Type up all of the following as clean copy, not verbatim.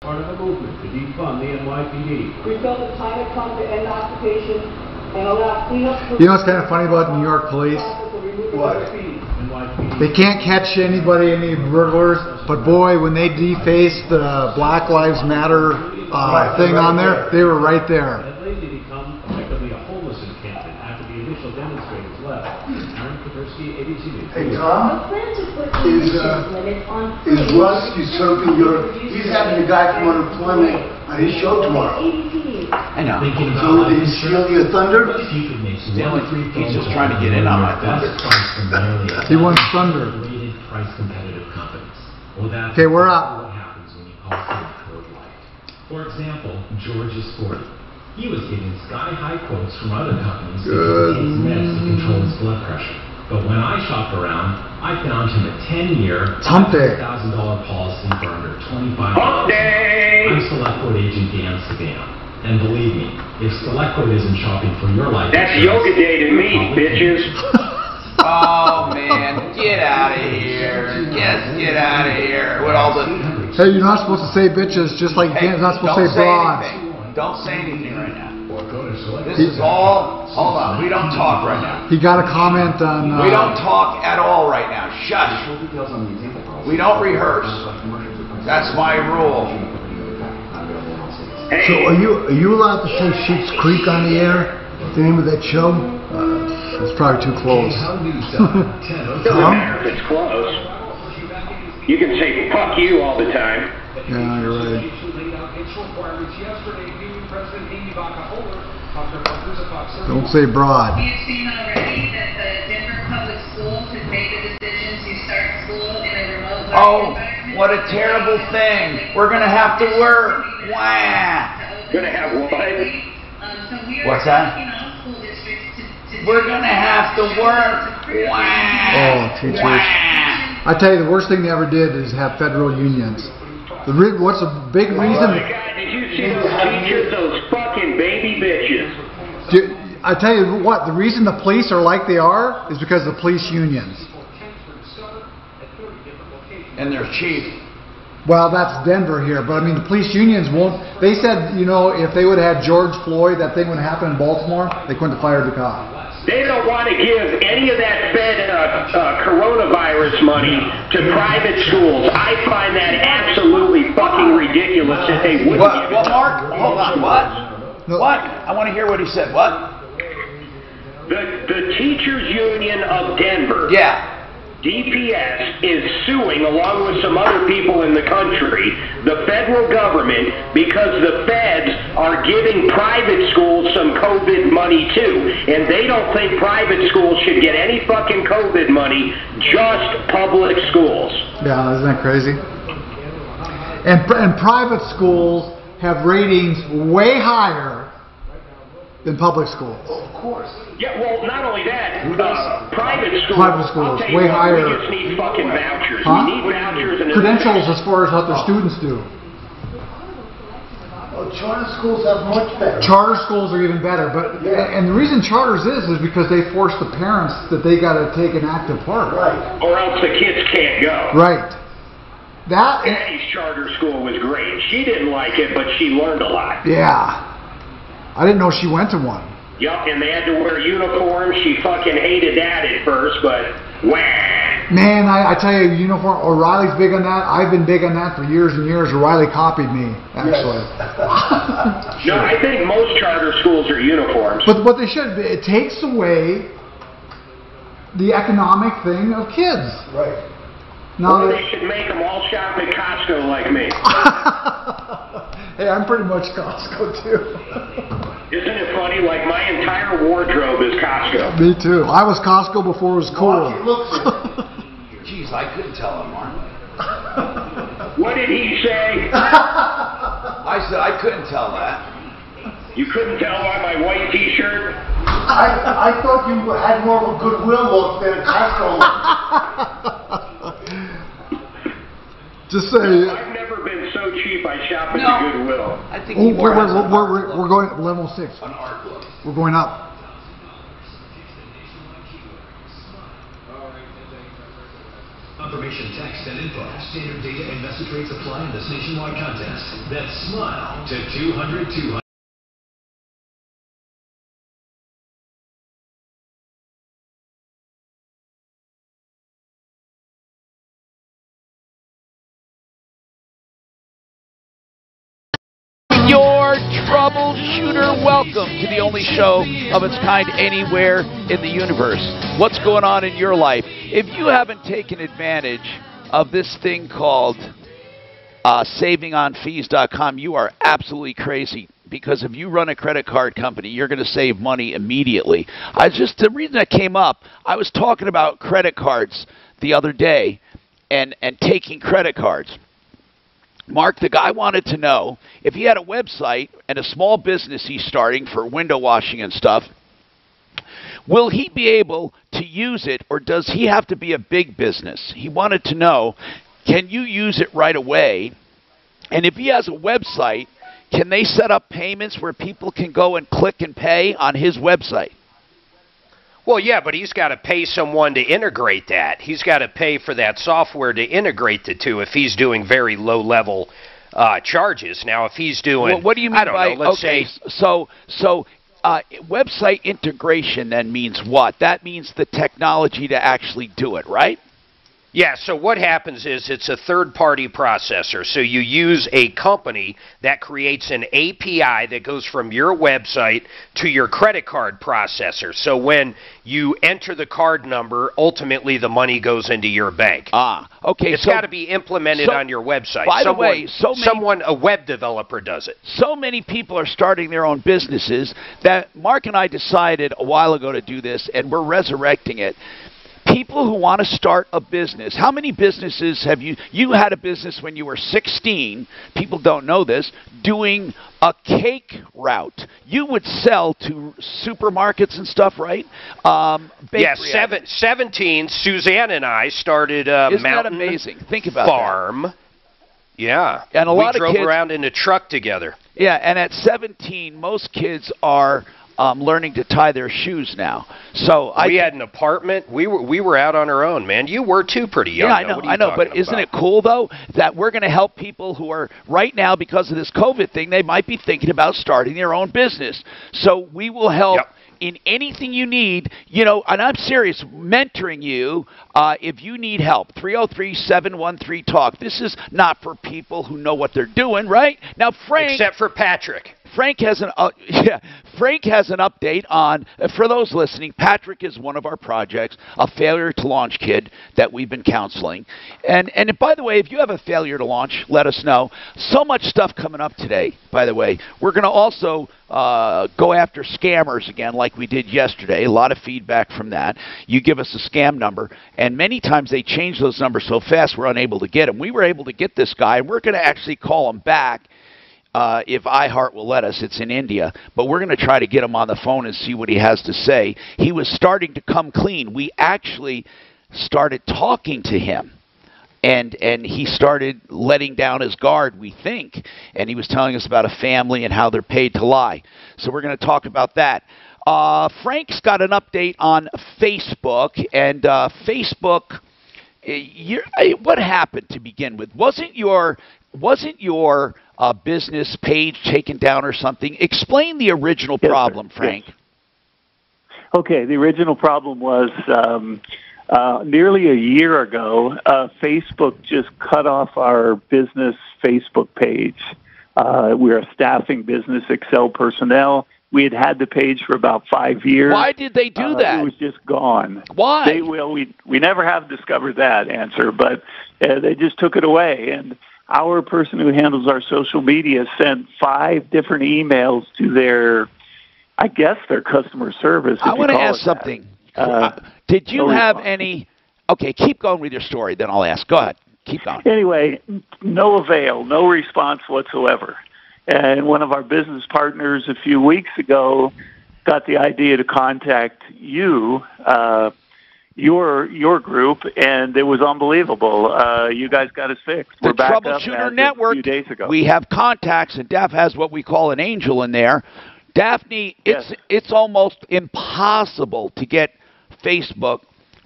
Part of the movement to defund the NYPD. We felt the time had come to end occupation and allow cleanup. You know what's kind of funny about New York police? What? They can't catch anybody, any burglars, but boy, when they defaced the Black Lives Matter thing on there, they were right there. That lazy become effectively a homeless encampment after the initial demonstrators left. Aaron Kavirsky, ABC News. Hey Tom, is Russ usurping your? He's having the guy from unemployment on his show tomorrow. I know. So did he steal your thunder? He's just trying to get in on my thunder. He wants thunder. Okay, we're up. For example, George is 40. He was getting sky-high quotes from other companies to take meds to control his blood pressure. But when I shopped around, I found him a 10-year, $100,000 policy for under $25. I'm SelectQuote agent Dan Sedan. And believe me, if SelectQuote isn't shopping for your life, that's yoga day to me, bitches. Oh man, get out of here! Yes, get out of here! With all the hey, you're not supposed to say bitches, just like Dan's not supposed to say broads. Don't say anything right now. This is all. Hold on, we don't talk right now. He got a comment on. We don't talk at all right now. Shush. We don't rehearse. That's my rule. Hey. So are you allowed to say Schitt's Creek on the air? The name of that show? It's probably too close. Doesn't matter if it's close. You can say fuck you all the time. Yeah, you're right. Don't say broad. We've seen already that the Denver Public Schools has made the decision to start school in a remote learning environment. What a terrible thing. We're going to have to work. Wah. Gonna have what? What's that? We're going to have to work. Wah. Oh, teachers. I tell you, the worst thing they ever did is have federal unions. What's a big reason? Oh my God, did you see those teachers, those fucking baby bitches? I tell you what, the reason the police are like they are is because of the police unions. And their chief. Well, that's Denver here, but I mean the police unions won't. They said, you know, if they would have had George Floyd, that thing would happen in Baltimore, they couldn't have fired the cop. They don't want to give any of that Fed coronavirus money to private schools. I find that absolutely fucking ridiculous that they wouldn't. What, Mark? Hold on. What? No. What? I want to hear what he said. What? The Teachers Union of Denver. Yeah. DPS is suing, along with some other people in the country, the federal government because the feds are giving private schools some COVID money too. And they don't think private schools should get any fucking COVID money, just public schools. Yeah, isn't that crazy? And private schools have ratings way higher than public schools. Of course. Yeah, well, not only that, private schools, way higher. We just need fucking vouchers. Huh? We need vouchers and credentials as far as what their students do. Oh, charter schools have much better. Charter schools are even better, but and the reason charters is because they force the parents that they got to take an active part. Right. Or else the kids can't go. Right. That. Daddy's charter school was great. She didn't like it, but she learned a lot. Yeah. I didn't know she went to one. Yup, and they had to wear uniforms. She fucking hated that at first, but wah. Man, I tell you, uniform. O'Reilly's big on that. I've been big on that for years and years. O'Reilly copied me, actually. Yes. No, I think most charter schools are uniforms. But what they should be, it takes away the economic thing of kids. Right. Now they should make them all shop at Costco like me. Hey, I'm pretty much Costco too. Isn't it funny? Like my entire wardrobe is Costco. Me too. I was Costco before it was cool. Jeez, I couldn't tell him, Mark. What did he say? I said I couldn't tell that. You couldn't tell by my white T-shirt? I thought you had more of a Goodwill look than a Costco look. Just say. I've never been so cheap. I shop at the Goodwill. I think we're going level 6. An art look. We're going up. Confirmation text text and info. Standard data and message rates apply in this nationwide contest. That's SMILE to 200. Your Troubleshooter, welcome to the only show of its kind anywhere in the universe. What's going on in your life? If you haven't taken advantage of this thing called savingonfees.com, you are absolutely crazy. Because if you run a credit card company, you're going to save money immediately. The reason that came up, I was talking about credit cards the other day and taking credit cards. Mark, the guy wanted to know if he had a website and a small business he's starting for window washing and stuff, will he be able to use it, or does he have to be a big business? He wanted to know, can you use it right away? And if he has a website, can they set up payments where people can go and click and pay on his website? Well, yeah, but he's got to pay someone to integrate that. He's got to pay for that software to integrate the two if he's doing very low-level charges. Now, if he's doing, well, what do you mean I don't by, know, let's okay, say, so website integration then means what? That means the technology to actually do it, right? yeah, so what happens is it's a third-party processor. So you use a company that creates an API that goes from your website to your credit card processor. So when you enter the card number, ultimately the money goes into your bank. Okay. It's got to be implemented on your website. By the way, a web developer does it. So many people are starting their own businesses that Mark and I decided a while ago to do this, and we're resurrecting it. People who want to start a business. How many businesses have you had a business when you were 16, people don't know this, doing a cake route. You would sell to supermarkets and stuff, right? Yes, 17, Suzanne and I started Isn't Mountain that amazing? Think about Farm. That. Yeah. And a lot we drove of kids, around in a truck together. Yeah, and at 17, most kids are learning to tie their shoes now. So we had an apartment. We were out on our own, man. You were too, pretty young. Yeah, I know. But isn't it cool though that we're going to help people who are right now, because of this COVID thing, they might be thinking about starting their own business. So we will help. Yep. In anything you need, and I'm serious, mentoring you if you need help. 303-713-TALK. This is not for people who know what they're doing, right? Now, Frank. Except for Patrick. Frank has an update on, for those listening, Patrick is one of our projects, a failure to launch kid that we've been counseling. And by the way, if you have a failure to launch, let us know. So much stuff coming up today, by the way. We're going to also go after scammers again like we did yesterday. A lot of feedback from that. You give us a scam number, and many times they change those numbers so fast we're unable to get them. We were able to get this guy, and we're going to actually call him back. If iHeart will let us. It's in India. But we're going to try to get him on the phone and see what he has to say. He was starting to come clean. We actually started talking to him. And he started letting down his guard, we think. And he was telling us about a family and how they're paid to lie. So we're going to talk about that. Frank's got an update on Facebook. And Facebook, what happened to begin with? Wasn't your business page taken down or something? Explain the original problem, Frank. Yes. Okay, the original problem was nearly a year ago, Facebook just cut off our business Facebook page. We're a staffing business, Excel personnel. We had the page for about 5 years. Why did they do that? It was just gone. Why? We never have discovered that answer, but they just took it away. And our person who handles our social media sent 5 different emails to their customer service. I want to ask something. Did you have any... Okay, keep going with your story, then I'll ask. Go ahead. Keep going. Anyway, no avail, no response whatsoever. And one of our business partners a few weeks ago got the idea to contact you, your group, and it was unbelievable. You guys got us fixed. We're back up Troubleshooter Network. A few days ago. We have contacts, and Daph has what we call an angel in there. Daphne, Yes. it's almost impossible to get Facebook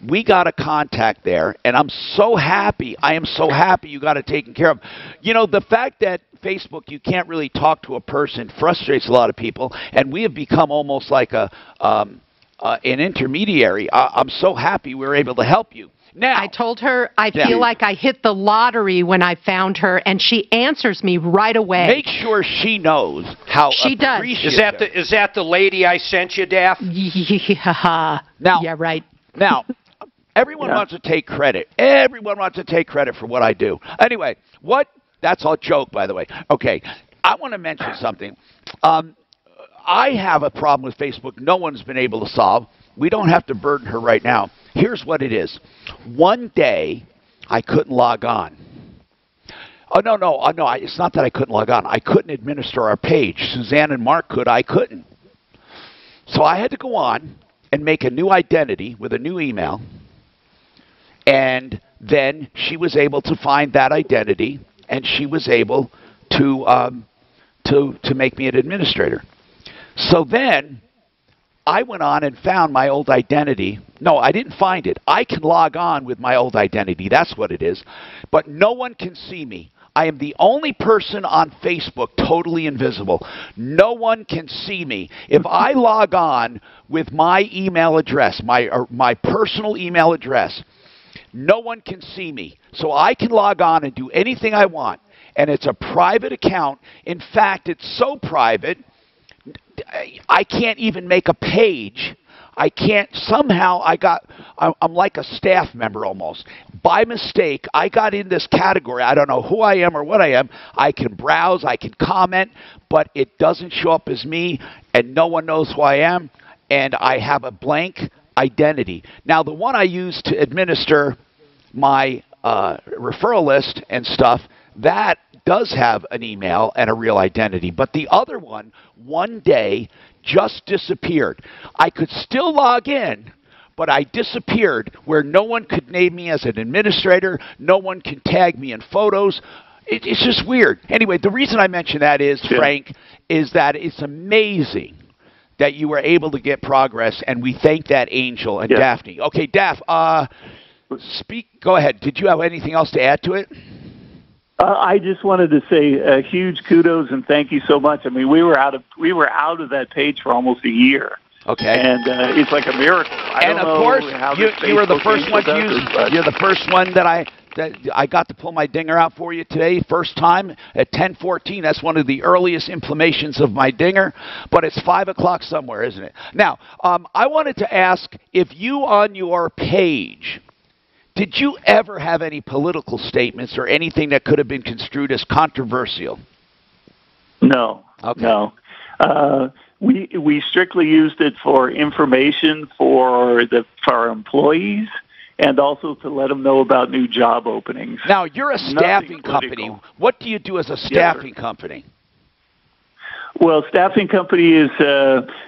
we got a contact there, and I'm so happy. I am so happy you got it taken care of. You know, the fact that Facebook, you can't really talk to a person frustrates a lot of people, and we have become almost like an intermediary. I'm so happy we were able to help you. Now, I told her I feel like I hit the lottery when I found her, and she answers me right away. Make sure she knows how she does. Is that the lady I sent you, Daff? Yeah. Now, yeah, right. Now, everyone wants to take credit. Everyone wants to take credit for what I do. Anyway, that's all joke, by the way. Okay, I want to mention something. I have a problem with Facebook no one's been able to solve. We don't have to burden her right now. Here's what it is. One day, I couldn't log on. Oh, no, it's not that I couldn't log on. I couldn't administer our page. Suzanne and Mark could. I couldn't. So I had to go on and make a new identity with a new email. And then she was able to find that identity, and she was able to make me an administrator. So then I went on and found my old identity. No, I didn't find it. I can log on with my old identity. That's what it is. But no one can see me. I am the only person on Facebook totally invisible. No one can see me. If I log on with my email address, my personal email address, no one can see me. So I can log on and do anything I want. And it's a private account. In fact, it's so private, I can't even make a page. I can't, somehow I'm like a staff member almost. By mistake, I got in this category. I don't know who I am or what I am. I can browse, I can comment, but it doesn't show up as me, and no one knows who I am, and I have a blank identity. Now, the one I use to administer my referral list and stuff, that does have an email and a real identity. But the other one day, just disappeared. I could still log in, but I disappeared where no one could name me as an administrator. No one can tag me in photos. It's just weird. Anyway, the reason I mention that is, Frank, is that it's amazing that you were able to get progress, and we thank that Angel and Daphne. Okay, Daph, go ahead. Did you have anything else to add to it? I just wanted to say huge kudos and thank you so much. I mean, we were out of that page for almost a year. Okay. And it's like a miracle. And of course, you were the first one to use. You're the first one that I got to pull my dinger out for you today, first time at 10:14. That's one of the earliest implementations of my dinger, but it's 5 o'clock somewhere, isn't it? Now, I wanted to ask if you on your page, did you ever have any political statements or anything that could have been construed as controversial? No. Okay. No. We strictly used it for information for our employees and also to let them know about new job openings. Now, you're a staffing company. What do you do as a staffing company? Well, staffing company is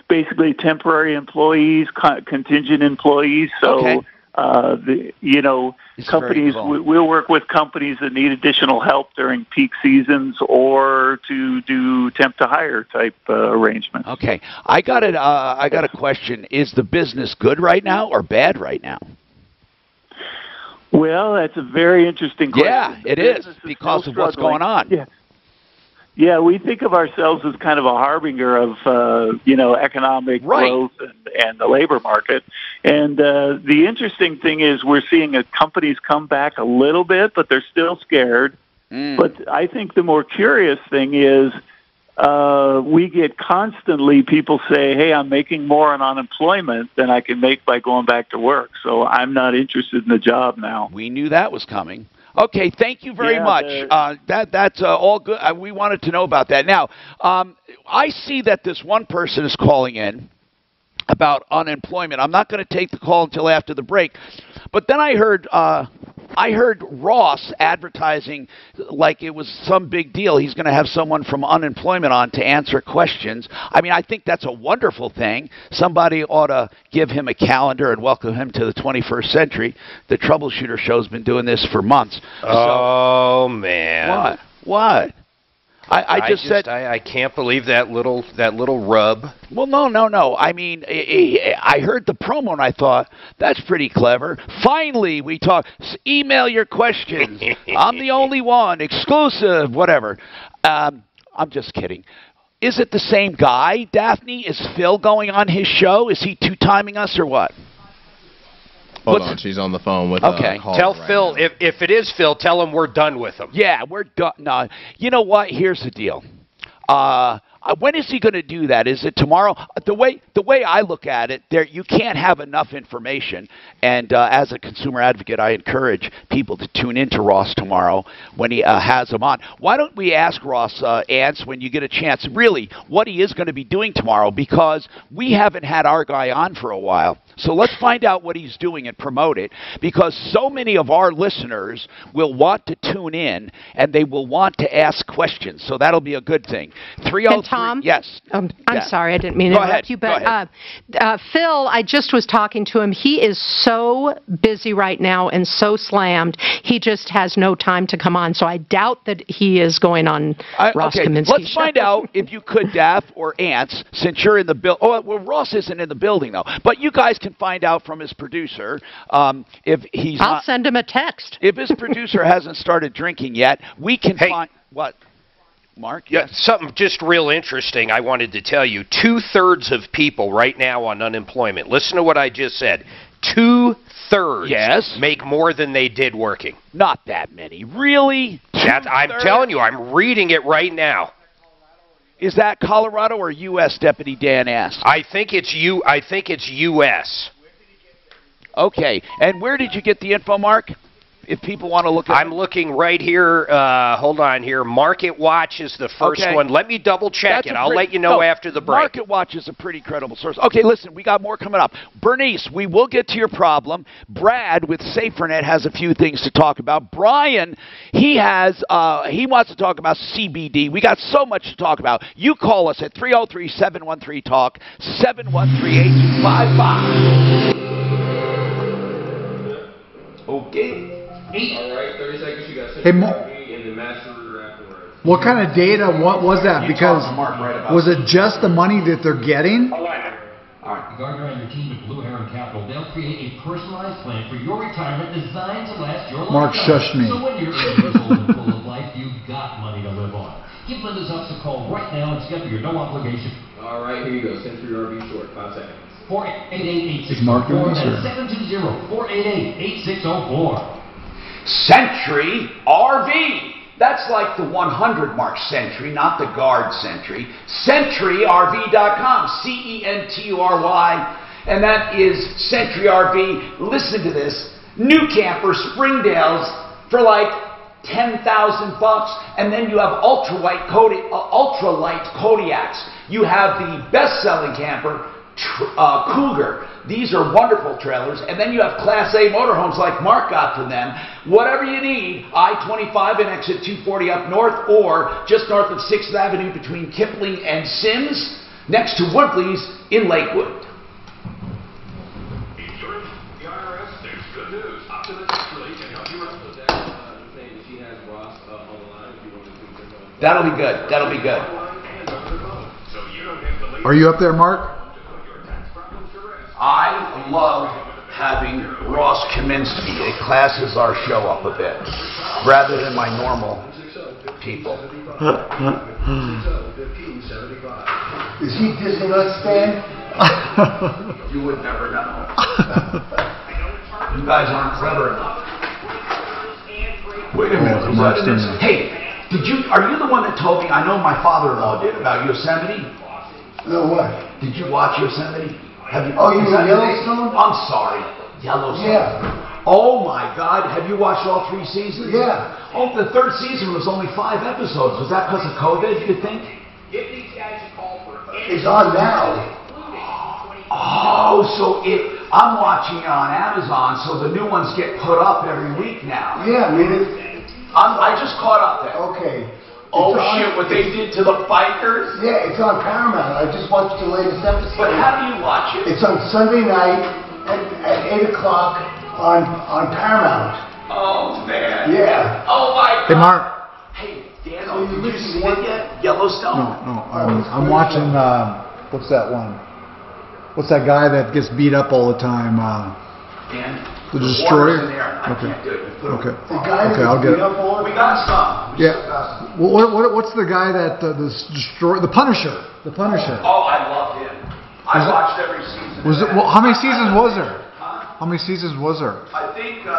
basically temporary employees, contingent employees. So. Okay. Companies, we'll work with companies that need additional help during peak seasons or to do temp to hire type arrangements. Okay. I got a question. Is the business good right now or bad right now? Well, that's a very interesting question. Yeah, it is because of what's going on. Yeah. Yeah, we think of ourselves as kind of a harbinger of, economic growth and the labor market. And the interesting thing is we're seeing companies come back a little bit, but they're still scared. But I think the more curious thing is we get constantly people say, hey, I'm making more on unemployment than I can make by going back to work. So I'm not interested in the job now. We knew that was coming. Okay, thank you very much. That's all good. We wanted to know about that. Now, I see that this one person is calling in about unemployment. I'm not going to take the call until after the break. But then I heard Ross advertising like it was some big deal. He's going to have someone from unemployment on to answer questions. I mean, I think that's a wonderful thing. Somebody ought to give him a calendar and welcome him to the 21st century. The Troubleshooter show's been doing this for months. Oh, man. What? I just said I can't believe that little rub. Well, no. I mean, I heard the promo and I thought that's pretty clever. Finally, we talk. Email your questions. I'm the only one. Exclusive. Whatever. I'm just kidding. Is it the same guy, Daphne? Is Phil going on his show? Is he two-timing us or what? Hold on, she's on the phone with. Okay, tell Phil if it is Phil, tell him we're done with him. Yeah, we're done. No, you know what? Here's the deal. When is he going to do that? Is it tomorrow? The way I look at it, you can't have enough information. And as a consumer advocate, I encourage people to tune into Ross tomorrow when he has him on. Why don't we ask Ross, Ants, when you get a chance, really what he is going to be doing tomorrow, because we haven't had our guy on for a while. So let's find out what he's doing and promote it, because so many of our listeners will want to tune in and they will want to ask questions. So that'll be a good thing. 303. Tom? Yes. I'm sorry, I didn't mean to interrupt you, but Phil, I just was talking to him. He is so busy right now and so slammed. He just has no time to come on. So I doubt that he is going on Ross Kaminsky's Let's show. find out if you could, Daph or Ants, since you're in the building. Oh, well, Ross isn't in the building though. But you guys can find out from his producer if he's. I'll send him a text. If his producer hasn't started drinking yet, we can find what. Mark? Yeah, something just real interesting I wanted to tell you. 2/3 of people right now on unemployment, listen to what I just said, 2/3 make more than they did working. Not that many. Really? I'm telling you, I'm reading it right now. Is that Colorado or U.S., Deputy Dan asked? I think it's U.S. Okay. And where did you get the info, Mark? If people want to look at I'm looking right here. Hold on here. Market Watch is the first one. Let me double check it. I'll let you know after the break. Market Watch is a pretty credible source. Okay, listen, we got more coming up. Bernice, we will get to your problem. Brad with SaferNet has a few things to talk about. Brian, he wants to talk about CBD. We got so much to talk about. You call us at 303-713-TALK, 713-8255. Okay. All right, 30 seconds. You got to Hey, and then master afterwards. What kind of data? What was that? Because was it just the money that they're getting? All right. Gardner and your team at Blue Heron Capital, they'll create a personalized plan for your retirement designed to last your Mark lifetime. shushed me. So when you're 80 years old and full of life, you've got money to live on. Give Linda's Ups a call right now and schedule your no obligation. All right, here you go. Century RV Short, 5 seconds. 488-8604. Mark doing this, That's 720-488-8604. Century RV. That's like the 100 mark Century, not the Guard Century. CentryRV.com, CENTURY, and that is Century RV. Listen to this: new camper Springdales for like $10,000, and then you have ultralight Kodiaks. You have the best-selling camper Cougar. These are wonderful trailers. And then you have Class A motorhomes like Mark got for them. Whatever you need, I-25 and exit 240 up north, or just north of 6th Avenue between Kipling and Sims, next to Woodley's in Lakewood. Insurance, the IRS, there's good news. Optimistic Relief can help you out with that. Saying that she has Ross on the line if you want to do that. That'll be good. That'll be good. So you don't have to leave. Are you up there, Mark? I love having Ross Kaminsky. It classes our show up a bit, rather than my normal people. Is he Disney Nuts fan? You would never know. You guys aren't clever enough. Wait a minute. Hey, are you the one that told me, I know my father-in-law did, about Yosemite? No, what? Did you watch Yosemite? Have you? Oh, you mean Yellowstone? I'm sorry. Yellowstone. Yeah. Oh my God. Have you watched all 3 seasons? Yeah. Oh, the 3rd season was only 5 episodes. Was that because of COVID, you think? Give these guys a call for a It's on now. Oh, so I'm watching it on Amazon, so the new ones get put up every week now. Yeah, I mean I just caught up there. Okay. Oh shit, what they did to the bikers? Yeah, it's on Paramount. I just watched the latest episode. But how do you watch it? It's on Sunday night at 8 o'clock on Paramount. Oh man. Yeah. Oh my God. Hey, Mark. Hey, Dan, did you see it yet? Yellowstone? No. I'm watching. What's that one? What's that guy that gets beat up all the time? Dan, the Destroyer. Okay. Okay. I'll get it. We got some. Yeah. What's the guy that the Destroyer? The Punisher. The Punisher. Oh, I love him. I watched every season. How many seasons was there? How many seasons was there? I think 3.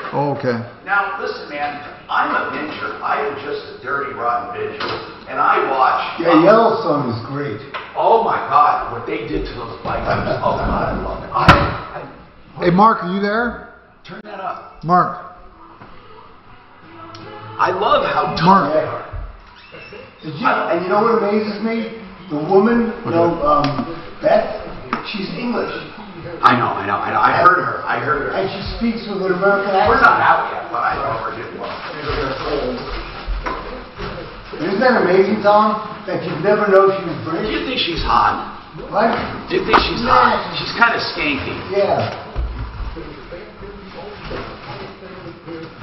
Oh, okay. Now, listen, man. I'm a binger. I am just a dirty, rotten binger. And I watch... Yeah, Yellowstone is great. Oh, my God. What they did to those Vikings. Oh, God, I love it. Hey, Mark, are you there? Turn that up. Mark. I love how tough they are. And you know what amazes me? The woman, Beth, she's English. I know. I heard her. And she speaks with an American accent. We're not out yet, but I know her getting well. Isn't that amazing, Tom? That you'd never know she was British? Do you think she's hot? What? Do you think she's hot? She's kind of skanky. Yeah.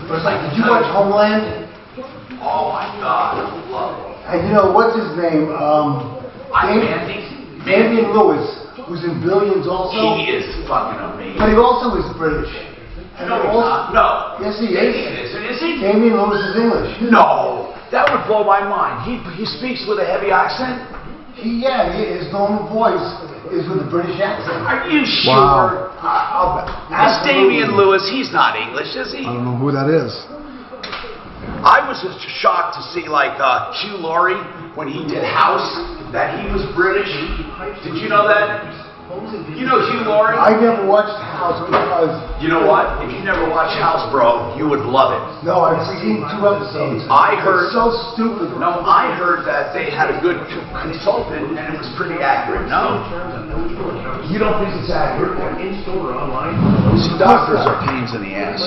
But it's like, did you watch Homeland? Oh my God, I love it. And you know, what's his name? Andy Lewis was in Billions also. He is fucking amazing. But he also is British. And no, he's not. No. Yes, he is. Is he? Damien Lewis is English. No. That would blow my mind. He speaks with a heavy accent? His normal voice is with a British accent. Are you sure? Wow. This Damien Lewis, he's not English, is he? I don't know who that is. I was just shocked to see, like, Hugh Laurie, when he did House, that he was British. Did you know that? You know Hugh Laurie? I never watched House because... You know what? If you never watched House, bro, you would love it. No, I've seen 2 episodes. I heard... It's so stupid. No, I heard that they had a good consultant and it was pretty accurate. No? You don't think it's accurate? In-store or online? See, doctors are pains in the ass.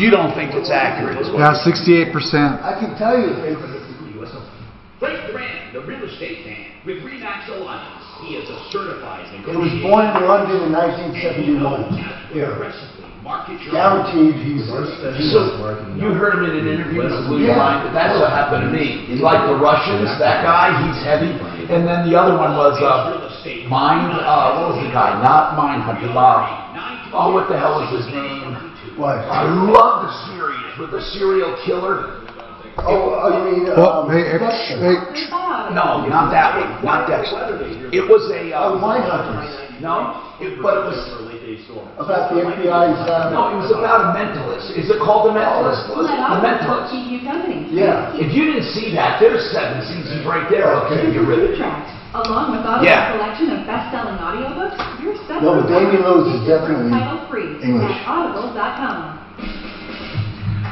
You don't think it's accurate as well? Yeah, 68%. I can tell you. Frank Duran, the real estate man, with Remax Alliance. He is a certified He was born in London in 1971. Yeah. Guaranteed he's... So, you heard him in an interview and it blew your mind. That's what happened to me. It's like the Russians, that guy, he's heavy. And then the other one was, what was the guy? Not Mindhunter. What the hell was his name? What? I love the series with the serial killer. You mean... No, not that one. Not Dexter. It was a... Mindhunters. No, but it was... About the FBI's... No, it was about a mentalist. Is it called The Mentalist? The Mentalist. Yeah. If you didn't see that, there's 7 seasons right there. Okay, you're really... Along with Audible's collection of best-selling audiobooks, you're set No, but Damien Lewis is definitely English. at audible.com.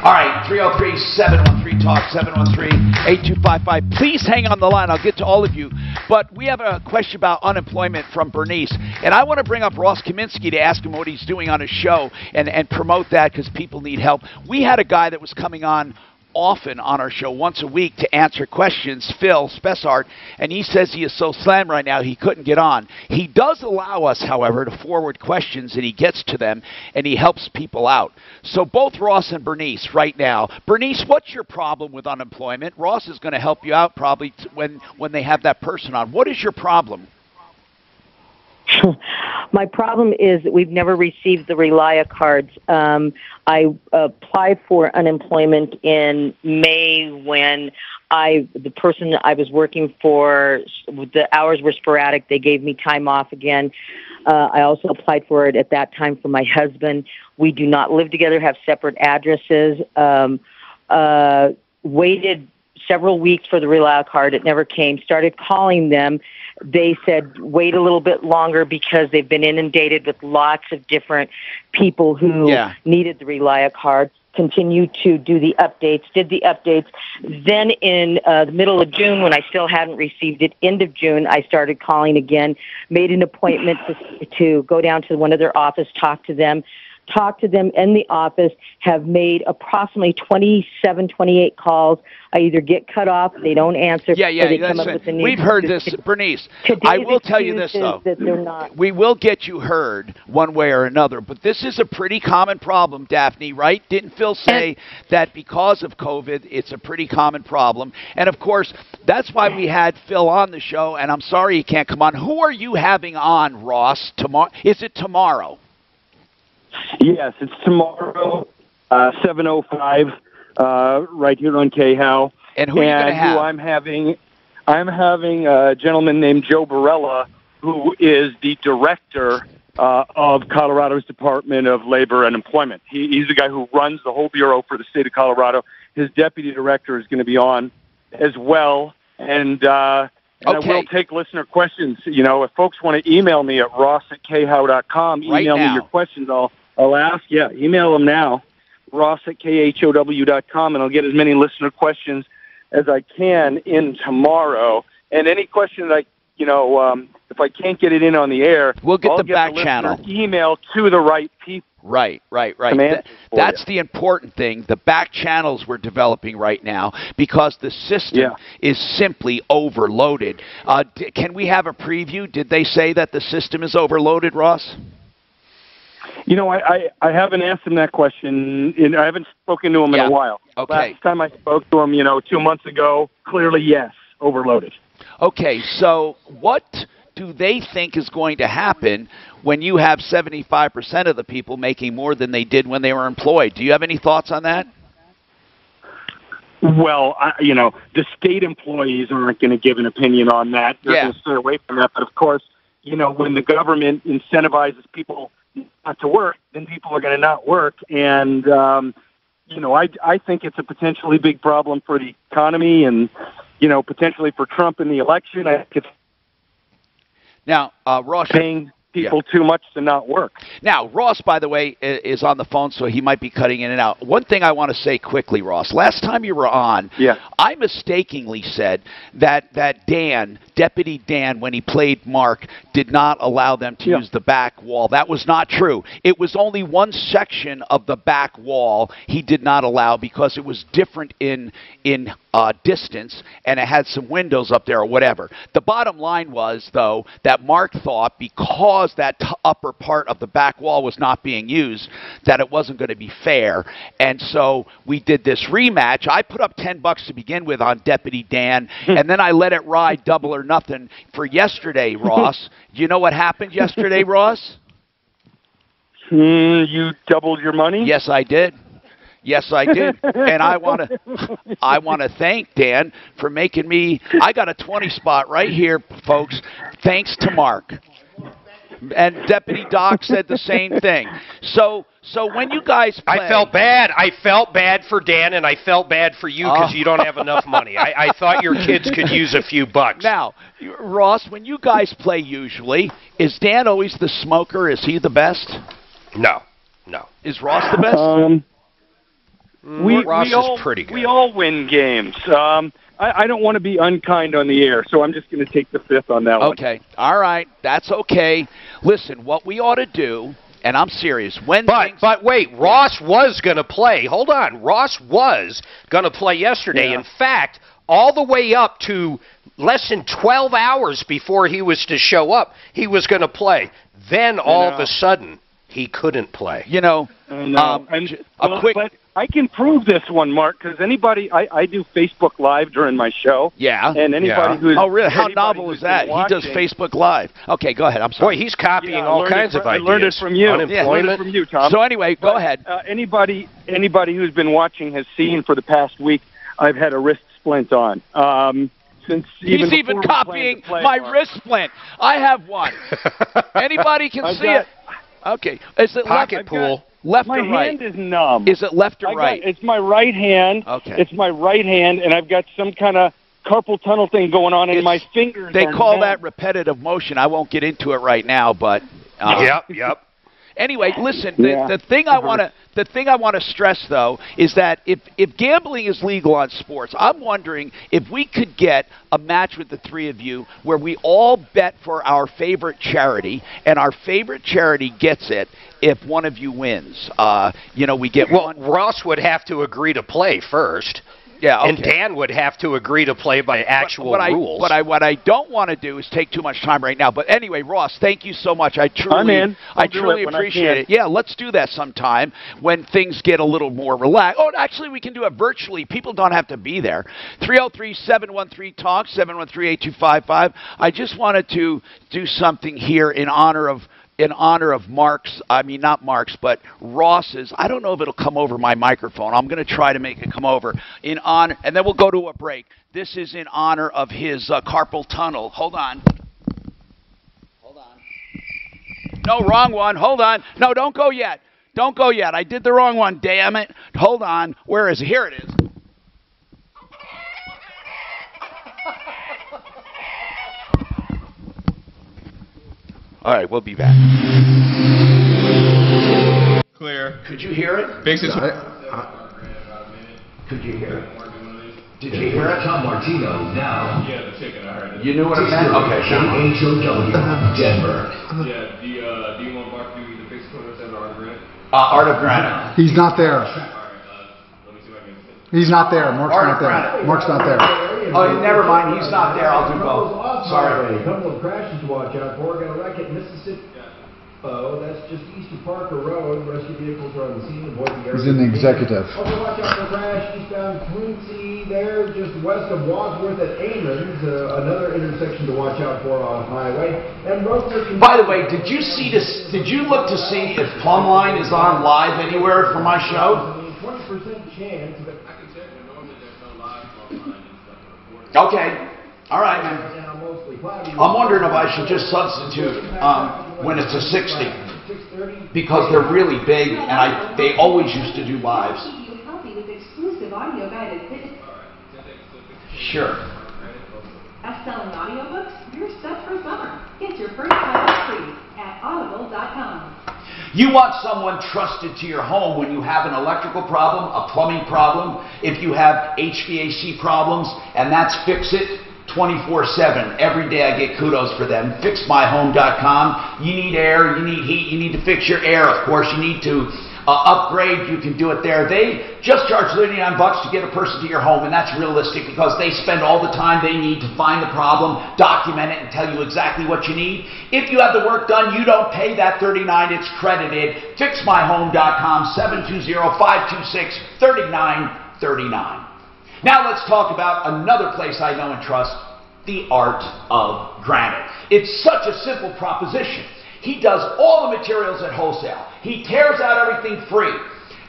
All right, 303-713-TALK, 713-8255. Please hang on the line. I'll get to all of you. But we have a question about unemployment from Bernice. And I want to bring up Ross Kaminsky to ask him what he's doing on his show and promote that because people need help. We had a guy that was coming on often on our show once a week to answer questions, Phil Spessart, and he says he is so slammed right now he couldn't get on. He does allow us, however, to forward questions and he gets to them and he helps people out. So both Ross and Bernice right now. Bernice, what's your problem with unemployment? Ross is going to help you out probably when they have that person on. What is your problem? My problem is that we've never received the Relia cards. I applied for unemployment in May when the person I was working for, the hours were sporadic. They gave me time off again. I also applied for it at that time for my husband. We do not live together, have separate addresses. Waited several weeks for the Relia card. It never came. Started calling them. They said, wait a little bit longer because they've been inundated with lots of different people who needed the Relia card. Continued to do the updates, did the updates. Then in the middle of June, when I still hadn't received it, end of June, I started calling again, made an appointment to go down to one of their office, talk to them. talked to them in the office, have made approximately 27, 28 calls. I either get cut off, they don't answer, or they come up with the new. We've heard this, Bernice. I will tell you this, though. That they're not. We will get you heard one way or another, but this is a pretty common problem, Daphne, right? Didn't Phil say that because of COVID, it's a pretty common problem? And, of course, that's why we had Phil on the show, and I'm sorry he can't come on. Who are you having on, Ross, tomorrow? Is it tomorrow? Yes, it's tomorrow, 7:05, right here on KHOW. And who are you going to have? I'm having a gentleman named Joe Barella, who is the director of Colorado's Department of Labor and Employment. He's the guy who runs the whole bureau for the state of Colorado. His deputy director is going to be on as well, and I will take listener questions. You know, if folks want to email me at ross@khow.com, email me your questions. I'll ask. Yeah, email them now, ross@khow.com, and I'll get as many listener questions as I can in tomorrow. And any question that if I can't get it in on the air, we'll get I'll the back channel email to the right people. Right. That's the important thing. The back channels we're developing right now because the system is simply overloaded. Can we have a preview? Did they say that the system is overloaded, Ross? You know, I haven't asked him that question. I haven't spoken to him in a while. Okay. Last time I spoke to him, 2 months ago, clearly, yes, overloaded. Okay, so what do they think is going to happen when you have 75% of the people making more than they did when they were employed? Do you have any thoughts on that? Well, the state employees aren't going to give an opinion on that. They're going to stay away from that. But, of course, when the government incentivizes people not to work, then people are going to not work. And, I think it's a potentially big problem for the economy and, potentially for Trump in the election. I think it's Ross, paying people too much to not work. Now, Ross, by the way, is on the phone, so he might be cutting in and out. One thing I want to say quickly, Ross. Last time you were on, I mistakenly said that Dan, Deputy Dan, when he played Mark, did not allow them to use the back wall. That was not true. It was only one section of the back wall he did not allow because it was different in distance, and it had some windows up there or whatever. The bottom line was, though, that Mark thought because that upper part of the back wall was not being used, that it wasn't going to be fair. And so we did this rematch. I put up $10 to begin with on Deputy Dan, and then I let it ride double or nothing for yesterday, Ross. Do you know what happened yesterday, Ross? You doubled your money? Yes, I did. Yes, I did, and I want to thank Dan for making me. I got a 20 spot right here, folks. Thanks to Mark, and Deputy Doc said the same thing. So when you guys play, I felt bad. I felt bad for Dan, and I felt bad for you because you don't have enough money. I thought your kids could use a few bucks. Now, Ross, when you guys play, usually is Dan always the smoker? Is he the best? No. Is Ross the best? Ross is pretty good. We all win games. I don't want to be unkind on the air, so I'm just going to take the fifth on that one. Okay. All right. That's okay. Listen, what we ought to do, and I'm serious, But wait, Ross was going to play. Hold on. Ross was going to play yesterday. In fact, all the way up to less than 12 hours before he was to show up, he was going to play. Then all of a sudden, he couldn't play. But I can prove this one, Mark, because I do Facebook Live during my show. Yeah. And anybody who's... Oh, really? How novel is that? He does Facebook Live. Okay, go ahead. I'm sorry. Boy, he's copying all kinds of ideas. I learned it from you. Unemployment. I learned it from you, Tom. So anyway, go ahead. Anybody who's been watching has seen for the past week, I've had a wrist splint on. He's even copying my wrist splint. I have one. Anybody can see it. Okay. Is it pocket pool? Left or right? My hand is numb. Is it left or right? It's my right hand. Okay. It's my right hand, and I've got some kind of carpal tunnel thing going on in my fingers. They call that repetitive motion. I won't get into it right now, but... Yep. Anyway, listen. The thing I want to stress though is that if gambling is legal on sports, I'm wondering if we could get a match with the three of you where we all bet for our favorite charity, and our favorite charity gets it. If one of you wins, we get one. Ross would have to agree to play first. Yeah, okay. And Dan would have to agree to play by actual rules. What I don't want to do is take too much time right now. But anyway, Ross, thank you so much. I truly appreciate it. Yeah, let's do that sometime when things get a little more relaxed. Oh, actually, we can do it virtually. People don't have to be there. 303-713-TALK, 713-8255. I just wanted to do something here in honor of Mark's, not Mark's, but Ross's. I don't know if it'll come over my microphone. I'm going to try to make it come over in honor, and then we'll go to a break. This is in honor of his carpal tunnel. Hold on. No, wrong one. Hold on. No, don't go yet. Don't go yet. I did the wrong one. Damn it. Hold on. Where is it? Here it is. All right, we'll be back. Clear. Could you hear it? Fix it. Could you hear it? Did you hear it? Tom Martino now. Yeah, the chicken. I heard it. You knew what it meant? Okay, sure. KHOW, Denver. Yeah, do you want Mark to do the fix corner center Art of Granite? Art of Granite. He's not there. Let me see if I can. He's not there. Mark's not there. Mark's not there. Oh, never mind. He's not there. I'll do both. Sorry. A couple of crashes to watch out for. Got a wreck at Mississippi. Oh, that's just east of Parker Road. Rescue vehicles are on the scene. Avoid the area. He's in the executive. Also, watch out for a crash eastbound Quincy there, just west of Wadsworth at Amons. Another intersection to watch out for on highway. And road searching. By the way, did you see this? Did you look to see if Plumline is on live anywhere for my show? 20% chance that. Okay. All right, man. I'm wondering if I should just substitute when it's a 60 because they're really big and they always used to do lives. Sure. Best-selling audiobooks, you're set for summer. Get your first title free at audible.com. You want someone trusted to your home when you have an electrical problem, a plumbing problem, if you have HVAC problems, and that's Fix It 24/7. Every day I get kudos for them. FixMyHome.com. You need air, you need heat, you need to fix your air, of course. You need to upgrade, you can do it there. They just charge $39 to get a person to your home, and that's realistic because they spend all the time they need to find the problem, document it, and tell you exactly what you need. If you have the work done, you don't pay that $39, it's credited. FixMyHome.com, 720-526-3939. Now let's talk about another place I know and trust, the Art of Granite. It's such a simple proposition. He does all the materials at wholesale. He tears out everything free.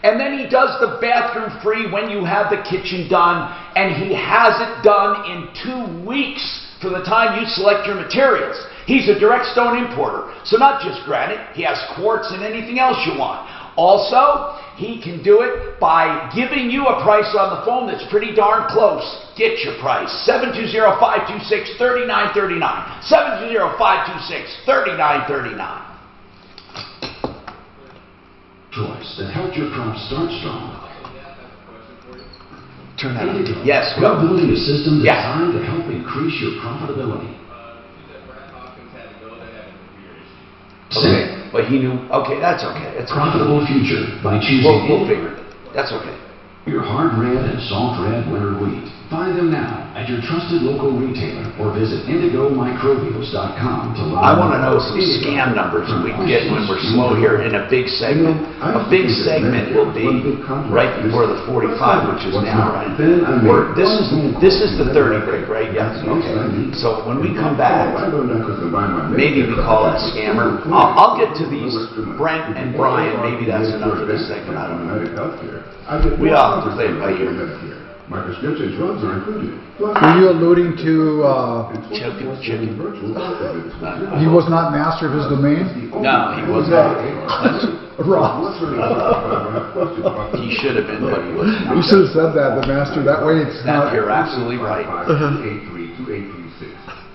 And then he does the bathroom free when you have the kitchen done. And he has it done in 2 weeks for the time you select your materials. He's a direct stone importer. So not just granite, he has quartz and anything else you want. Also, he can do it by giving you a price on the phone that's pretty darn close. Get your price. 720-526-3939. 720-526-3939. Choice that helped your crops start strong. Turn that on. Yes, go. We're building a system designed to help increase your profitability. Okay, but he knew. Okay, that's okay. It's profitable future by choosing. We'll figure it. That's okay. Your hard red and soft red winter wheat. Find them now at your trusted local retailer or visit indigomicrobials.com to learn. I want to know some scam numbers we can get when we're slow here in a big segment. A big segment will be right before the 45, which is now, right? Or this is the 30 break, right? Yes. Okay. So when we come back, maybe we call it scammer. I'll get to these Brent and Brian. Maybe that's enough for this segment. I don't know. We all have to play it by ear. My prescription drugs are included. Were you alluding to chicken? He was not master of his domain? No, he was not. Ross. He should have been, but he wasn't. You should have said that, the master. That way it's not. You're absolutely right.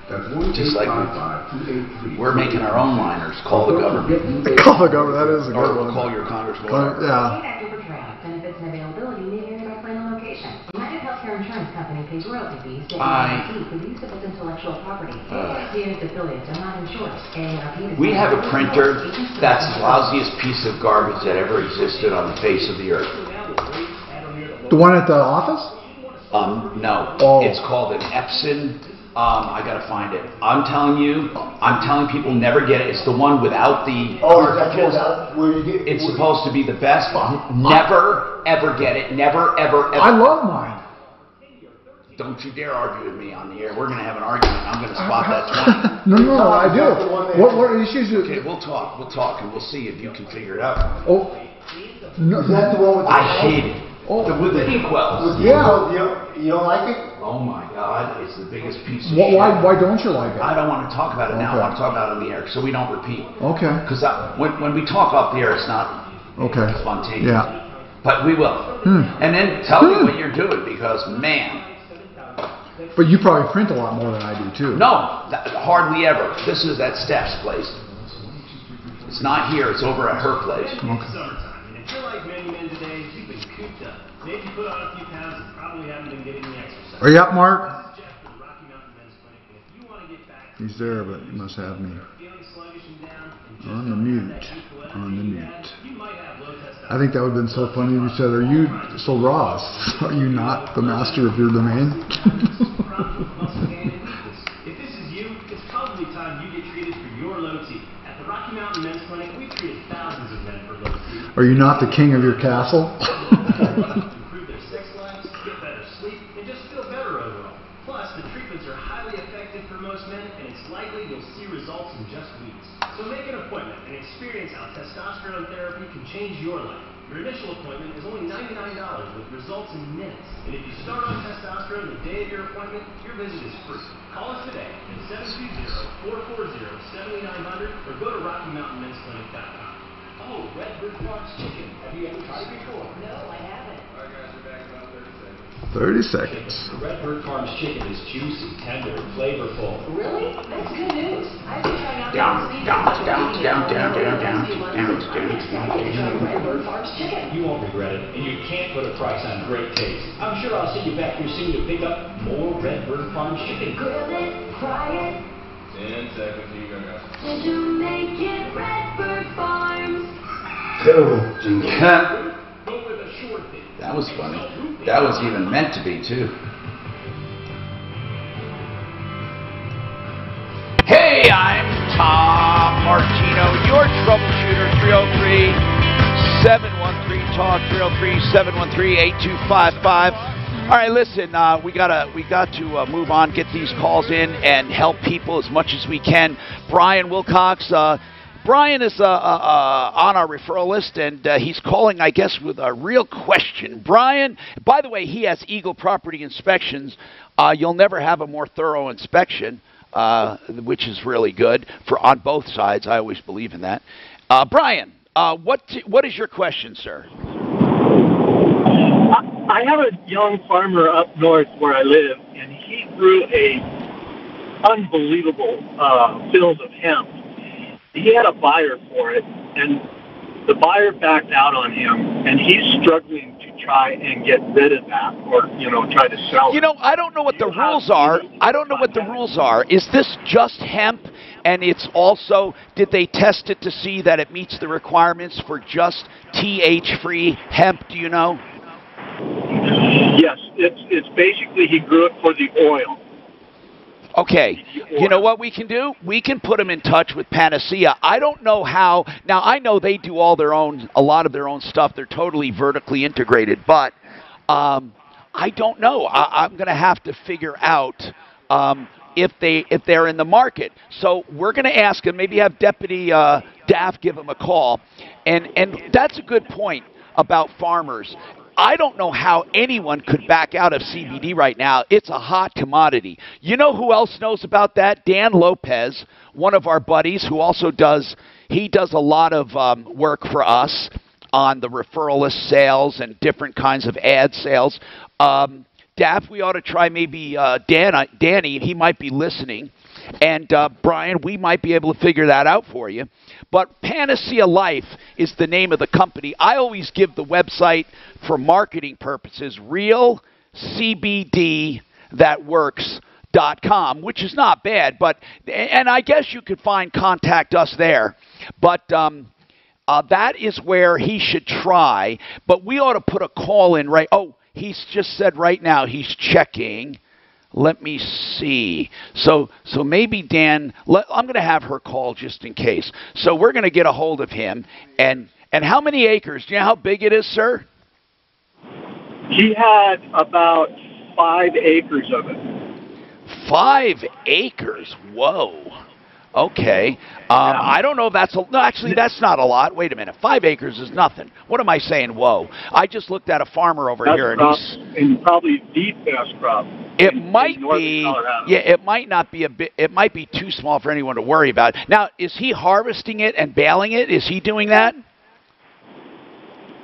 That's Just like 1-855-283. we're making our own liners. Call the government. Call the government. That is a good Or one. call your congresswoman. Yeah. Benefits and availability may vary by plan and location. United Healthcare Insurance Company pays royalty fees to AARP for the use of its intellectual property. AARP and its affiliates are not insured. AARP We have a printer that's the lousiest piece of garbage that ever existed on the face of the earth. The one at the office? No. Oh. It's called an Epson. I gotta find it. I'm telling people never get it. It's the one without the cartridges. It's supposed to be the best. Never ever get it. Never ever ever. I love mine. Don't you dare argue with me on the air. We're gonna have an argument. I'm gonna spot that 20. No, I do. What issues? Okay, we'll talk, and we'll see if you can figure it out. Oh, no, Is that the one with the I hate it. Oh. With the inkwells. Yeah. You don't like it? Oh my God, it's the biggest piece of Why, shit. why don't you like it? I don't want to talk about it now. Okay. I want to talk about it on the air, so we don't repeat. Okay. Because when we talk off the air, it's not spontaneous. Yeah. But we will. And then tell me what you're doing, because man. But you probably print a lot more than I do too. No, hardly ever. This is at Steph's place. It's not here. It's over at her place. Okay. If you're like many men today, you've been cooped up. Maybe you put on a few pounds and probably haven't been getting the exercise. Are you up, Mark? He's there, but he must have me on the mute. On the mute. I think that would have been so funny if you said, "Are you so Ross? Are you not the master of your domain?" If this is you, it's probably time you get treated for your low T. At the Rocky Mountain Men's Clinic, we've treated thousands of men for low T. Are you not the king of your castle? Improve their sex lives, get better sleep, and just feel better overall. Plus, the treatments are highly effective for most men, and it's likely you'll see results in just weeks. So make an appointment and experience how testosterone therapy can change your life. Your initial appointment is only $99 with results in minutes. And if you start on testosterone the day of your appointment, your visit is free. Call us today at 720-440-7900 or go to RockyMountainMen'sClinic.com. Oh, Redbird Farms Chicken. Have you ever tried it before? No, I haven't. All right, guys, we're back in about 30 seconds. 30 seconds. Redbird Farms Chicken is juicy, tender, and flavorful. Really? That's good news. I've been trying out Redbird Farms Chicken. You won't regret it, and you can't put a price on great taste. I'm sure I'll see you back here soon to pick up more Redbird Farms Chicken. Grill it, fry it. 10 seconds, here you go, guys. Did you make it Redbird Farms? Terrible jingle. That was funny. That was even meant to be, too. Hey, I'm Tom Martino, your troubleshooter, 303-713-TALK, 303-713-8255. All right, listen, we got to move on, get these calls in, and help people as much as we can. Brian Wilcox, Brian is on our referral list, and he's calling, I guess, with a real question. Brian, by the way, he has Eagle Property Inspections. You'll never have a more thorough inspection, which is really good on both sides. I always believe in that. Brian, what is your question, sir? I have a young farmer up north where I live, and he grew a unbelievable field of hemp. He had a buyer for it, and the buyer backed out on him, and he's struggling to try and get rid of that, or try to sell it. I don't know what the rules are. I don't know what the rules are. Is this just hemp, and it's also, did they test it to see that it meets the requirements for just TH-free hemp? Do you know? Yes, it's basically he grew it for the oil. Okay, you know what we can do? We can put them in touch with Panacea. I don't know how. Now, I know they do a lot of their own stuff. They're totally vertically integrated, but I don't know. I'm going to have to figure out if they're in the market. So we're going to ask them. Maybe have Deputy Daff give them a call, and that's a good point about farmers. I don't know how anyone could back out of CBD right now. It's a hot commodity. You know who else knows about that? Dan Lopez, one of our buddies, who also does a lot of work for us on the referral list sales and different kinds of ad sales. Dan Daff, we ought to try maybe Danny. He might be listening. And Brian, we might be able to figure that out for you. But Panacea Life is the name of the company. I always give the website for marketing purposes, realcbdthatworks.com, which is not bad. And I guess you could contact us there. But that is where he should try. But we ought to put a call in right. Oh, he's just said right now he's checking. Let me see. So maybe Dan, I'm going to have her call just in case. So we're going to get a hold of him. And how many acres? Do you know how big it is, sir? He had about 5 acres of it. 5 acres? Whoa. Okay. I don't know if that's no, actually, that's not a lot. Wait a minute. 5 acres is nothing. What am I saying? Whoa. I just looked at a farmer over here. And probably the best crop. It might be, yeah, it might not be it might be too small for anyone to worry about. Now, is he harvesting it and baling it? Is he doing that?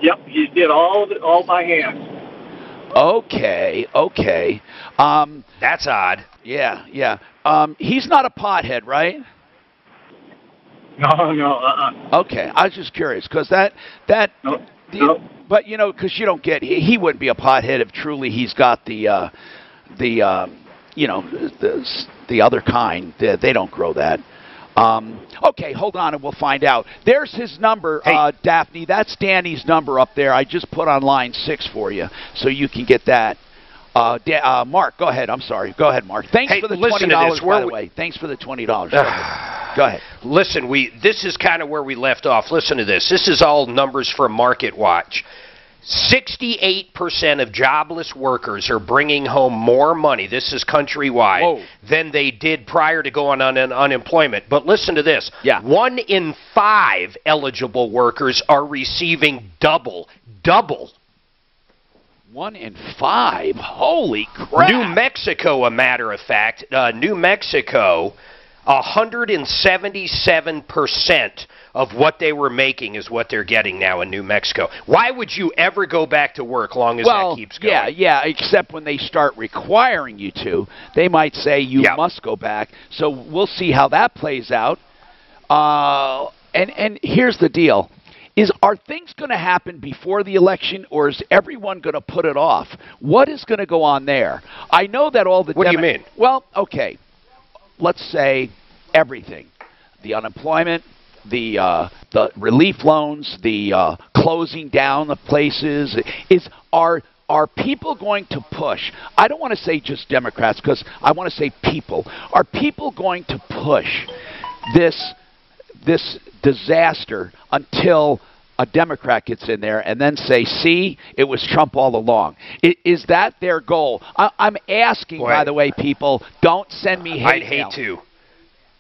Yep, he did all by hand. Okay. That's odd. Yeah. He's not a pothead, right? No. Okay, I was just curious because that. No. But because you don't get, he wouldn't be a pothead if truly he's got the other kind. They don't grow that. Okay, hold on and we'll find out. There's his number, hey. Daphne. That's Danny's number up there. I just put on line 6 for you, so you can get that. Mark, go ahead. I'm sorry. Go ahead, Mark. Thanks for the $20, by the way. Thanks for the $20. Go ahead. Listen, this is kind of where we left off. Listen to this. This is all numbers from Market Watch. 68% of jobless workers are bringing home more money, this is countrywide, than they did prior to going on unemployment. But listen to this. Yeah. 1 in 5 eligible workers are receiving double. 1 in 5? Holy crap. New Mexico, a matter of fact. New Mexico, 177% of what they were making is what they're getting now in New Mexico. Why would you ever go back to work long as that keeps going? Yeah, except when they start requiring you to. They might say you must go back. So we'll see how that plays out. And here's the deal. Are things going to happen before the election, or is everyone going to put it off? What is going to go on there? I know that all the... What do you mean? Well, okay. Let's say everything. The unemployment, the relief loans, the closing down of places. Are people going to push? I don't want to say just Democrats, because I want to say people. Are people going to push this disaster until a Democrat gets in there and then say, see, it was Trump all along? Is that their goal? I'm asking, by the way, people, don't send me hate mail.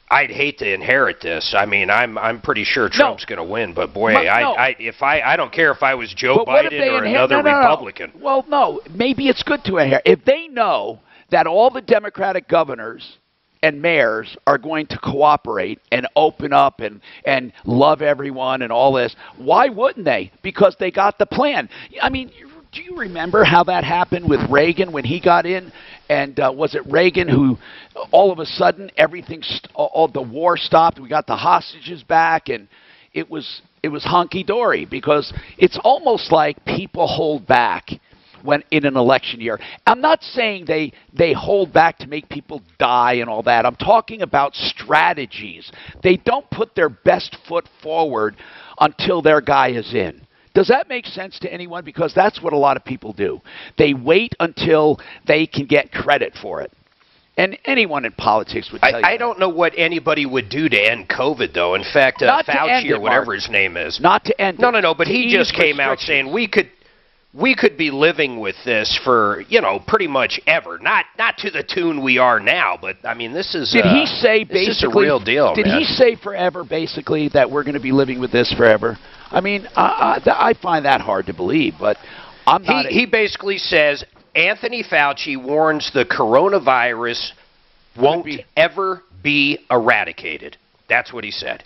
I'd hate to inherit this. I mean, I'm pretty sure Trump's going to win, but boy, I don't care if I was Joe Biden or another Republican. No. Well, no, maybe it's good to inherit. If they know that all the Democratic governors and mayors are going to cooperate and open up and love everyone and all this, why wouldn't they? Because they got the plan. I mean, do you remember how that happened with Reagan when he got in? And was it Reagan who all of a sudden all the war stopped, we got the hostages back, and it was hunky-dory? Because it's almost like people hold back when in an election year. I'm not saying they hold back to make people die and all that. I'm talking about strategies. They don't put their best foot forward until their guy is in. Does that make sense to anyone? Because that's what a lot of people do. They wait until they can get credit for it. And anyone in politics would tell you I don't know what anybody would do to end COVID, though. In fact, Fauci or whatever his name is. Not to end it. No, but he just came out saying we could be living with this for, pretty much ever. Not to the tune we are now, but I mean, this is Did he say basically this is a real deal, Did he say forever, basically, that we're going to be living with this forever? I mean, I find that hard to believe, but I'm not. He basically says Anthony Fauci warns the coronavirus won't ever be eradicated. That's what he said.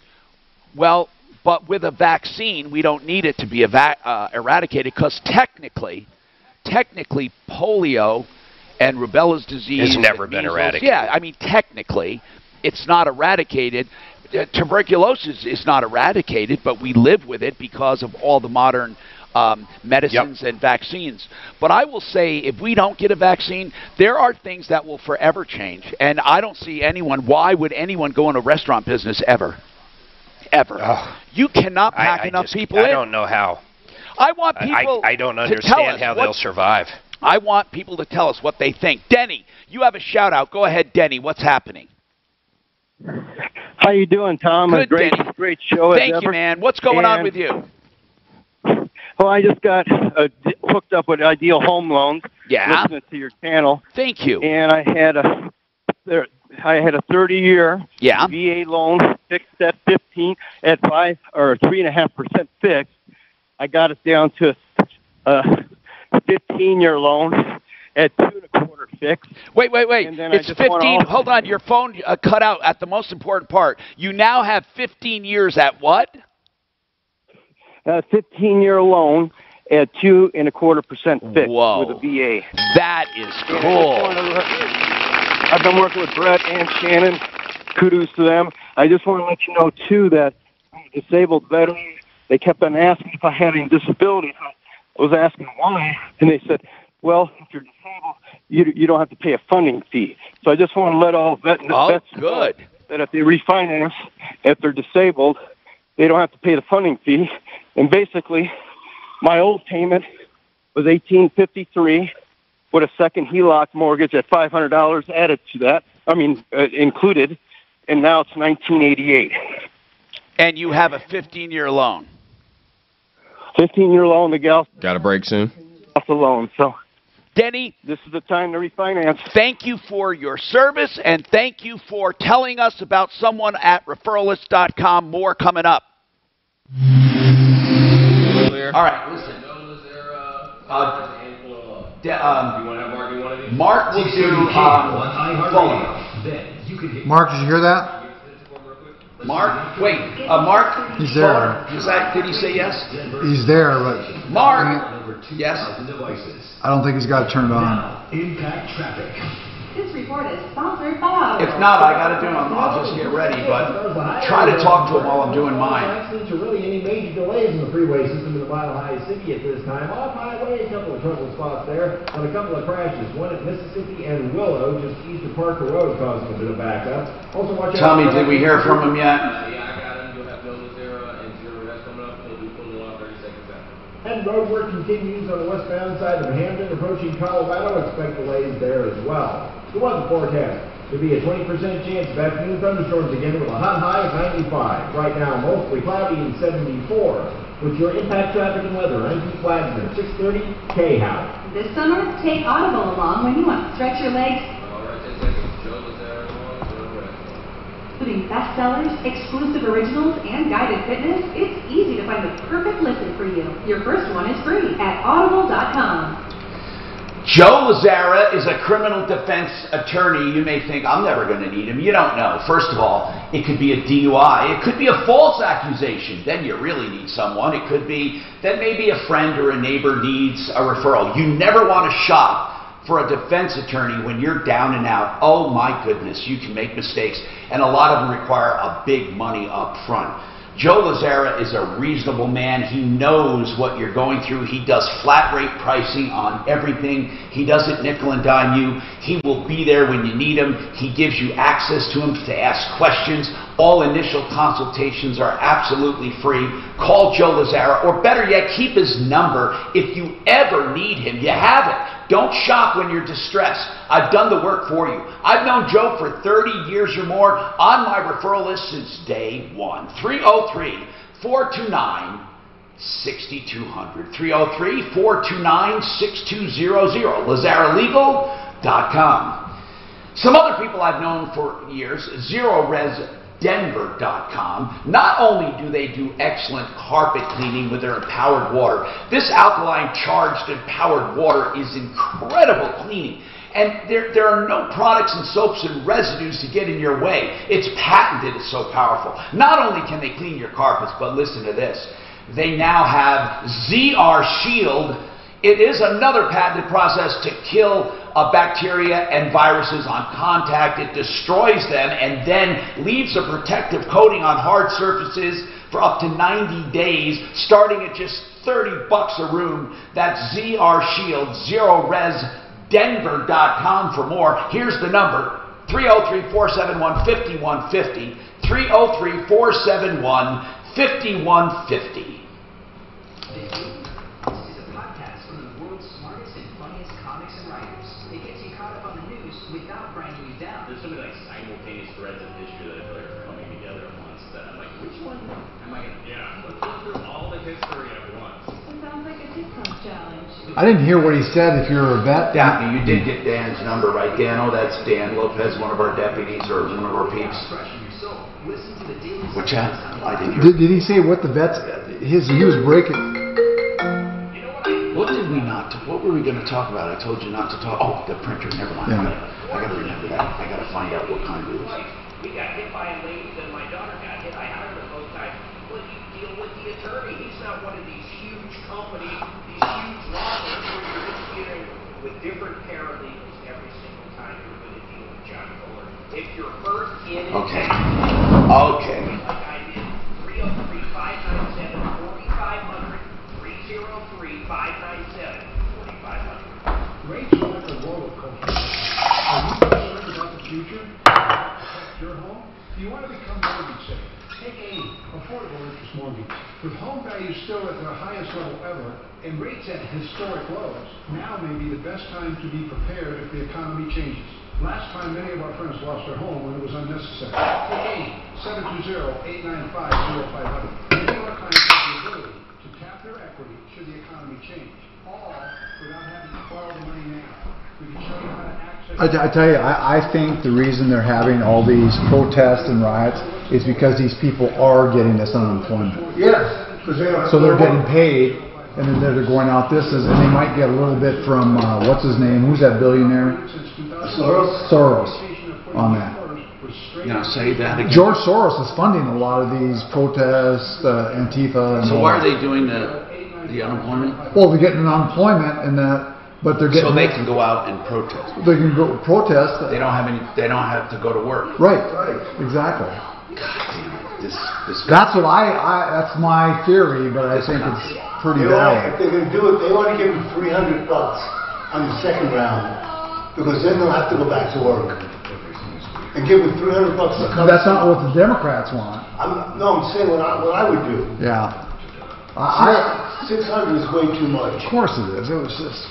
Well, but with a vaccine, we don't need it to be eradicated, because technically, polio and rubella's disease. It's never and been measles. eradicated. Yeah, I mean, technically, it's not eradicated. Tuberculosis is not eradicated, but we live with it because of all the modern medicines and vaccines. But I will say, if we don't get a vaccine, there are things that will forever change. And I don't see anyone, why would anyone go in a restaurant business ever? Ever. You cannot pack enough people in. I don't know how. I want people I don't to understand tell us how they'll survive. I want people to tell us what they think. Denny, you have a shout-out. Go ahead, Denny. What's happening? How you doing, Tom? Good, great show. Thank you, man. What's going on with you? Well, I just got hooked up with Ideal Home Loans. Yeah. Listening to your channel. Thank you. And I had a 30-year VA loan fixed at 3.5% fixed. I got it down to a 15-year loan at 2.25% fixed. Wait. It's 15. Hold on. Your phone cut out at the most important part. You now have 15 years at what? A 15-year loan at 2.25% fixed Whoa. with a VA. That is cool. I've been working with Brett and Shannon. Kudos to them. I just want to let you know, too, that disabled veterans, they kept on asking if I had any disabilities. I was asking why, and they said, well, if you're disabled, you don't have to pay a funding fee. So I just want to let all vets know that if they refinance, if they're disabled, they don't have to pay the funding fee. And basically, my old payment was $1,853 with a second HELOC mortgage at $500 added to that. Included, and now it's $1,988. And you have a 15-year loan. 15-year loan. The gal got a break soon. Off the loan. So, Denny, this is the time to refinance. Thank you for your service, and thank you for telling us about someone at referralist.com. More coming up. All right, listen. Mark will do phone. Mark, did you hear that? Mark, wait, Mark. He's there. Did he say yes? He's there, but Mark. Yes. I don't think he's got it turned on. Impact traffic. This report is sponsored by. If not, I got to do them. I'll just get ready, but try to talk to him while I'm doing mine. Accidents or really any major delays in the freeway system in the Mile High City at this time. Off highway, a couple of trouble spots there, and a couple of crashes. One at Mississippi and Willow, just east of Parker Road, causing a bit of backup. Also, watch out. Tommy, did we hear from him yet? Yeah, I got him. You'll have Nola Zera and Zero Rest coming up. He'll be pulling off 30 seconds after. And road work continues on the westbound side of Hamden, approaching Colorado. Expect delays there as well. The weather forecast. There'll be a 20% chance of afternoon thunderstorms again with a hot high of 95. Right now, mostly cloudy and 74. With your impact traffic and weather, I'm Pete Wagner, 630 K-House. This summer, take Audible along when you want to stretch your legs. Including bestsellers, exclusive originals, and guided fitness, it's easy to find the perfect listen for you. Your first one is free at audible.com. Joe Lazzara is a criminal defense attorney. You may think, I'm never going to need him. You don't know. First of all, it could be a DUI. It could be a false accusation. Then you really need someone. It could be that maybe a friend or a neighbor needs a referral. You never want to shop for a defense attorney when you're down and out. Oh my goodness, you can make mistakes. And a lot of them require a big money up front. Joe Lazzara is a reasonable man. He knows what you're going through. He does flat rate pricing on everything. He doesn't nickel and dime you. He will be there when you need him. He gives you access to him to ask questions. All initial consultations are absolutely free. Call Joe Lazzara, or better yet, keep his number. If you ever need him, you have it. Don't shop when you're distressed. I've done the work for you. I've known Joe for 30 years or more, on my referral list since day one. 303-429-6200. 303-429-6200. LazzaraLegal.com. Some other people I've known for years, ZeroResDenver.com. Not only do they do excellent carpet cleaning with their empowered water, this alkaline charged empowered water is incredible cleaning. And there are no products and soaps and residues to get in your way. It's patented, it's so powerful. Not only can they clean your carpets, but listen to this. They now have ZR Shield. It is another patented process to kill of bacteria and viruses on contact. It destroys them and then leaves a protective coating on hard surfaces for up to 90 days, starting at just $30 a room. That's ZR Shield, ZeroResDenver.com for more. Here's the number, 303-471-5150, 303-471-5150. There's so many like simultaneous threads of history that I feel like are coming together at once that I'm like, which one am I gonna? Yeah, let's go through all the history at once. It sounds like a TikTok challenge. I didn't hear what he said. If you're a vet, Daphne, you did get Dan's number, right, Dano? That's Dan Lopez, one of our deputies or one of our peeps. What's that? I didn't hear. Did he say what the vets? He was breaking. What did we not? What were we going to talk about? I told you not to talk. Oh, the printer. Never mind. Yeah. I got to remember that. I got to find out what kind it is. We got hit by a lady, then my daughter got hit. I hired her both times. Well, you deal with the attorney. He's not one of these huge companies, these huge law firms where you're just dealing with different paralegals every single time you're going to deal with John Fuller. If you're first in it, Okay. like I did, 303-597-4500, 303-597-4500. Rates are like a roller coaster. Are you concerned about the future? Protect your home? Do you want to become mortgage safe? Take AIM, affordable interest mortgage. With home values still at their highest level ever and rates at historic lows, now may be the best time to be prepared if the economy changes. Last time, many of our friends lost their home when it was unnecessary. Take AIM, 720-895-0500. Many of our clients have the ability to tap their equity should the economy change, all without having to borrow the money now. We can show you how to access... I tell you, I think the reason they're having all these protests and riots is because these people are getting this unemployment. Yes. So they're getting paid, and then they're going out this, and they might get a little bit from, what's his name? Who's that billionaire? Soros on that. Now say that again. George Soros is funding a lot of these protests, Antifa. And So why are they doing the unemployment? Well, they're getting unemployment and that, but they're getting. So they can go out and protest. They can go protest. They don't have any. They don't have to go to work. Right. Exactly. This That's what that's my theory, but I think it's pretty valid. If they're going to do it, they want to give them $300 on the second round, because then they'll have to go back to work. And give them $300 to come. That's not what the Democrats want. I'm saying what I would do. Yeah. 600 is way too much. Of course it is. It was just.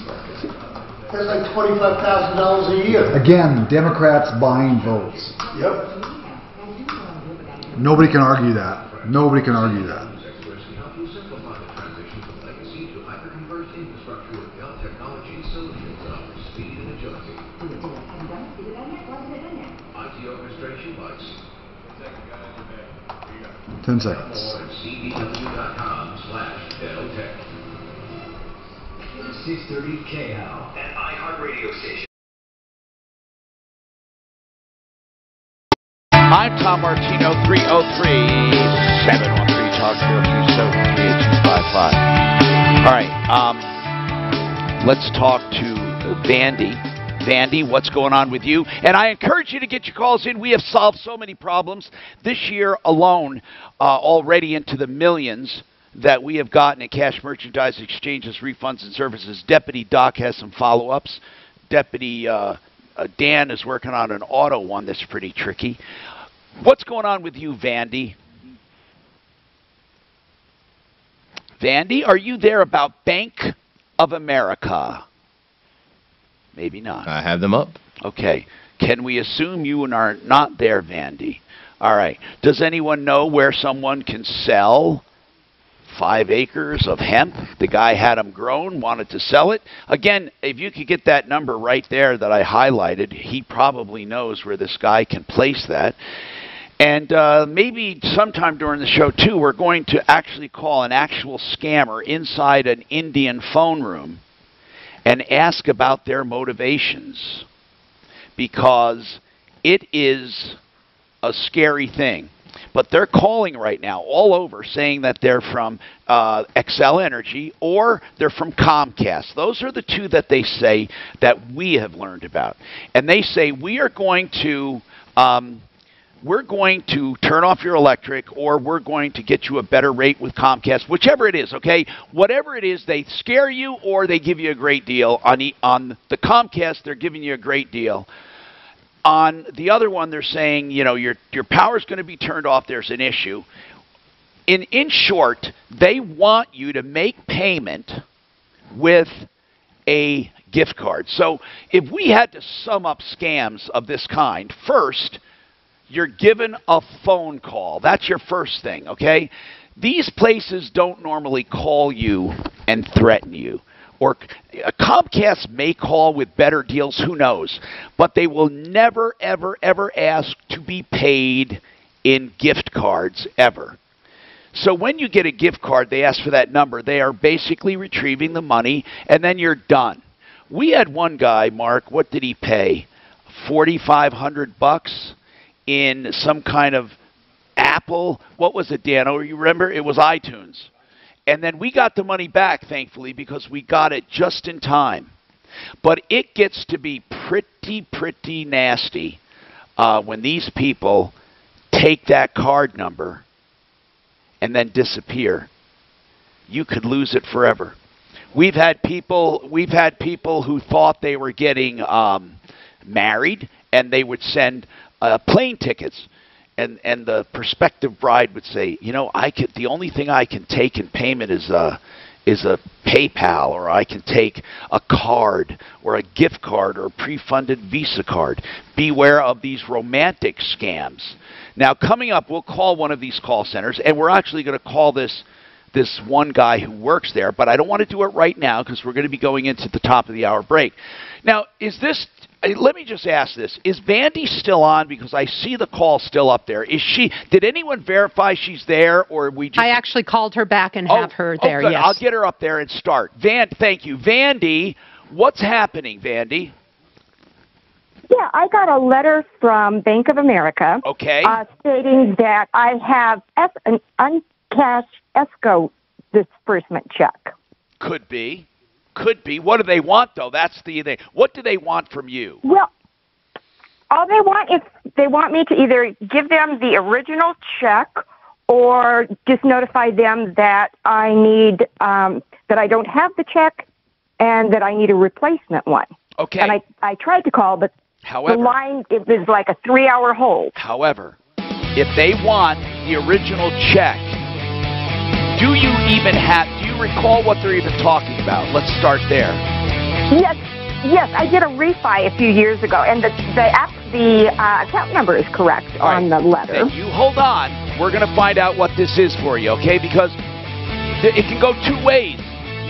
That's like $25,000 a year. Again, Democrats buying votes. Yep. Nobody can argue that. Nobody can argue that. Orchestration 10 seconds. CDW.com/Deltech. 630 KHOW, An iHeartRadio station. I'm Tom Martino, 303-713-TALK, 303-738-255. All right, let's talk to Vandy. Vandy, what's going on with you? And I encourage you to get your calls in. We have solved so many problems this year alone, already into the millions that we have gotten in cash merchandise exchanges, refunds, and services. Deputy Doc has some follow-ups. Deputy Dan is working on an auto one that's pretty tricky. What's going on with you, Vandy? Vandy, are you there about Bank of America? Maybe not. I have them up. Okay. Can we assume you are not there, Vandy? All right. Does anyone know where someone can sell 5 acres of hemp? The guy had them grown, wanted to sell it. Again, if you could get that number right there that I highlighted, he probably knows where this guy can place that. And maybe sometime during the show, too, we're going to actually call an actual scammer inside an Indian phone room and ask about their motivations, because it is a scary thing. but they're calling right now all over saying that they're from Xcel Energy or they're from Comcast. Those are the two that they say that we have learned about. And they say we're going to turn off your electric, or we're going to get you a better rate with Comcast, whichever it is, okay? Whatever it is, they scare you or they give you a great deal. On the Comcast, they're giving you a great deal. On the other one, they're saying, you know, your power's going to be turned off. There's an issue. In short, they want you to make payment with a gift card. So if we had to sum up scams of this kind, first, you're given a phone call. That's your first thing, okay? These places don't normally call you and threaten you. Or Comcast may call with better deals, who knows. But they will never, ever, ever ask to be paid in gift cards, ever. So when you get a gift card, they ask for that number. They are basically retrieving the money, and then you're done. We had one guy, Mark, what did he pay? $4,500 in some kind of Apple. What was it, Dan? Oh, you remember? It was iTunes. And then we got the money back, thankfully, because we got it just in time. But it gets to be pretty nasty when these people take that card number and then disappear. You could lose it forever. We've had people who thought they were getting married, and they would send plane tickets. And the prospective bride would say, you know, the only thing I can take in payment is a PayPal, or I can take a card or a gift card or a pre-funded Visa card. Beware of these romantic scams. Now, coming up, we'll call one of these call centers, and we're actually going to call this one guy who works there, but I don't want to do it right now because we're going to be going into the top of the hour break. Now, let me just ask this. Is Vandy still on? Because I see the call still up there. Did anyone verify she's there, or we just... I actually called her back and have her there, good. yes. I'll get her up there and start. Thank you. Vandy, what's happening, Vandy? Yeah, I got a letter from Bank of America stating that I have an uncashed escrow disbursement check. Could be. What do they want, though? That's the thing. What do they want from you? Well, all they want is they want me to either give them the original check or just notify them that I need that I don't have the check and that I need a replacement one. Okay. And I tried to call, but the line, it was like a 3-hour hold. However, if they want the original check, do you recall what they're even talking about? Let's start there. Yes, I did a refi a few years ago, and the account number is correct on the letter. Then you hold on. We're going to find out what this is for you, okay? Because it can go two ways.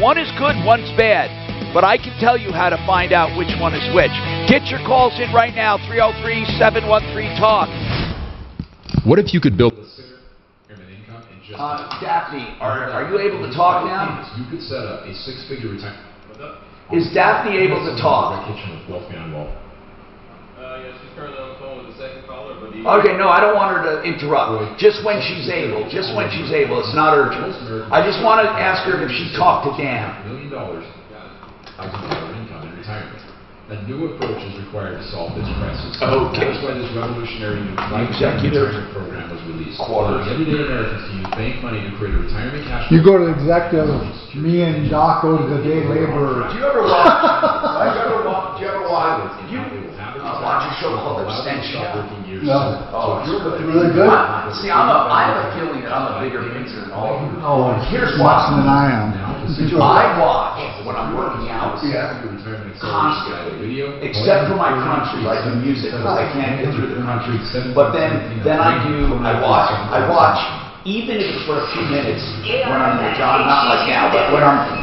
One is good, one's bad. But I can tell you how to find out which one is which. Get your calls in right now, 303-713-TALK. What if you could build... Daphne, are you able to talk now? You could set up a 6-figure retirement. Is Daphne able to talk? Yeah, she's currently on the phone with the second caller, but okay, no, I don't want her to interrupt. Just when she's able. Just when she's able. It's not urgent. I just want to ask her if she talked to Dan. $1 million income in retirement. A new approach is required to solve this crisis. Okay. That's why this revolutionary new executive retirement program was released. Quarters. Everyday Americans can use bank money to create a retirement cash. You go to the executive, me and Doc go to the day laborer. Do you ever watch? Watch a show called Abstention? No. Oh, it's really good. See, I have a feeling that I'm a bigger mixer than all of you. Oh, here's much than I am. I watch when I'm working out constantly, except for my country, like the music, because I can't get through the country. But then I watch, even if it's for a few minutes when I'm in the job, not like now, but when I'm,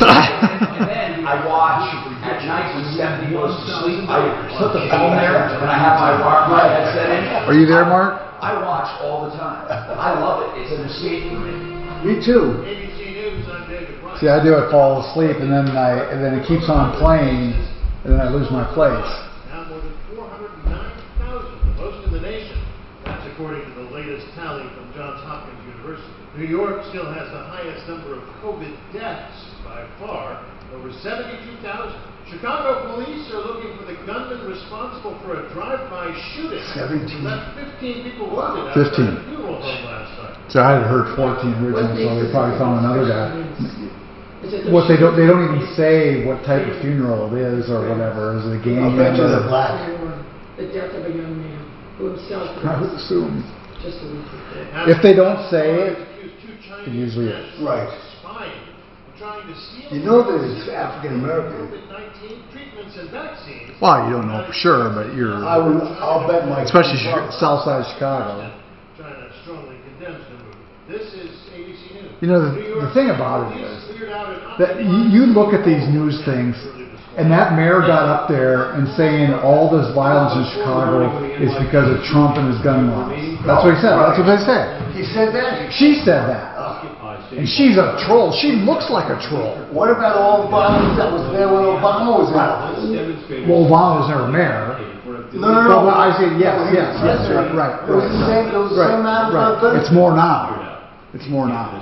and then I watch at night when Stephanie goes to sleep. I put the phone there and I have my headset in. Are you there, Mark? I watch all the time. I love it. It's an escape for me. Me too. See, I do it, fall asleep, and then it keeps on playing, and then I lose my place. Now more than 409,000, the most in the nation. That's according to the latest tally from Johns Hopkins University. New York still has the highest number of COVID deaths by far, over 72,000. Chicago police are looking for the gunman responsible for a drive-by shooting. 17. Left 15 people wounded 15. outside a funeral home last night. So I had heard 14 originally, so they probably found another guy. What they don't even say what type of funeral it is or whatever. Is it a gang member? The death of a young man who himself I would assume. just a week before. If they don't say it, it usually is. Right. You know that it's African American. Well, you don't know for sure, but you're. I'll bet my. Especially south side of Chicago. China strongly condemns the move. This is ABC News. You know, the thing about it is that you look at these news things, and that mayor got up there and saying all this violence in Chicago is because of Trump and his gun laws. That's what he said. That's what they said. He said that? She said that. And she's a troll. She looks like a troll. What about all the violence that was there when Obama was in office? Well, Obama was never mayor. No. I say yes, right. It was the same amount of right. It's more now. It's more now.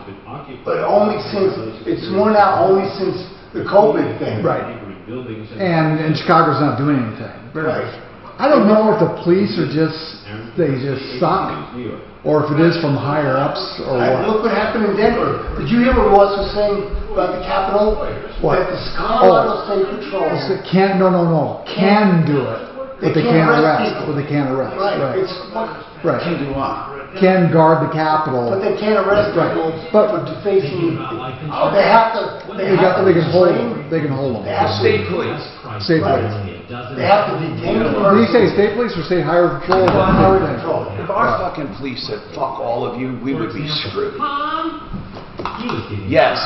But only since, it's more now only since the COVID thing. Right. And Chicago's not doing anything. Right. I don't know if the police are they just suck, or if it is from higher ups, or what. Look what happened in Denver. Did you hear what Ross was saying about the Capitol? What? That the Colorado State Patrol Can do it, but they can't arrest. But they can't arrest. Right. Right. Can do what? Can guard the Capitol. But they can't arrest people for defacing. They have to. They can hold them. They can hold them. State police. State police. They have to detain the person. Did he say state police or state highway patrol? If our fucking police said fuck all of you, we would be screwed. Yes.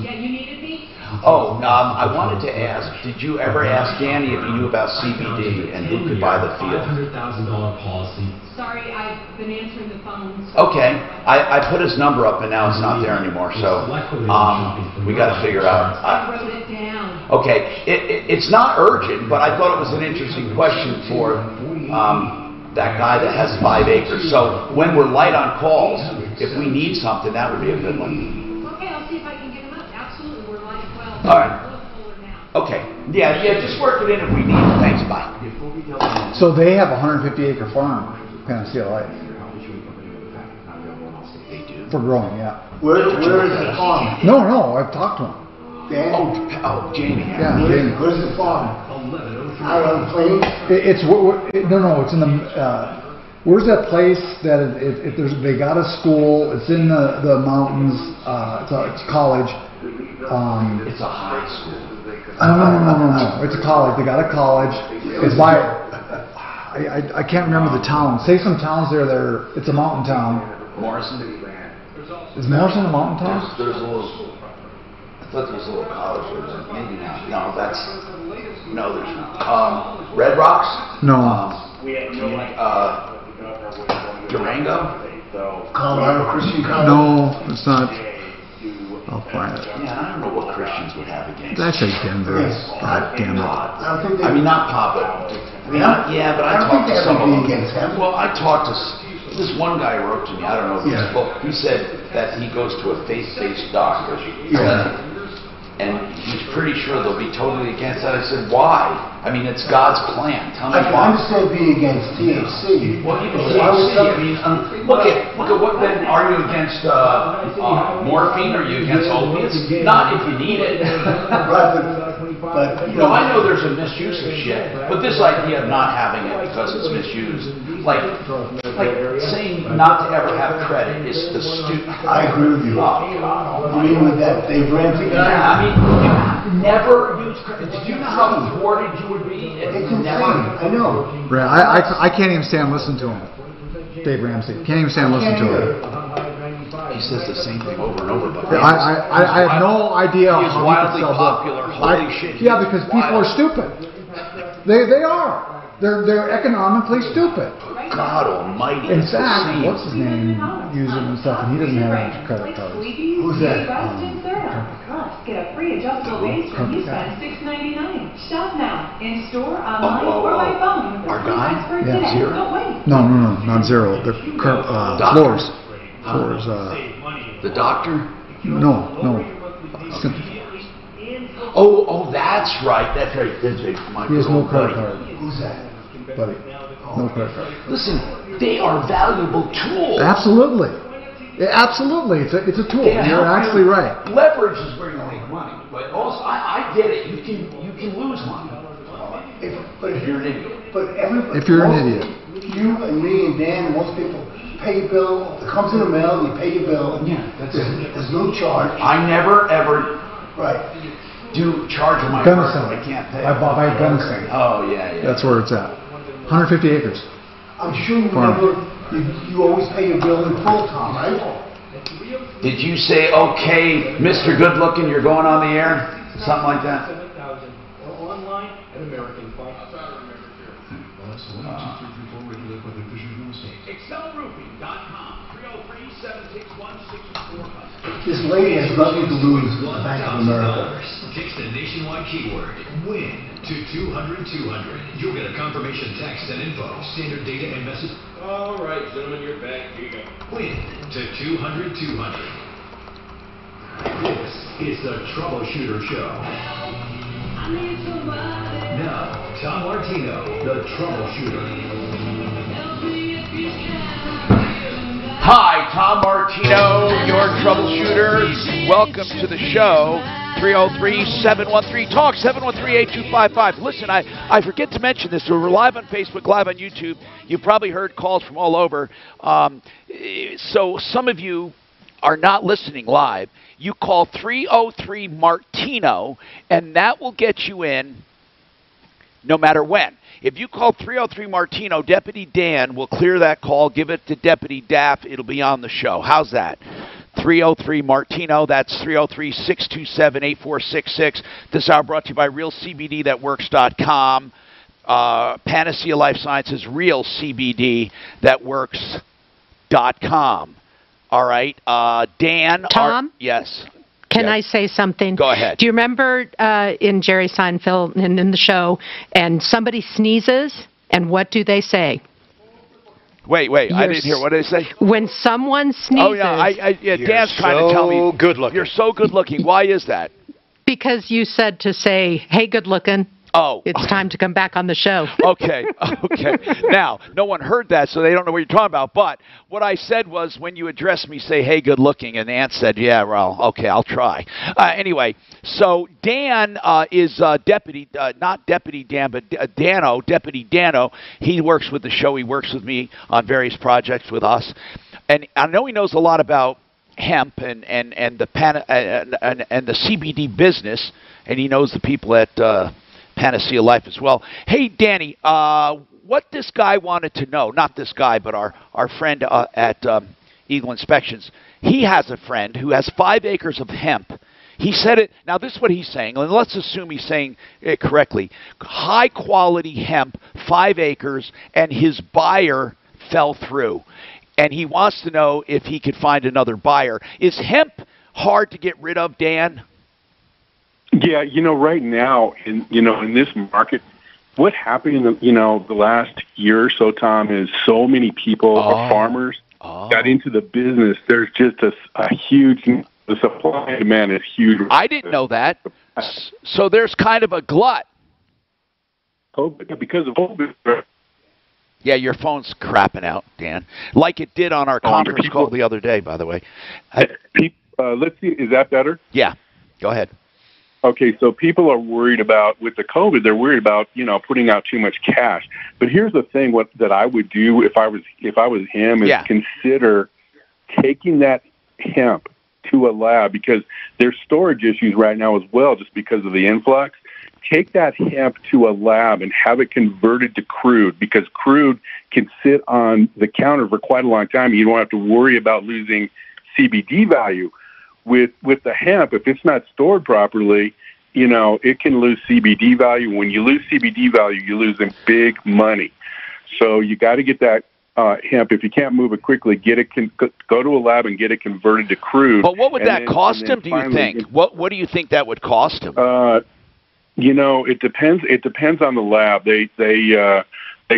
Yeah, you needed me? Oh, I wanted to ask, did you ever ask Danny if he knew about CBD and who could buy the field? $100,000 policy. Sorry, I've been answering the phones. Okay, I put his number up and now it's not there anymore, so we got to figure out. I wrote it down. Okay, it's not urgent, but I thought it was an interesting question for that guy that has 5 acres. So when we're light on calls, if we need something, that would be a good one. Okay, I'll see if I can get him up. Absolutely, we're light at 12. All right. Okay. Yeah, just work it in if we need it. Thanks, bye. So they have a 150-acre farm, Panacea. They do? For growing, yeah. Where is the farm? No, I've talked to him. Oh, Jamie. Yeah, Jamie. Where's the farm? Out on the plains? It's in the. Where's that place that if they got a school? It's in the mountains. It's a college. It's a high school. No. It's a college. They got a college. It's by. I can't remember the town. Say some towns there. It's a mountain town. Morrison. Is Morrison a mountain town? There's a little. I thought there was a little college. Maybe not. No, there's not. Red Rocks. No. Durango. Colorado Christian College. No, it's not. I'll find it. Yeah, I don't know what Christians would have against. Did I say Denver? God damn it. I mean, not Papa. Yeah, but I talked to some of them. Well, I talked to this one guy wrote to me. I don't know if it's book. He said that he goes to a faith-based doctor. And he's pretty sure they'll be totally against that. I said, why? I mean, it's God's plan. Tell me why. I understand being against THC. Well, even THC, I mean, look at what then, are you against morphine? Are you against opiates? Not if you need it. But I know there's a misuse of shit, but this idea of not having it because it's misused, like saying not to ever have credit is the stupid. I agree with you. Oh, God. You mean with that they ran together? Yeah, I mean, you never use credit. Did you know how thwarted you would be? It's insane. I know. I can't even stand listening to him. Dave Ramsey. Can't even stand listening to him. He says the same thing over and over, but I have no idea he is how wildly he could sell popular. Holy shit! Yeah, because people are stupid. They are. They're economically stupid. God Almighty! In fact, what's his name? Uses him and stuff, and he doesn't have any credit cards. Who's that? Plus, get a free adjustable base when you spend $6.99. Shop now, in store, online, or by phone with the expert today. Don't wait. No, not zero. The floors. Floors. The doctor? No. Oh, that's right. That's right. My He has no buddy. credit card. Who's that? Buddy. No credit card. Listen, they are valuable tools. Absolutely. Yeah, absolutely. It's a tool. You're actually right. Leverage is where you make money. But also, I get it. You can lose money. But if you're an idiot. But everybody. If you're an idiot. You and me and Dan, most people pay your bill. It comes in the mail. You pay your bill. Yeah, that's it. There's no charge. I never ever do charge on my Gun card. assembly. I can't pay. I buy gun assembly. Oh yeah. That's where it's at. 150 acres. I'm sure you always pay your bill in full, Tom, right? Did you say, okay, Mr. Good Looking, you're going on the air? Something like that? Or online at American Flight. ExcelRoofing.com, 303-761-6400. This lady has nothing to lose with the Bank of America. Text the nationwide keyword WIN to 200-200. You'll get a confirmation text and info, standard data and message. All right, gentlemen, you're back. Here you go. WIN to 200-200. This is the Troubleshooter Show. Now, Tom Martino, the Troubleshooter. Hi, Tom Martino, your troubleshooter. Welcome to the show. 303-713-TALK, 713-8255. Listen, I forget to mention this. We're live on Facebook, live on YouTube. You've probably heard calls from all over. So some of you are not listening live. You call 303-MARTINO, and that will get you in no matter when. If you call 303-MARTINO, Deputy Dan will clear that call, give it to Deputy Daff. It'll be on the show. How's that? 303-MARTINO. That's 303-627-8466. This hour brought to you by RealCBDThatWorks.com. Panacea Life Sciences, RealCBDThatWorks.com. All right. Dan. Tom? Yes. Can I say something? Go ahead. Do you remember in Jerry Seinfeld and in the show, and somebody sneezes, and what do they say? Wait, I didn't hear. What did they say? When someone sneezes. Oh, yeah, Dan's trying to tell me. Good looking. You're so good looking. Why is that? Because you said to say, hey, good looking. Oh. It's time to come back on the show. Okay. Now, no one heard that, so they don't know what you're talking about. But what I said was, when you address me, say, hey, good looking. And Aunt said, yeah, well, okay, I'll try. Anyway, so Dan is deputy, not Deputy Dan, but Deputy Dano. He works with the show. He works with me on various projects with us. And I know he knows a lot about hemp and the CBD business, and he knows the people at Panacea Life as well. Hey, Danny, what this guy wanted to know, not this guy, but our friend at Eagle Inspections, he has a friend who has 5 acres of hemp. He said it, now this is what he's saying, and let's assume he's saying it correctly. High quality hemp, 5 acres, and his buyer fell through. And he wants to know if he could find another buyer. Is hemp hard to get rid of, Dan? Yeah, right now, in this market, what happened in the last year or so, Tom, is so many people are farmers got into the business. There's just a huge, the supply and demand is huge. I didn't know that. So there's kind of a glut. Because of COVID. Yeah, your phone's crapping out, Dan, like it did on our conference call the other day, by the way. Let's see, is that better? Yeah, go ahead. Okay, so people are worried about, with the COVID, they're worried about, putting out too much cash. But here's the thing, that I would do if I was him is consider taking that hemp to a lab, because there's storage issues right now as well, just because of the influx. Take that hemp to a lab and have it converted to crude, because crude can sit on the counter for quite a long time. You don't have to worry about losing CBD value. With the hemp, if it's not stored properly, it can lose CBD value. When you lose CBD value, you're losing big money. So you got to get that hemp. If you can't move it quickly, go to a lab and get it converted to crude. But what would that cost him? Do you think? What do you think that would cost him? You know, it depends. It depends on the lab. They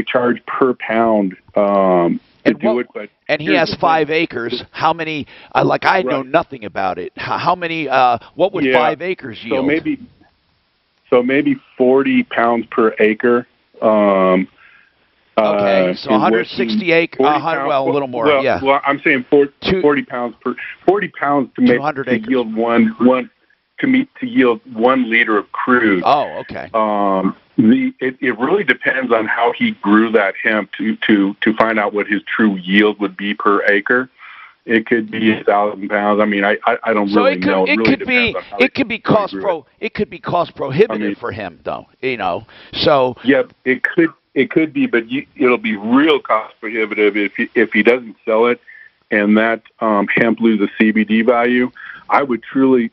charge per pound to do it. But and he has 5 acres. How many? I know nothing about it. How many? What would 5 acres yield? So maybe 40 pounds per acre. Okay, so 160 acres. Well, a little more. Yeah. Well, I'm saying 40 pounds to yield yield 1 liter of crude. Oh, okay. It really depends on how he grew that hemp to find out what his true yield would be per acre. It could be 1,000 pounds. I mean, I don't really know. It could be cost prohibitive for him, though. You know, so yeah, it could be, but it'll be real cost prohibitive if he doesn't sell it, and that hemp loses CBD value. I would truly,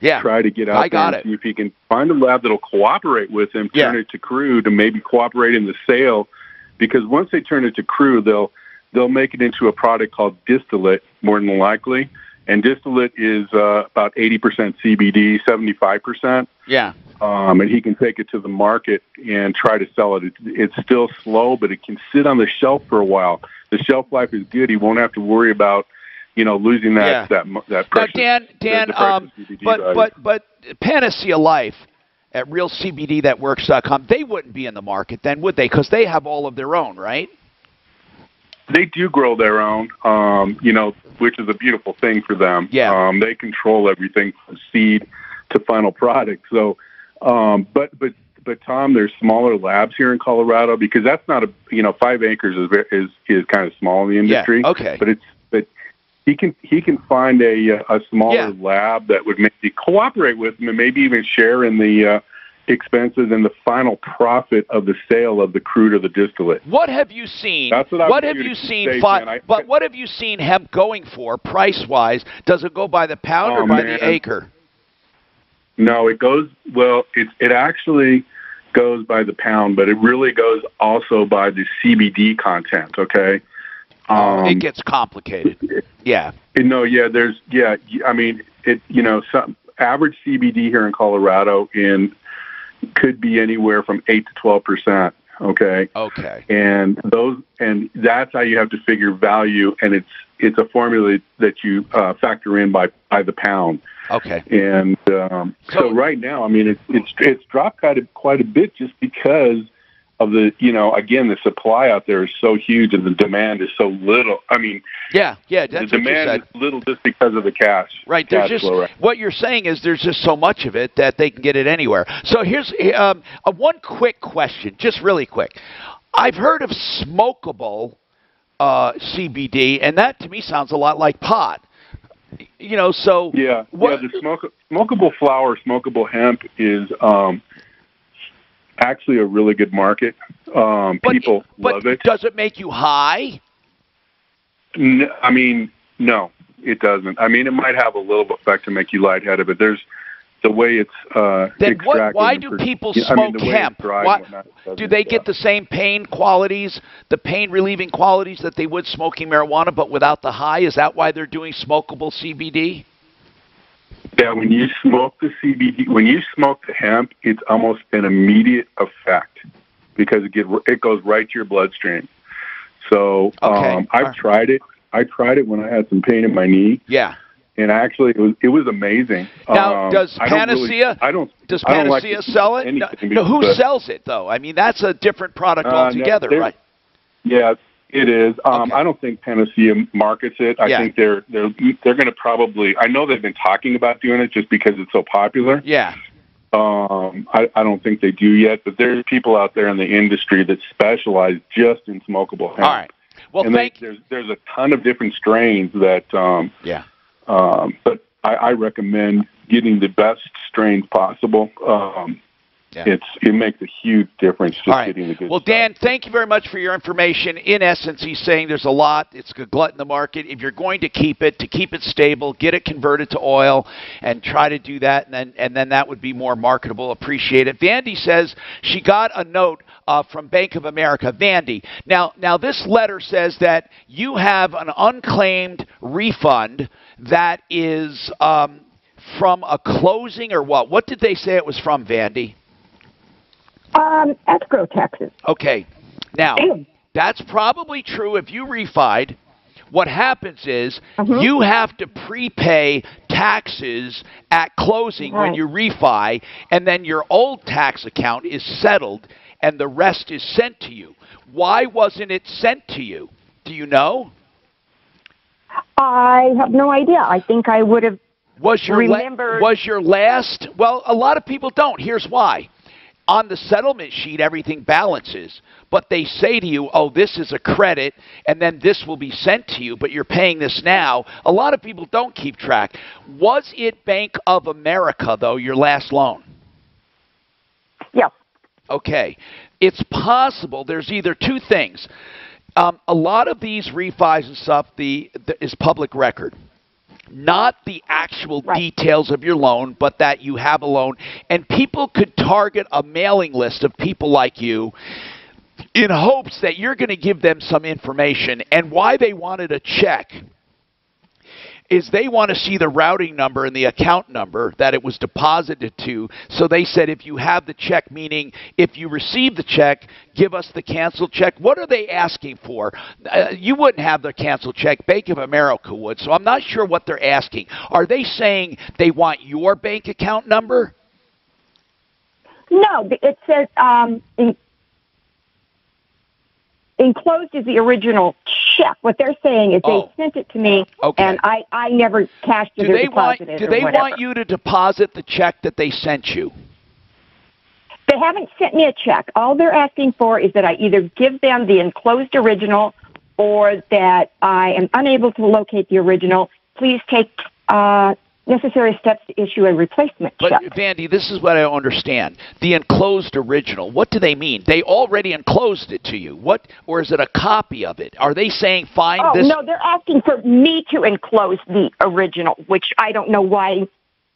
try to get out there and see if he can find a lab that'll cooperate with him, turn it to crude, and maybe cooperate in the sale. Because once they turn it to crude, they'll make it into a product called distillate, more than likely. And distillate is about 80% CBD, 75%. Yeah. And he can take it to the market and try to sell it. It's still slow, but it can sit on the shelf for a while. The shelf life is good. He won't have to worry about, losing that precious. Now, Dan, but Panacea Life at realcbdthatworks.com, they wouldn't be in the market then, would they? Because they have all of their own, right? They do grow their own, which is a beautiful thing for them. Yeah. They control everything from seed to final product. So, but Tom, there's smaller labs here in Colorado because that's not 5 acres is kind of small in the industry. Yeah, okay. But he can find a smaller lab that would maybe cooperate with him and maybe even share in the expenses and the final profit of the sale of the crude or the distillate. What have you seen? That's what what have you seen? But what have you seen hemp going for price-wise? Does it go by the pound or by the acre? No, it goes It actually goes by the pound, but it really goes also by the CBD content. Okay. It gets complicated. Yeah. I mean, some average CBD here in Colorado could be anywhere from 8 to 12%. Okay. Okay. And that's how you have to figure value, and it's a formula that you factor in by the pound. Okay. And so right now, I mean, it's dropped quite a bit just because of the again, the supply out there is so huge and the demand is so little. I mean, that's the demand is little just because of the cash. Right. There's just what you're saying is there's just so much of it that they can get it anywhere. So here's one quick question, just really quick. I've heard of smokable CBD, and that to me sounds a lot like pot. So the smokable flower, smokable hemp is actually a really good market. People love it. Does it make you high? I mean, no, it doesn't. I mean, it might have a little effect to make you lightheaded, but there's the way it's then why do people smoke hemp? Do they get the same pain qualities, the pain relieving qualities that they would smoking marijuana, but without the high? Is that why they're doing smokable CBD? Yeah, when you smoke the CBD, when you smoke the hemp, it's almost an immediate effect because it goes right to your bloodstream. So I've tried it. I tried it when I had some pain in my knee. Yeah. And actually, it was amazing. Now, does Panacea sell it? No, who sells it though? I mean, that's a different product altogether, right? Yeah, it is. I don't think Panacea markets it. I think they're going to probably. I know they've been talking about doing it just because it's so popular. Yeah. I don't think they do yet, but there's people out there in the industry that specialize just in smokable hemp. All right. Well, there's a ton of different strains that. But I recommend getting the best strains possible. It makes a huge difference just getting the good stuff. Dan, thank you very much for your information. In essence, he's saying there's a lot. It's a glut in the market. If you're going to keep it stable, get it converted to oil, and try to do that, and then that would be more marketable. Appreciate it. Vandy says she got a note from Bank of America, Vandy. Now this letter says that you have an unclaimed refund that is from a closing or what? What did they say it was from, Vandy? Escrow taxes. Okay. Now, that's probably true if you refied. What happens is you have to prepay taxes at closing when you refi, and then your old tax account is settled, and the rest is sent to you. Why wasn't it sent to you? Do you know? I have no idea. I think I would have remembered. Was your last? Well, a lot of people don't. Here's why. On the settlement sheet, everything balances, but they say to you, oh, this is a credit, and then this will be sent to you, but you're paying this now. A lot of people don't keep track. Was it Bank of America, though, your last loan? Yes. Okay. It's possible. There's either two things. A lot of these refis and stuff is public record. Not the actual details of your loan, but that you have a loan. And people could target a mailing list of people like you in hopes that you're going to give them some information. And why they wanted a check is they want to see the routing number and the account number that it was deposited to. So they said if you have the check, meaning if you receive the check, give us the canceled check. What are they asking for? You wouldn't have the canceled check. Bank of America would. So I'm not sure what they're asking. Are they saying they want your bank account number? No, it says enclosed is the original check. What they're saying is they sent it to me, and I never cashed it or deposited it. Do they want you to deposit the check that they sent you? They haven't sent me a check. All they're asking for is that I either give them the enclosed original or that I am unable to locate the original. Please take necessary steps to issue a replacement check. But, Vandy, this is what I don't understand. The enclosed original, what do they mean? They already enclosed it to you. What, or is it a copy of it? Are they saying find this? Oh, no, they're asking for me to enclose the original, which I don't know why.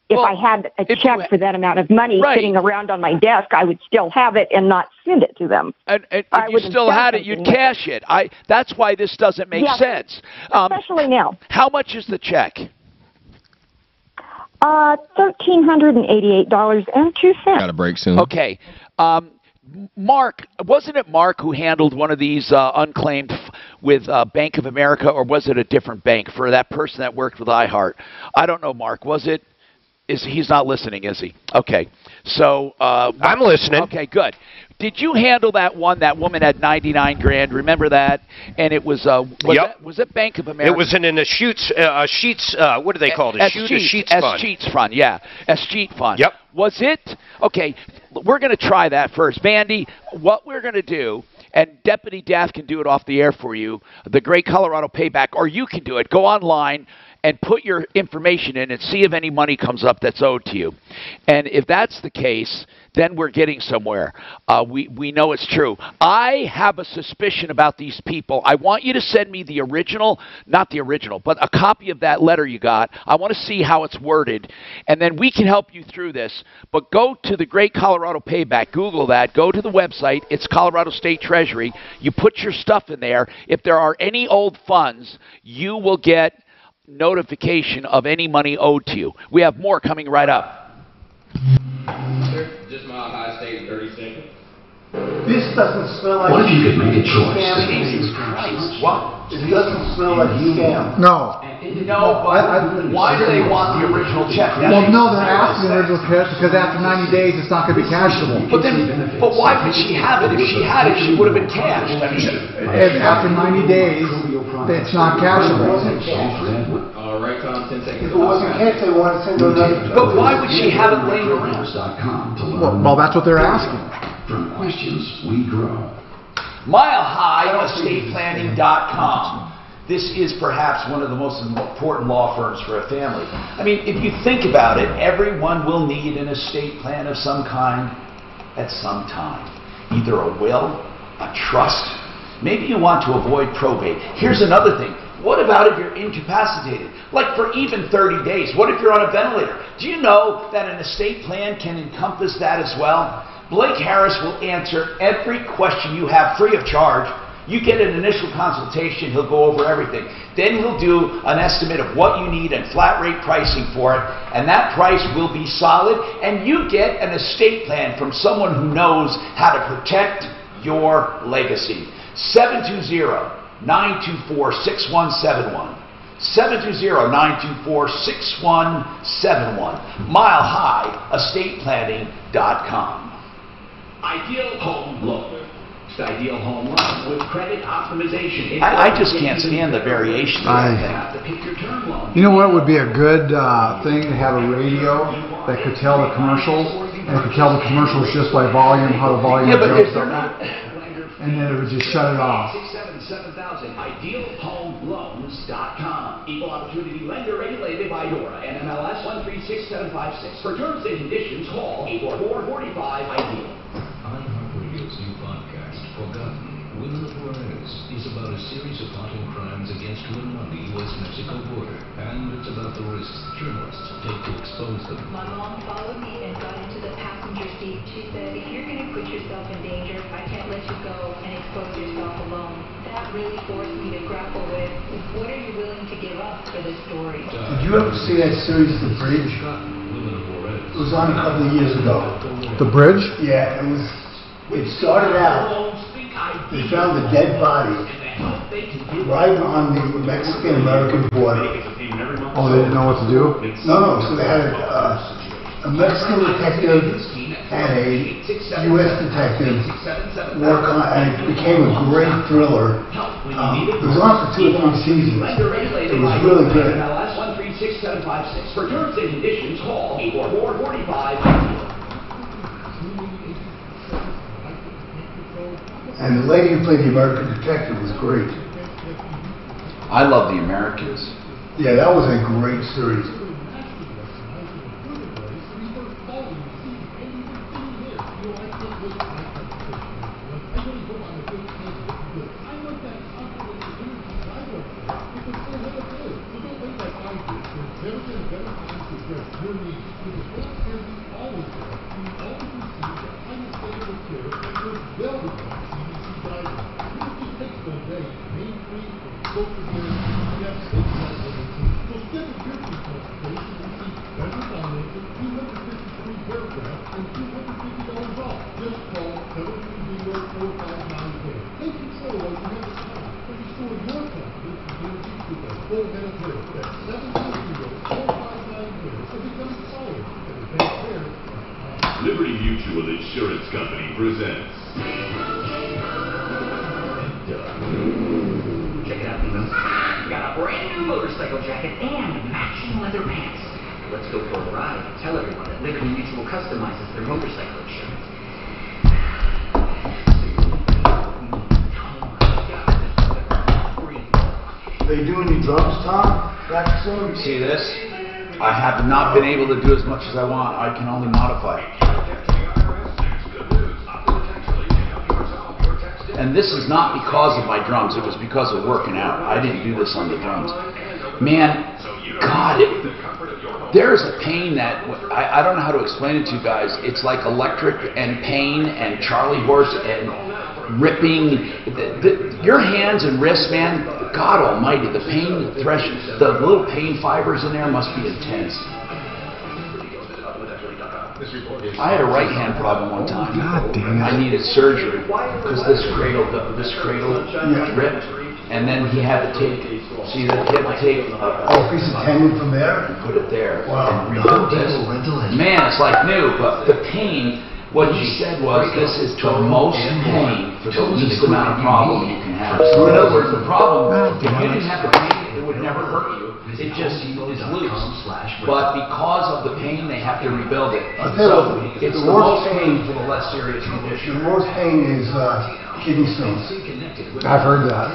If I had a check for that amount of money sitting around on my desk, I would still have it and not send it to them. And if you still had it, you'd cash it. That's why this doesn't make sense. Especially now. How much is the check? $1,388.02. Got a break soon. Okay. Mark, wasn't it Mark who handled one of these unclaimed with Bank of America, or was it a different bank for that person that worked with iHeart? I don't know, Mark. Was it? He's not listening, is he? Okay. So I'm listening. Okay, good. Did you handle that one? That woman had 99 grand. Remember that? And it was was it Bank of America? It was in a Sheets. What do they call it? Sheets fund. Sheets fund. Yeah, Sheet fund. Yep. Was it? Okay. We're going to try that first, Vandy. What we're going to do. And Deputy Daff can do it off the air for you, the Great Colorado Payback, or you can do it. Go online and put your information in and see if any money comes up that's owed to you. And if that's the case, then we're getting somewhere. We know it's true. I have a suspicion about these people. I want you to send me the original, not the original, but a copy of that letter you got. I want to see how it's worded, and then we can help you through this. But go to the Great Colorado Payback. Google that. Go to the website. It's Colorado State Treasury. You put your stuff in there. If there are any old funds, you will get notification of any money owed to you. We have more coming right up. Just Mile High State in 30 seconds. This doesn't smell like What if you could make a choice? Jesus Christ. What? It doesn't smell like a scam. No. No, but why do they want the original check? Well, no, they're asking the original check because after 90 days it's not going to be cashable. But why would she have it? If she had it, she would have been cashed. I mean, and after 90 days, it's not cashable. All right, Tom, 10 seconds. If it wasn't cash, they want to send another. But why would she have it laying around? Well, that's what they're asking. From questions we grow. MileHighEstatePlanning.com. This is perhaps one of the most important law firms for a family. I mean, if you think about it, everyone will need an estate plan of some kind at some time. Either a will, a trust. Maybe you want to avoid probate. Here's another thing. What about if you're incapacitated? Like for even 30 days. What if you're on a ventilator? Do you know that an estate plan can encompass that as well? Blake Harris will answer every question you have free of charge. You get an initial consultation, he'll go over everything. Then he'll do an estimate of what you need and flat rate pricing for it, and that price will be solid, and you get an estate plan from someone who knows how to protect your legacy. 720-924-6171. 720-924-6171. MileHighEstatePlanning.com. Ideal Home Loan. Ideal Home Loan with credit optimization. I just can't stand the variation. You know what would be a good thing to have a radio that could tell the commercials, and it could tell the commercials just by volume, how the volume goes up, and then it would just shut it off. 677,000. IdealHomeLoans.com. Equal opportunity lender regulated by DORA and MLS 136756. For terms and conditions, call 844-45-IDEAL. iHeartRadio's new podcast, Forgotten, Women of Juarez, is about a series of plotting crimes against women on the U.S.-Mexico border. And it's about the risks journalists take to expose them. My mom followed me and got into the passenger seat. She said, if you're going to put yourself in danger, I can't let you go and expose yourself alone. That really forced me to grapple with, what are you willing to give up for this story? Did you ever see that series, The Bridge? It was on a couple of years ago. The Bridge? Yeah, it started out, they found a dead body right on the Mexican-American border. Oh, they didn't know what to do? No, so they had a Mexican detective and a U.S. detective work on, and it became a great thriller. It was on for 2 or 3 seasons. It was really good. MLS 136756. For terms and conditions, call 844-45-IDEAL. And the lady who played the American detective was great. I love The Americans. Yeah, that was a great series. Liberty Mutual Insurance Company presents. Check it out, Nemo. Got a brand new motorcycle jacket and matching leather pants. Let's go for a ride and tell everyone that Liberty Mutual customizes their motorcycle insurance. Are you doing your drums, Tom? Practicing? See this? I have not been able to do as much as I want. I can only modify. And this is not because of my drums. It was because of working out. I didn't do this on the drums. Man, God, there's a pain that, I don't know how to explain it to you guys. It's like electric and pain and Charlie horse and ripping. Your hands and wrists, man, God almighty, the pain, the little pain fibers in there must be intense. I had a right hand problem one time. God damn it. I needed surgery because this cradle ripped, and then he had to take, see that he had to take a piece of tendon from there and put it there. Wow. And rebuild this. Man, it's like new, but the pain. What he said was, this is the most pain for the least amount of problem you can have. So in other words, the problem, if you didn't have the pain, it would never hurt you. It just is loose. But because of the pain, they have to rebuild it. So it's the most pain for the less serious condition. The worst pain is kidney stones. I've heard that.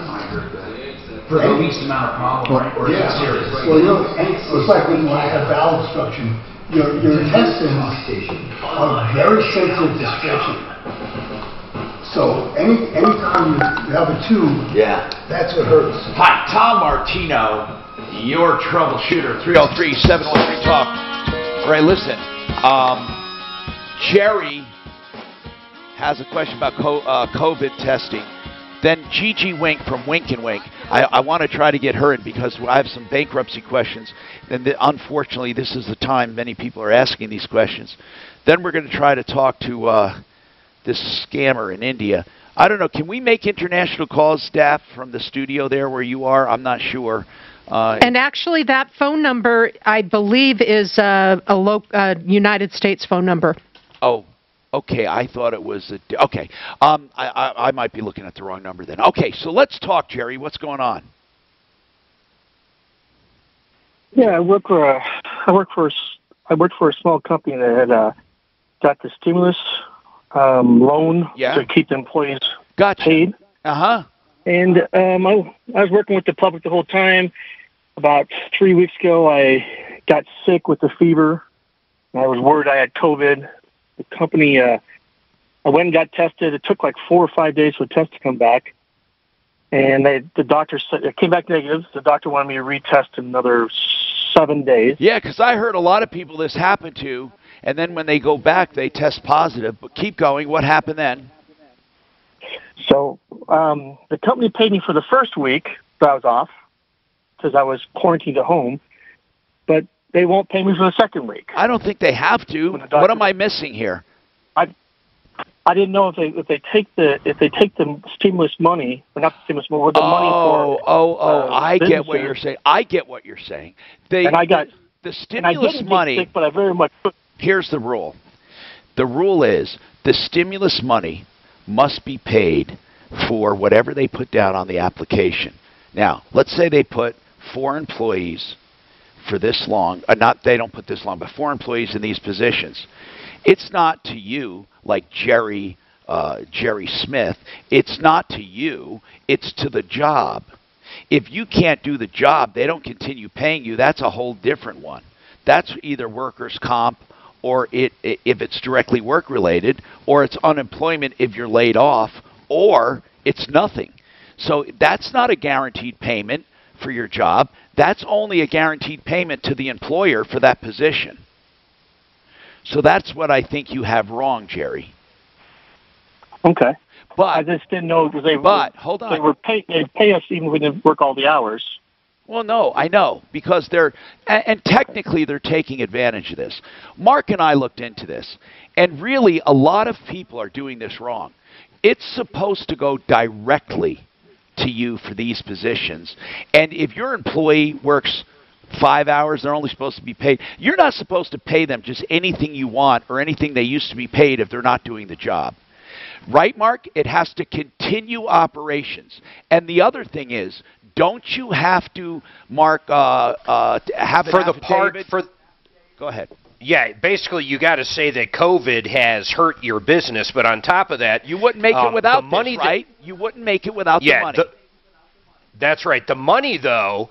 For the least amount of problem, right? Or yeah. Serious. Well, you know, it's like when you have bowel obstruction. Your intestines are very sensitive to stretching. So anytime you have a tube, that's what hurts. Hi, Tom Martino, your troubleshooter, 303-713-TALK. All right, listen. Jerry has a question about COVID testing. Then Gigi Wink from Wink and Wink. I want to try to get her in because I have some bankruptcy questions. And unfortunately, this is the time many people are asking these questions. Then we're going to try to talk to this scammer in India. I don't know. Can we make international calls, staff, from the studio there where you are? I'm not sure. And actually, that phone number, I believe, is a United States phone number. Oh, okay. I thought it was okay. I might be looking at the wrong number then. Okay, so let's talk, Jerry. What's going on? Yeah, I work for a small company that had got the stimulus loan to keep the employees paid. And I was working with the public the whole time. About 3 weeks ago, I got sick with a fever. I was worried I had COVID. The company, I went and got tested. It took like 4 or 5 days for the test to come back. And the doctor said it came back negative. The doctor wanted me to retest in another 7 days. Yeah, because I heard a lot of people this happened to, and then when they go back, they test positive. But keep going. What happened then? So the company paid me for the first week that I was off because I was quarantined at home, but they won't pay me for the second week. I don't think they have to. What am I missing here? I didn't know if they take the stimulus money, or not the stimulus money, the money for I get what you're saying. I get what you're saying. And I got the stimulus money. Sick, but I very much. Here's the rule. The rule is the stimulus money must be paid for whatever they put down on the application. Now, let's say they put 4 employees for this long. They don't put this long, but 4 employees in these positions. It's not to you like Jerry Smith. It's not to you. It's to the job. If you can't do the job, they don't continue paying you. That's a whole different one. That's either workers' comp, or if it's directly work-related, or it's unemployment if you're laid off, or it's nothing. So that's not a guaranteed payment for your job. That's only a guaranteed payment to the employer for that position. So that's what I think you have wrong, Jerry. Okay. But I just didn't know because hold on. They'd pay us even if we didn't work all the hours. Well, no, I know, because and technically they're taking advantage of this. Mark and I looked into this, and really a lot of people are doing this wrong. It's supposed to go directly to you for these positions, and if your employee works 5 hours, they're only supposed to be paid. You're not supposed to pay them just anything you want or anything they used to be paid if they're not doing the job. Right, Mark? It has to continue operations. And the other thing is, don't you have to, Mark, have an affidavit? Go ahead. Yeah, basically you got to say that COVID has hurt your business, but on top of that, you wouldn't make it without the money, right? You wouldn't make it without the money. That's right. The money, though,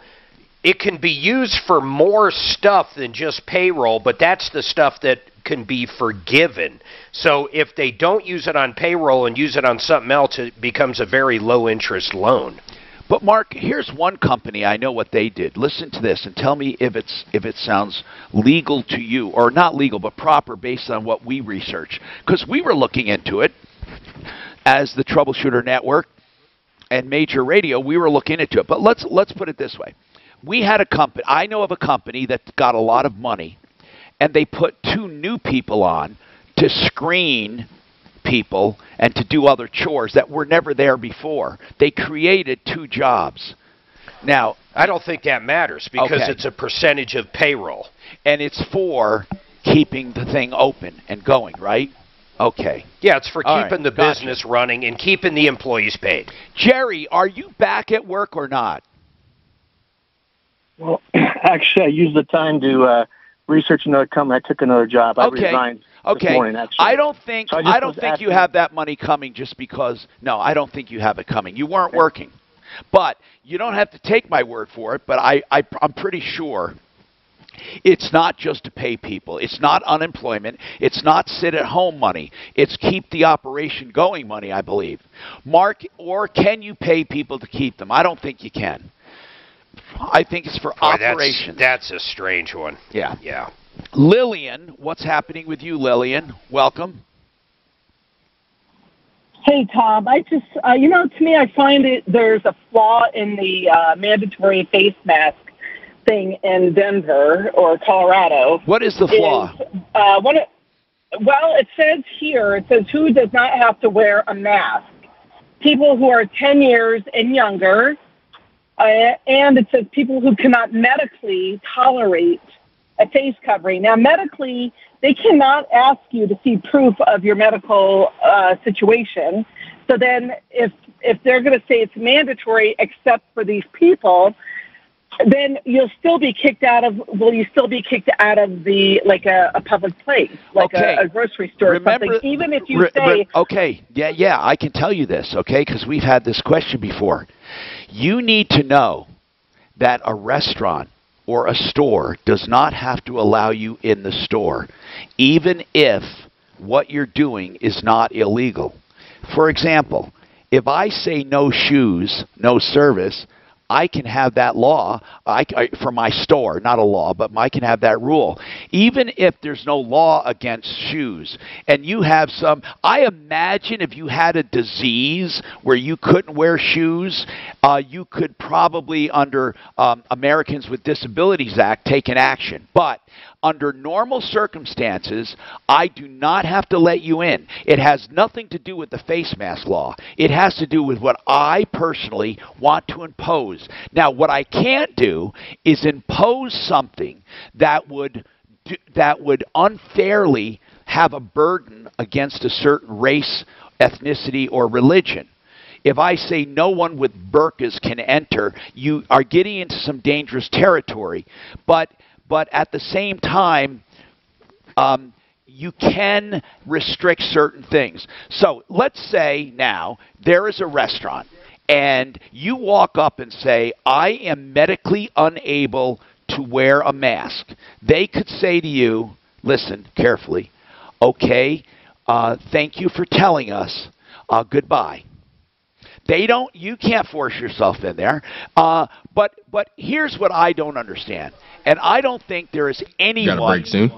it can be used for more stuff than just payroll, but that's the stuff that can be forgiven. So if they don't use it on payroll and use it on something else, it becomes a very low-interest loan. But, Mark, here's one company. I know what they did. Listen to this and tell me if it sounds legal to you, or not legal, but proper based on what we researched. Because we were looking into it as the Troubleshooter Network and Major Radio. We were looking into it. But let's put it this way. We had a company. I know of a company that got a lot of money, and they put 2 new people on to screen people and to do other chores that were never there before. They created 2 jobs. Now, I don't think that matters because it's a percentage of payroll. And it's for keeping the thing open and going, right? Okay. Yeah, it's for keeping the business running and keeping the employees paid. Jerry, are you back at work or not? Well, actually, I used the time to research another company. I took another job. I resigned this morning, actually. I don't think you have that money coming just because. No, I don't think you have it coming. You weren't working. But you don't have to take my word for it, but I'm pretty sure it's not just to pay people. It's not unemployment. It's not sit-at-home money. It's keep the operation going money, I believe. Mark, or can you pay people to keep them? I don't think you can. I think it's for operations. That's a strange one. Yeah. Yeah. Lillian, what's happening with you, Lillian? Welcome. Hey, Tom, I just, to me, I find there's a flaw in the mandatory face mask thing in Denver or Colorado. What is the flaw? Well, it says here, who does not have to wear a mask? People who are 10 years and younger, and it says people who cannot medically tolerate a face covering. Now, medically, they cannot ask you to see proof of your medical situation. So then if they're going to say it's mandatory except for these people, then you'll still be kicked out of, the, like a public place, like a grocery store or something, even if you say... Okay, yeah, I can tell you this, okay, because we've had this question before. You need to know that a restaurant or a store does not have to allow you in the store, even if what you're doing is not illegal. For example, if I say no shoes, no service, I can have that law for my store, not a law, but I can have that rule. Even if there's no law against shoes, and you have some, I imagine if you had a disease where you couldn't wear shoes, you could probably, under Americans with Disabilities Act, take an action. But under normal circumstances, I do not have to let you in. It has nothing to do with the face mask law. It has to do with what I personally want to impose. Now, what I can't do is impose something that would unfairly have a burden against a certain race, ethnicity, or religion. If I say no one with burqas can enter, you are getting into some dangerous territory. But at the same time, you can restrict certain things. So let's say now there is a restaurant, and you walk up and say, I am medically unable to wear a mask. They could say to you, listen carefully, okay, thank you for telling us, goodbye. You can't force yourself in there. But here's what I don't understand. And I don't think there is anyone. Got a break soon.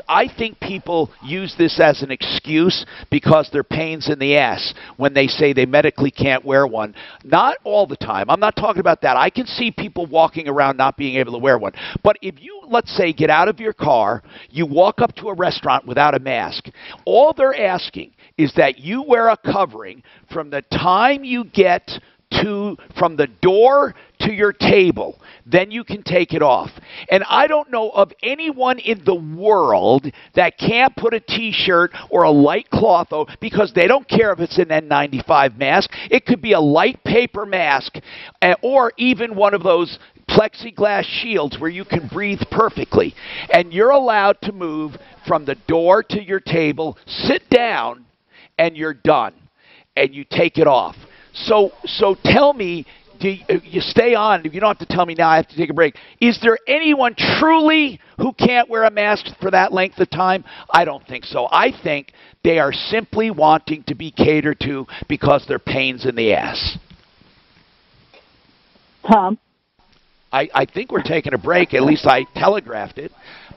I think people use this as an excuse because they're pains in the ass when they say they medically can't wear one. Not all the time. I'm not talking about that. I can see people walking around not being able to wear one. But if you, let's say, get out of your car, you walk up to a restaurant without a mask, all they're asking is that you wear a covering from the time you get from the door to your table. Then you can take it off. And I don't know of anyone in the world that can't put a T-shirt or a light cloth over, because they don't care if it's an N95 mask. It could be a light paper mask, or even one of those plexiglass shields where you can breathe perfectly. And you're allowed to move from the door to your table, sit down, and you're done. And you take it off. So tell me, you stay on. You don't have to tell me now. I have to take a break. Is there anyone truly who can't wear a mask for that length of time? I don't think so. I think they are simply wanting to be catered to because they're pains in the ass. Tom? I think we're taking a break. At least I telegraphed it.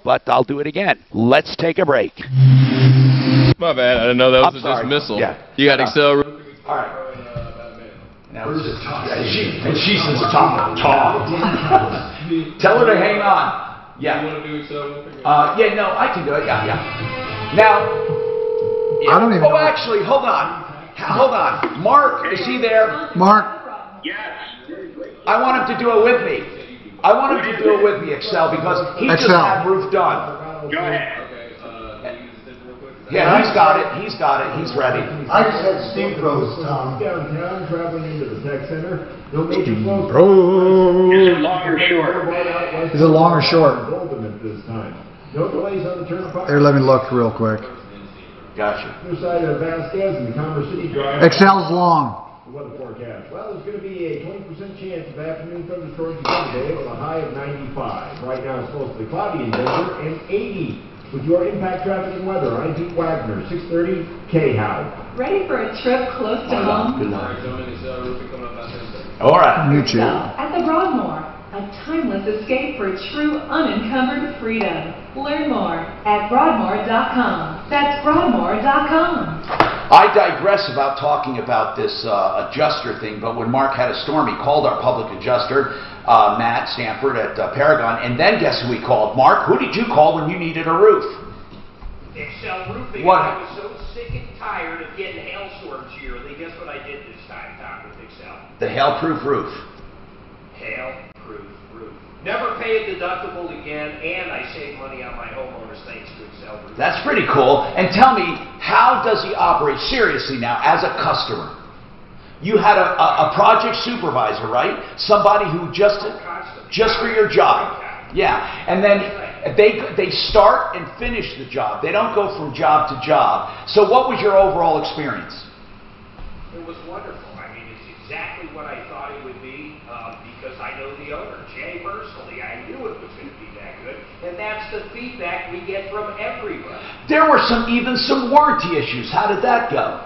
But I'll do it again. Let's take a break. My bad. I didn't know that was a dismissal. Yeah. You got Excel. All right. Now she says, Tom. Tell her to hang on. Yeah. You want to do Excel? Yeah, no, I can do it. Yeah. Now, I don't even know. Actually, hold on. Mark, is he there? Mark. Yes. I want him to do it with me. Excel, because he just had roof done. Go ahead. Yeah, he's got it. He's ready. I just had Steve Rose, Tom. Downtown, traveling into the tech center. No major flows. Is it long or short? Is it long or short? This time. No delays on the turnpike. Here, let me look real quick. Gotcha. Other side of Vasquez and Commerce City Drive. Excel's long. The weather forecast. Well, there's going to be a 20% chance of afternoon thunderstorms again today with a high of 95. Right now it's mostly cloudy in Denver and 80. With your impact traffic and weather, I'm Pete Wagner, 630 K-How. Ready for a trip close to home? Good night. All right. You too. At the Broadmoor, a timeless escape for true unencumbered freedom. Learn more at Broadmoor.com. That's Broadmoor.com. I digress about talking about this adjuster thing, but when Mark had a storm, he called our public adjuster, Matt Stanford at Paragon, and then guess who he called? Mark, who did you call when you needed a roof? Excel Roofing. What? I was so sick and tired of getting hailstorms yearly. Guess what I did this time, Tom, with Excel? The hail-proof roof. Hail-proof roof. Never pay a deductible again, and I save money on my homeowners thanks to Excel Roofing. That's pretty cool. And tell me, how does he operate seriously now as a customer? You had a project supervisor, right? Somebody who just for your job. Yeah. And then they start and finish the job. They don't go from job to job. So what was your overall experience? It was wonderful. I mean, it's exactly what I thought it would be because I know the owner, Jay, personally. I knew it was going to be that good. And that's the feedback we get from everybody. There were even some warranty issues. How did that go?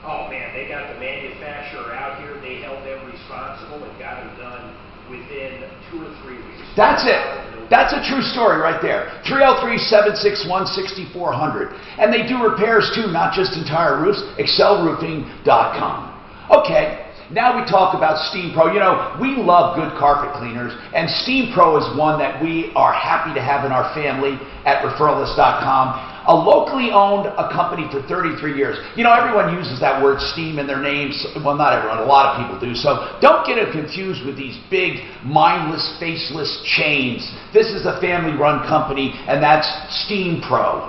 Oh, man, they got the manufacturer out here. They held them responsible and got them done within 2 or 3 weeks. That's it. That's a true story right there. 303-761-6400. And they do repairs too, not just entire roofs. excelroofing.com. Okay, now we talk about Steam Pro. You know, we love good carpet cleaners, and Steam Pro is one that we are happy to have in our family at referralist.com. A locally owned company for 33 years. You know, everyone uses that word steam in their names. Well, not everyone. A lot of people do. So don't get it confused with these big, mindless, faceless chains. This is a family-run company, and that's Steam Pro.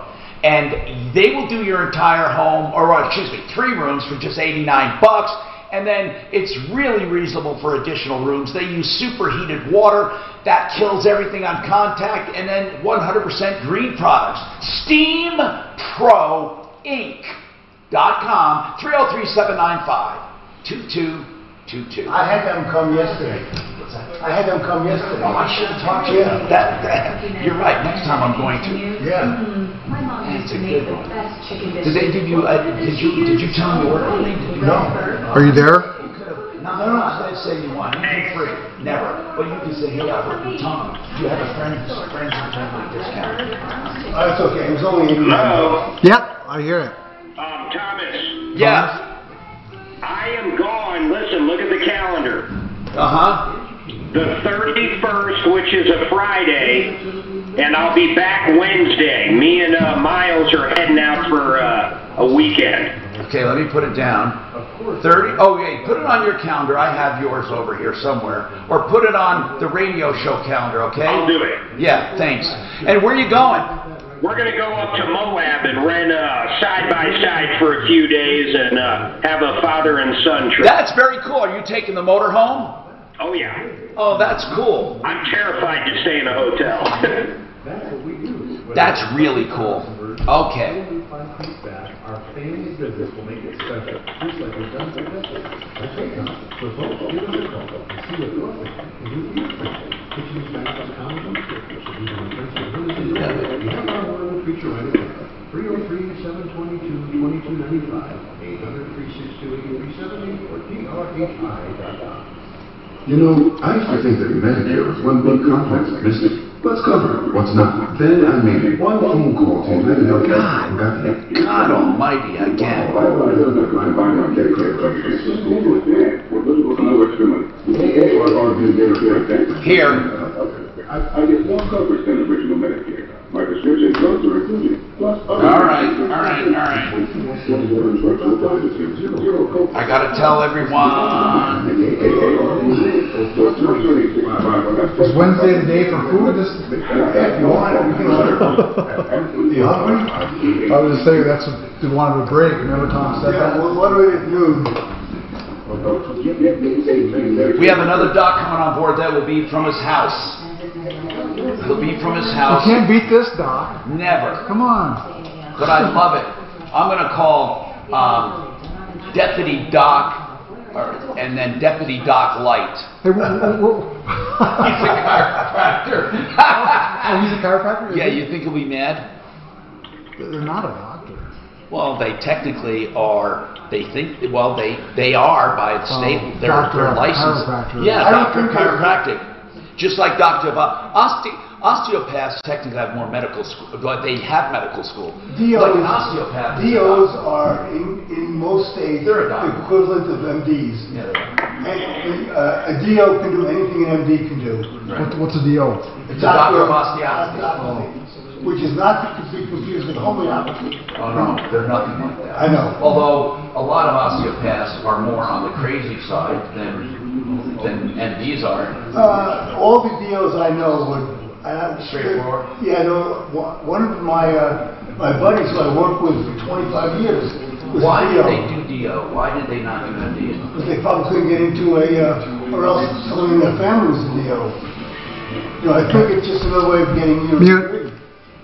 And they will do your entire home, or excuse me, 3 rooms for just $89. And then it's really reasonable for additional rooms. They use superheated water. That kills everything on contact. And then 100% green products. SteamProInc.com, 303-795-2222. I had them come yesterday. I had them come yesterday. Oh, I should have talked to you. You're right. Next time I'm going to. Yeah. That's a good one. Did they give you? Did you tell them the order? No. Are you there? No. I didn't say you want anything free. Never. But you can say, hey, I work with Tom. Do you have a friends and family discount? It's okay. It was only Hello. Yep, I hear it. Thomas. Yeah. I am gone. Listen, look at the calendar. The 31st, which is a Friday, and I'll be back Wednesday. Me and Miles are heading out for a weekend. Okay, let me put it down. 30. Oh, yeah, put it on your calendar. I have yours over here somewhere. Or put it on the radio show calendar, okay? I'll do it. Yeah, thanks. And where are you going? We're going to go up to Moab and rent side-by-side for a few days and have a father and son trip. That's very cool. Are you taking the motor home? Oh, yeah. Oh, that's cool. I'm terrified to stay in a hotel. That's really cool. Okay. Our family business will make it special, just like we've done for this. Okay, now, so folks, give us a call and see what your family can do for your family. Kitchen snacks on common food scriptures. We have our wonderful feature right now. 303-722-2295, 800-362-8370, or drhi.com. You know, I used to think that Medicare was one big complex mystic. Let's cover what's not. Then I made one phone call to United Health and got the God almighty again. Here. I get more coverage than original Medicare. My prescription drugs are included. All right. I gotta tell everyone. Is Wednesday the day for food? If you want it, we can order. You hungry? I was just saying that's what they wanted a break. Remember Tom said that? Well, what do we do? We have another doc coming on board that will be from his house. He'll be from his house. You can't beat this, Doc. Never. Come on. But I love it. I'm going to call Deputy Doc, and then Deputy Doc Light. Hey, He's a chiropractor. Oh, he's a chiropractor? Yeah, you think he'll be mad? They're not a doctor. Well, they technically are. They think. Well, they are by the state. They're licensed. Chiropractor. Yeah, Doctor of Chiropractic. Just like Doctor osteopaths technically have more medical school, but they have medical school. DOs, like an osteopath. DOs are in most states they're the equivalent of MDs. Yeah, a DO can do anything an MD can do. Right. What's a DO? It's a doctor of osteopathy. Which is not to be confused with homeopathy. Oh no, they're nothing like that. I know. Although a lot of osteopaths are more on the crazy side than MDs are. All the DOs I know would straightforward. Yeah, no. One of my buddies who I worked with for 25 years was Why DO. did they do DO? Why did they not do MD? Because they probably couldn't get into or else someone in their family was a DO. You know, I think it's just another way of getting your degree.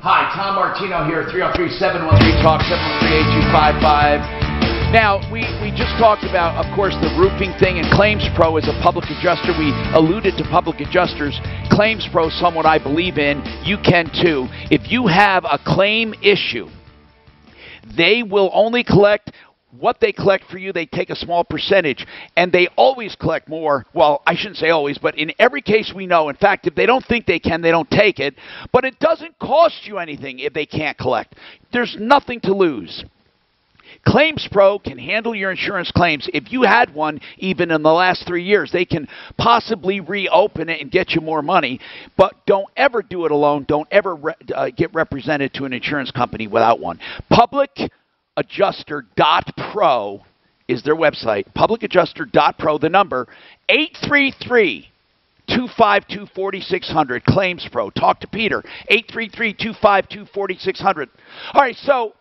Hi, Tom Martino here, 303-713-TALK, 713-8255. Now, we just talked about, of course, the roofing thing, and Claims Pro is a public adjuster. We alluded to public adjusters. Claims Pro, someone I believe in. You can too. If you have a claim issue, they will only collect what they collect for you. They take a small percentage, and they always collect more. Well, I shouldn't say always, but in every case we know. In fact, if they don't think they can, they don't take it. But it doesn't cost you anything if they can't collect. There's nothing to lose. Claims Pro can handle your insurance claims. If you had one even in the last 3 years, they can possibly reopen it and get you more money. But don't ever do it alone. Don't ever get represented to an insurance company without one. Publicadjuster.pro is their website. Publicadjuster.pro, the number 833-252-4600. Claims Pro. Talk to Peter. 833-252-4600. All right, so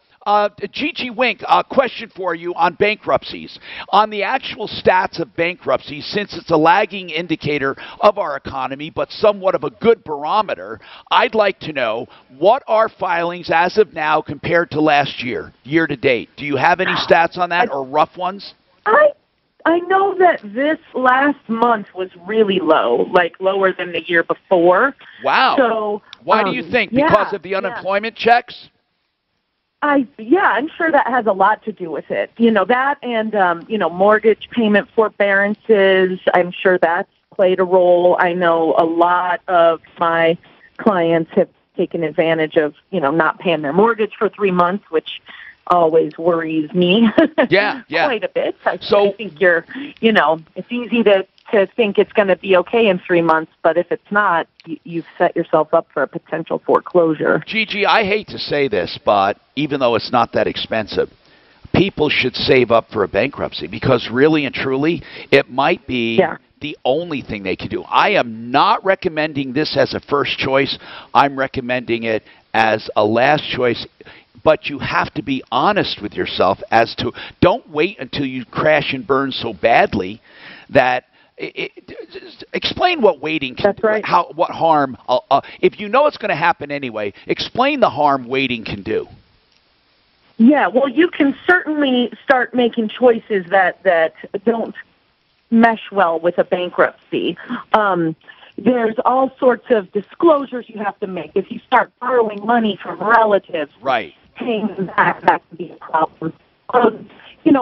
Gigi Wink, a question for you on bankruptcies. On the actual stats of bankruptcies, since it's a lagging indicator of our economy, but somewhat of a good barometer, I'd like to know, what are filings as of now compared to last year, year to date? Do you have any stats on that, or rough ones? I know that this last month was really low, like lower than the year before. Wow. So why do you think? Because of the unemployment checks? I'm sure that has a lot to do with it. You know, that and, mortgage payment forbearances, I'm sure that's played a role. I know a lot of my clients have taken advantage of, not paying their mortgage for 3 months, which always worries me. Yeah. Quite a bit. I think it's easy to think it's going to be okay in 3 months, but if it's not, you've set yourself up for a potential foreclosure. Gigi, I hate to say this, but even though it's not that expensive, people should save up for a bankruptcy, because really and truly, it might be the only thing they can do. I am not recommending this as a first choice. I'm recommending it as a last choice. But you have to be honest with yourself as to, don't wait until you crash and burn so badly that explain what waiting can do, what harm, if you know it's going to happen anyway, explain the harm waiting can do. Yeah, well, you can certainly start making choices that don't mesh well with a bankruptcy. There's all sorts of disclosures you have to make. If you start borrowing money from relatives, paying them back, that can be a problem.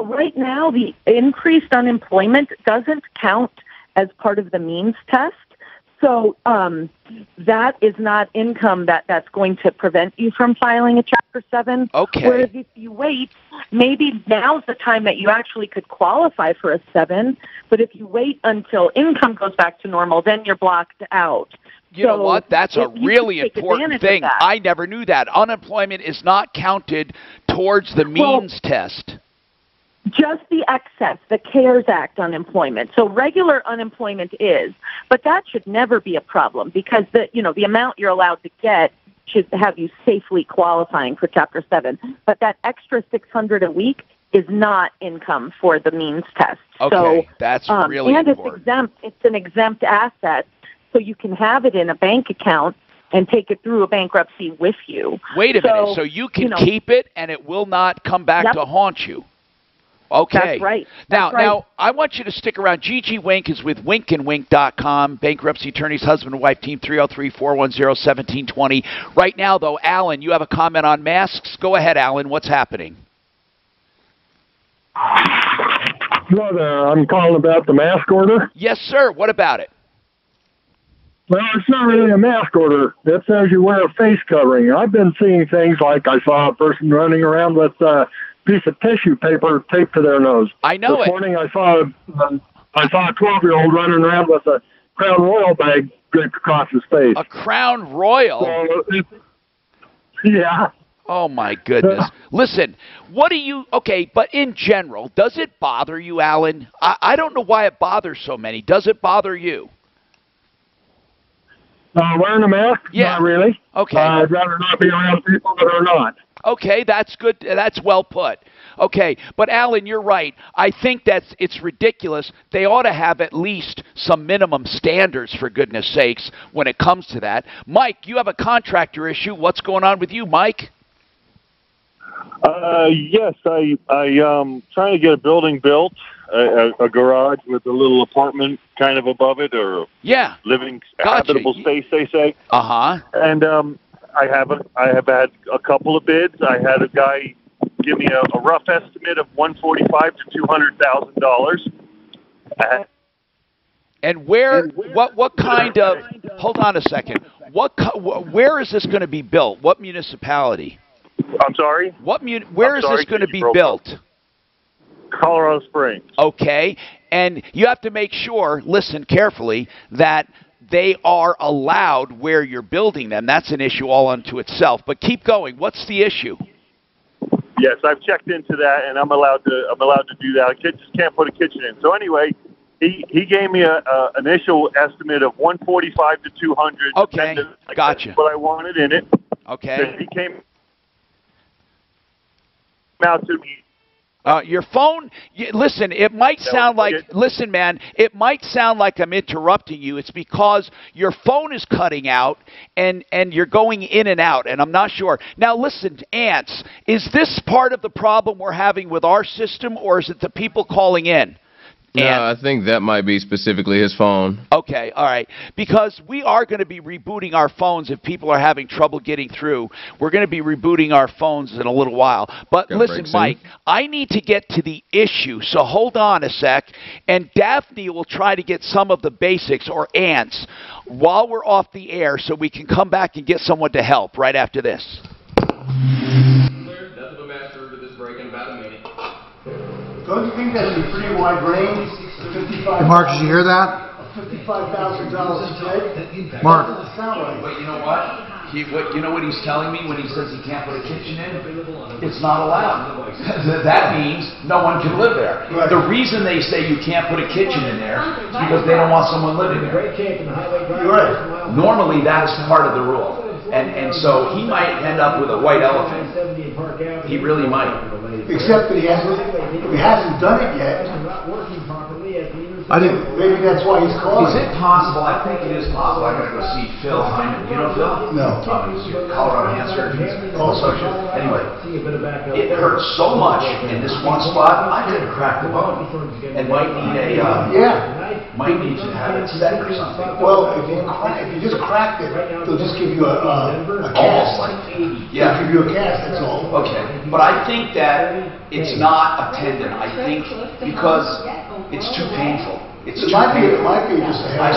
Right now, the increased unemployment doesn't count as part of the means test. So that is not income that's going to prevent you from filing a Chapter 7. Okay. Whereas if you wait, maybe now's the time that you actually could qualify for a 7. But if you wait until income goes back to normal, then you're blocked out. You know what? That's a really important thing. I never knew that. Unemployment is not counted towards the means test. Just the excess, the CARES Act unemployment. So regular unemployment is, but that should never be a problem, because the amount you're allowed to get should have you safely qualifying for Chapter 7. But that extra $600 a week is not income for the means test. Okay, so, that's really and important. It's exempt. It's an exempt asset, so you can have it in a bank account and take it through a bankruptcy with you. Wait a minute. So you can keep it, and it will not come back to haunt you. Okay. That's right. Now, I want you to stick around. Gigi Wink is with winkandwink.com, bankruptcy attorneys, husband and wife team, 303-410-1720. Right now, though, Alan, you have a comment on masks. Go ahead, Alan. What's happening? Hello there. I'm calling about the mask order. Yes, sir. What about it? Well, it's not really a mask order. It says you wear a face covering. I've been seeing things like I saw a person running around with a piece of tissue paper taped to their nose. I know This morning I saw a 12-year-old running around with a Crown Royal bag draped across his face. A Crown Royal? So, yeah. Oh, my goodness. Listen, what do you... Okay, but in general, does it bother you, Alan? I don't know why it bothers so many. Does it bother you? Wearing a mask? Yeah. Not really. Okay. I'd rather not be around people that are not. Okay, that's good. That's well put. Okay, but Alan, you're right. I think it's ridiculous. They ought to have at least some minimum standards, for goodness sakes, when it comes to that. Mike, you have a contractor issue. What's going on with you, Mike? Yes, I'm trying to get a building built, a garage with a little apartment kind of above it, or living habitable space, they say. And I have had a couple of bids. I had a guy give me a rough estimate of $145,000 to $200,000. And what kind of? Hold on a second. Where is this going to be built? What municipality? I'm sorry? Where is this going to be built? Colorado Springs. Okay. And you have to make sure, listen carefully, that they are allowed where you're building them. That's an issue all unto itself. But keep going. What's the issue? Yes, I've checked into that, and I'm allowed to do that. I just can't put a kitchen in. So anyway, he gave me an initial estimate of $145,000 to $200,000. Okay, gotcha. What I wanted in it. Okay. And he came out to me. Your phone, listen, it might sound like, listen, man, it might sound like I'm interrupting you. It's because your phone is cutting out and you're going in and out, and I'm not sure. Now, listen, Ants, is this part of the problem we're having with our system, or is it the people calling in? No, I think that might be specifically his phone. Okay, all right. Because we are going to be rebooting our phones if people are having trouble getting through. We're going to be rebooting our phones in a little while. But listen, Mike, I need to get to the issue, so hold on a sec. And Daphne will try to get some of the basics, or Ants, while we're off the air so we can come back and get someone to help right after this. Don't you think that's a pretty wide range? Hey, Mark, did you hear that? $55,000 today? Mark. But you know what? You know what he's telling me when he says he can't put a kitchen in? It's not allowed. That means no one can live there. Right. The reason they say you can't put a kitchen in there is because they don't want someone living there. Right. Normally, that is part of the rule. And so he might end up with a white elephant. He really might. Except that he hasn't done it yet. I think maybe that's why he's calling. Is it possible? I think it is possible. I gotta go see Phil Hyman. You know Phil? No. He's your Colorado Hand Surgeons Association. Anyway, it hurts so much in this one spot. I could have cracked the bone and might need might need to have it set or something. Well, if you just cracked it, they'll just give you a cast. They'll give you a cast. That's all. Okay, but I think that it's not a tendon. I think because it's too painful. It might be just a hair.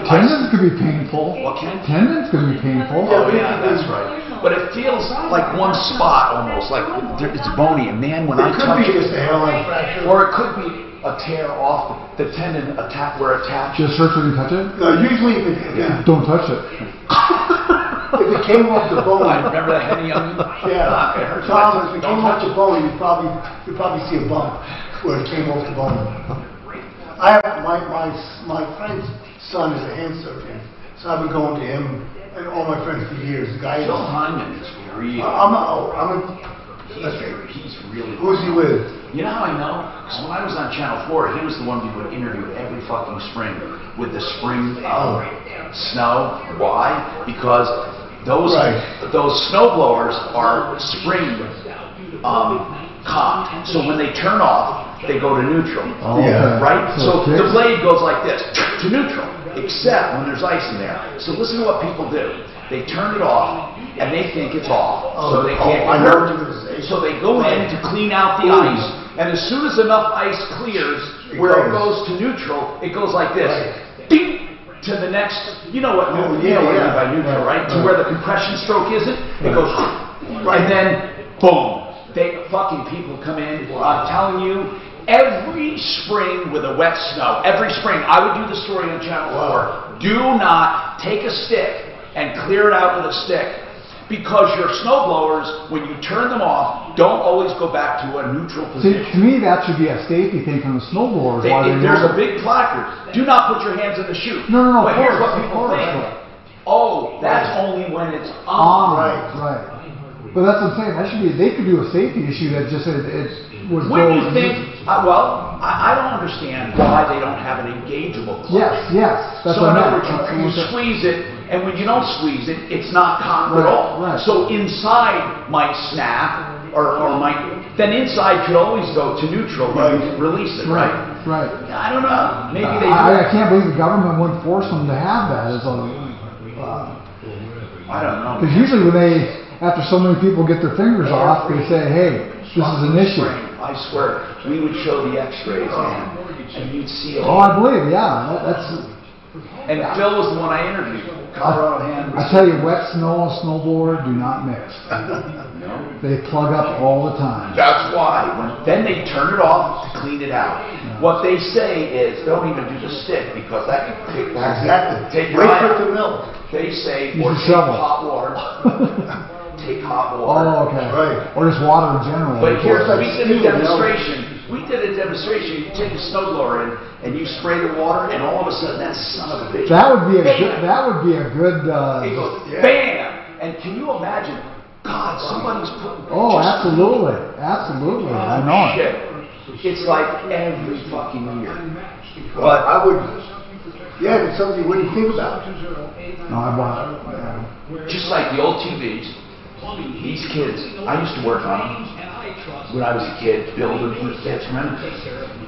Tendons can be painful. Tendons can be painful. Oh, yeah, that's right. But it feels like one spot almost, like it's bony. And man, when I touch it, it could be just a hairline fracture. Or it could be a tear off the tendon where attached. Just hurts when you touch it? No, usually if don't touch it. If it came off the bone. Remember that Henny Young? Yeah. It hurts. Tom, if it came off the bone, you'd probably see a bump where it came off the bone. I have my friend's son is a hand surgeon, so I've been going to him and all my friends for years. The guy Phil Hyman is really. He's really. Who's he with? You know how I know? Because when I was on Channel 4, he was the one we would interview every fucking spring with the spring snow. Why? Because those snow blowers are spring cocked. So when they turn off, they go to neutral. Right? So the blade goes like this to neutral, except when there's ice in there. So listen to what people do. They turn it off, and they think it's off, so they can't get hurt. So they go in to clean out the ice, and as soon as enough ice clears where it goes to neutral, it goes like this. Ding! to the next, you know what I mean by neutral, right? To where the compression stroke isn't. It goes, and then, boom. Fucking people come in. I'm telling you, every spring with a wet snow, every spring, I would do the story on Channel 4. Do not take a stick and clear it out with a stick. Because your snow blowers, when you turn them off, don't always go back to a neutral position. See, to me, that should be a safety thing from the snow blowers. There's a big placard. Do not put your hands in the chute. No. But here's what people think. Oh, that's only when it's on. Right. But that's what I'm saying. That should be. They could do a safety issue that just it was. When you think, I don't understand why they don't have an engageable plug. Yes. That's so what in I other words, you squeeze it, and when you don't squeeze it, it's not cocked at all. Right. So inside might snap, or might, then inside could always go to neutral when you release it, right? Right. I don't know. Maybe they. I can't believe the government wouldn't force them to have that as a. I don't know. Because usually when after so many people get their fingers off, they say, hey, this is an issue. I swear, we would show the x-rays, man, and you'd see it. Oh, I believe, yeah. That's. And Phil was the one I interviewed. Colorado hand. I tell you, wet snow and snowboard do not mix. No. They plug up all the time. That's why. Then they turn it off to clean it out. Yeah. What they say is, don't even do the stick, because that can take your eye out. They say, or take hot water. Take hot water. Oh, okay. Right. Or just water in general. But here's, we did a demonstration. You take a snowblower in and you spray the water, and all of a sudden that son of a bitch. That would be a good. That would be a good. It goes bam, and can you imagine? God, somebody's putting. Oh, absolutely. I know it. It's like every fucking year. But I would. Yeah, it's something you wouldn't think about. No, I bought it. Just like the old TVs. These kids, I used to work on them when I was a kid, building kids, remember?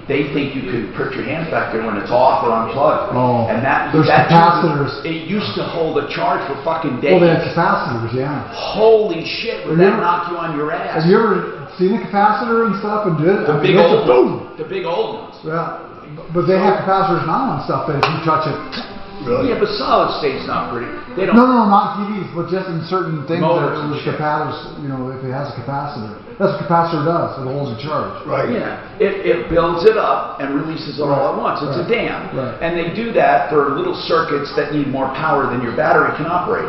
They think you can put your hands back there when it's off or unplugged. Oh, and there's capacitors. It used to hold a charge for fucking days. Well, they have capacitors, yeah. Holy shit, would that knock you on your ass? Have you ever seen a capacitor and stuff and did it? The big old ones. The big old ones. Yeah, but they have capacitors now and stuff that if you touch it. Really? Yeah, but solid state's not pretty. They don't. No, not TVs, but just in certain things. Motors there's capacitors. You know, if it has a capacitor, that's what a capacitor does. It holds a charge. Right. Yeah. It builds it up and releases it all at once. It's a dam, and they do that for little circuits that need more power than your battery can operate.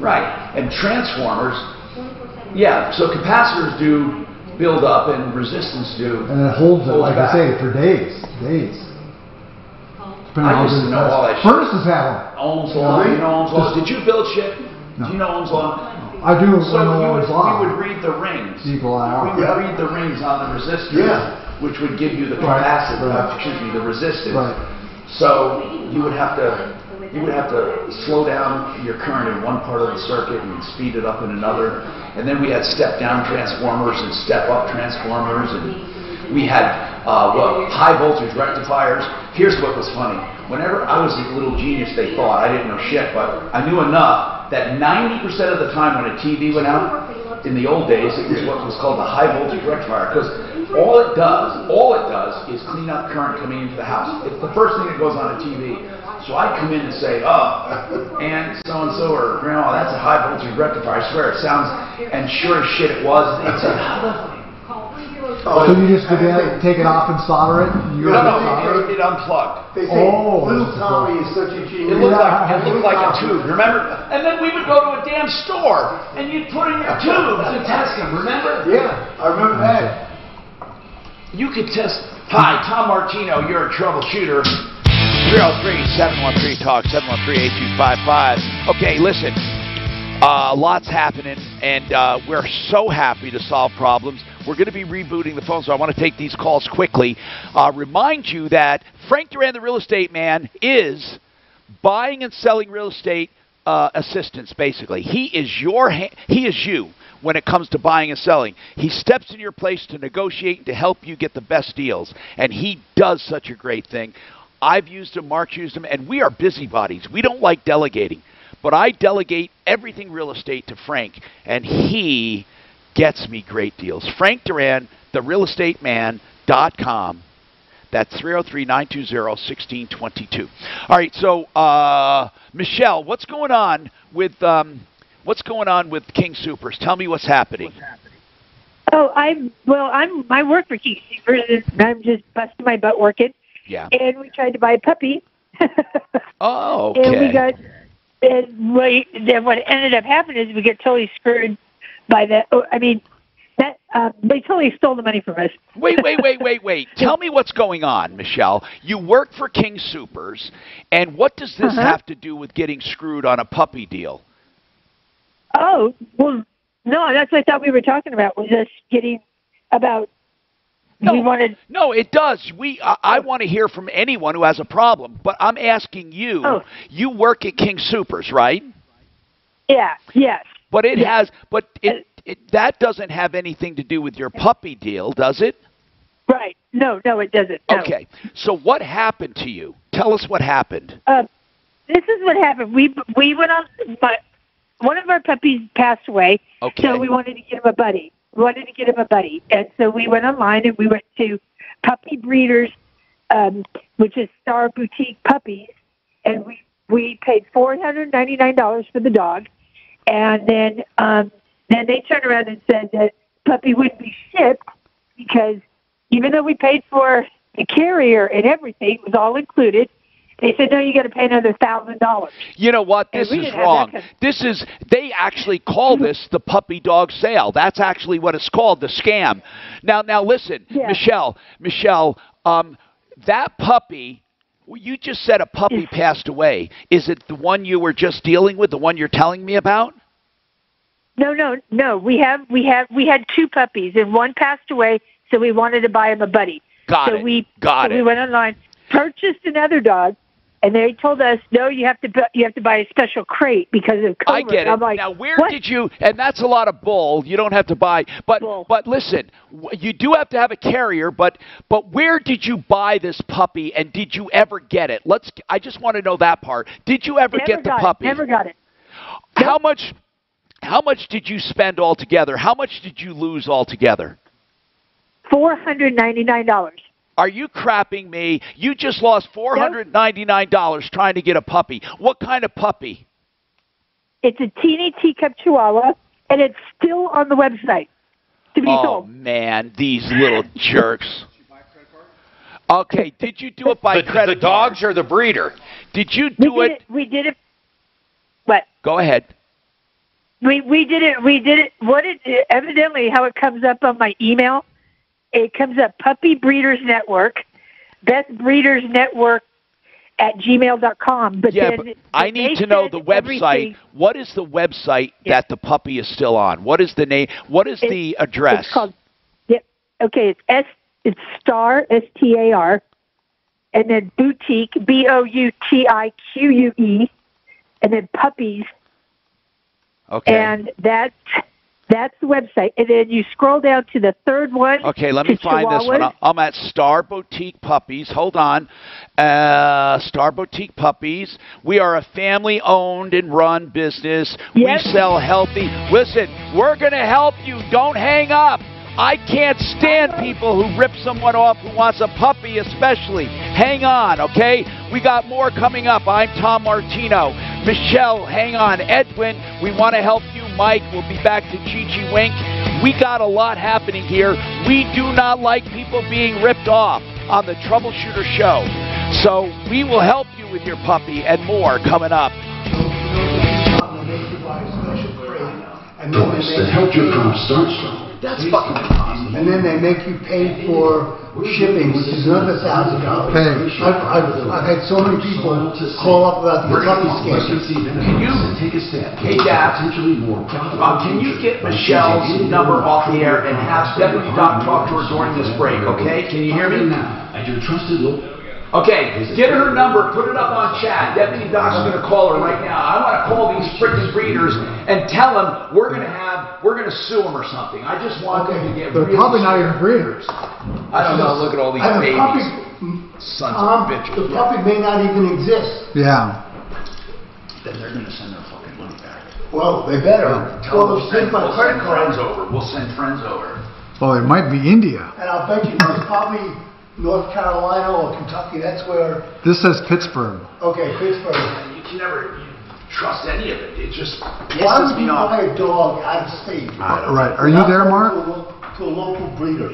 Right. And transformers. Yeah. So capacitors do build up, and resistance do. And it holds it, like I say, for days. I used to know all that shit. Furnaces have them. Ohm's law. You know Ohm's law? Did you build shit? No. Do you know Ohm's law? I do. So we would read the rings. We would read the rings on the resistors, which would give you the capacitance. The resistance. Right. So you would have to slow down your current in one part of the circuit and speed it up in another. And then we had step down transformers and step up transformers, and we had high voltage rectifiers. Here's what was funny. Whenever I was a little genius, they thought, I didn't know shit, but I knew enough that 90% of the time when a TV went out, in the old days, it was what was called the high voltage rectifier, because all it does is clean up current coming into the house. It's the first thing that goes on a TV. So I'd come in and say, oh, Aunt so-and-so or Grandma, that's a high voltage rectifier. I swear it sounds, and sure as shit it was. They'd say, how the so you just take it off and solder it? No, it unplugged. They say little Tommy is such a genius. It looked like a tube, remember? And then we would go to a damn store, and you'd put in your tubes and test them, remember? Yeah, I remember that. You could test. Hi, Tom Martino, you're a troubleshooter. 303-713-TALK, 713-8255. Okay, listen. Lots happening, and we're so happy to solve problems. We're going to be rebooting the phone, so I want to take these calls quickly. Remind you that Frank Duran, the real estate man, is buying and selling real estate assistance, basically. He is you when it comes to buying and selling. He steps in your place to negotiate and to help you get the best deals, and he does such a great thing. I've used him, Mark's used him, and we are busybodies. We don't like delegating. But I delegate everything real estate to Frank, and he gets me great deals. Frank Duran, therealestateman.com. That's 303-920-1622. All right, so Michelle, what's going on with King Soopers? Tell me what's happening. Oh, I work for King Soopers, and I'm just busting my butt working. Yeah. And we tried to buy a puppy. Oh, okay. And then what ended up happening is we get totally screwed by that. They totally stole the money from us. Wait. Tell me what's going on, Michelle. You work for King Soopers, and what does this have to do with getting screwed on a puppy deal? Oh, well, no, that's what I thought we were talking about, was us getting about... No, it does. I want to hear from anyone who has a problem, but I'm asking you. Oh. You work at King Soopers, right? Yeah. Yes. But that doesn't have anything to do with your puppy deal, does it? Right. No, it doesn't. No. Okay. So what happened to you? Tell us what happened. This is what happened. We went on. One of our puppies passed away, so we wanted to get him a buddy. And so we went online and we went to Puppy Breeders, which is Star Boutique Puppies, and we paid $499 for the dog, and then they turned around and said that puppy wouldn't be shipped because even though we paid for the carrier and everything, it was all included. They said, no, you got to pay another $1,000. You know what? This is wrong. They actually call this the puppy dog sale. That's actually what it's called, the scam. Now listen, Michelle, that puppy, you just said a puppy passed away. Is it the one you were just dealing with, the one you're telling me about? No. We had two puppies, and one passed away, so we wanted to buy him a buddy. Got it. So we went online, purchased another dog, and they told us, no, you have to buy a special crate because of COVID. I get it. I'm like, now, where did you? And that's a lot of bull. You don't have to buy. But listen, you do have to have a carrier. But where did you buy this puppy, and did you ever get it? I just want to know that part. Did you ever get the puppy? Never got it. How much did you spend altogether? How much did you lose altogether? $499. Are you crapping me? You just lost $499 trying to get a puppy. What kind of puppy? It's a teeny teacup chihuahua, and it's still on the website to be sold. Oh, man, these little jerks. Okay, did you do it by credit card? The dogs or the breeder? Did you do it? We did it. What? Go ahead. We did it. Evidently, how it comes up on my email, it comes up Puppy Breeders Network, Best Breeders Network at gmail.com. But I need to know the website. Everything. What is the website that the puppy is still on? What is the name? What is the address? It's called. Okay. It's Star STAR, and then Boutique BOUTIQUE, and then Puppies. Okay. And that's the website. And then you scroll down to the third one. Okay, let me find this one. I'm at Star Boutique Puppies. Hold on. Star Boutique Puppies. We are a family-owned and run business. Yes. We sell healthy. Listen, we're going to help you. Don't hang up. I can't stand people who rip someone off who wants a puppy especially. Hang on, okay? We got more coming up. I'm Tom Martino. Michelle, hang on. Edwin, we want to help you. Mike, we'll be back to Gigi Wink. We got a lot happening here. We do not like people being ripped off on the Troubleshooter Show. So we will help you with your puppy and more coming up. Toys that help your car start strong. That's fucking impossible. And then they make you pay for shipping, which is another $1,000. I've had so many people call up about the puppy scam. Can you take a step? Hey, Dad, can you get Michelle's number off the air and have Deputy Doc talk to her during this break, okay? Can you hear me? At your trusted local. Okay, get her number, put it up on chat. Deputy Doc's going to call her right now. I want to call these freaking breeders and tell them we're going to sue them or something. I just want them to get They're probably not even breeders. I don't know. Look at all these babies. Sons of bitches. The puppy may not even exist. Yeah. Then they're going to send their fucking money back. Well, they better. We'll send friends over. We'll send friends over. Well, it might be India. And I'll bet you there's probably North Carolina or Kentucky. That's where. This says Pittsburgh. Okay, Pittsburgh. You can never trust any of it. It just Why would you buy a dog out of state? Right. Are you there, Mark? To a local breeder.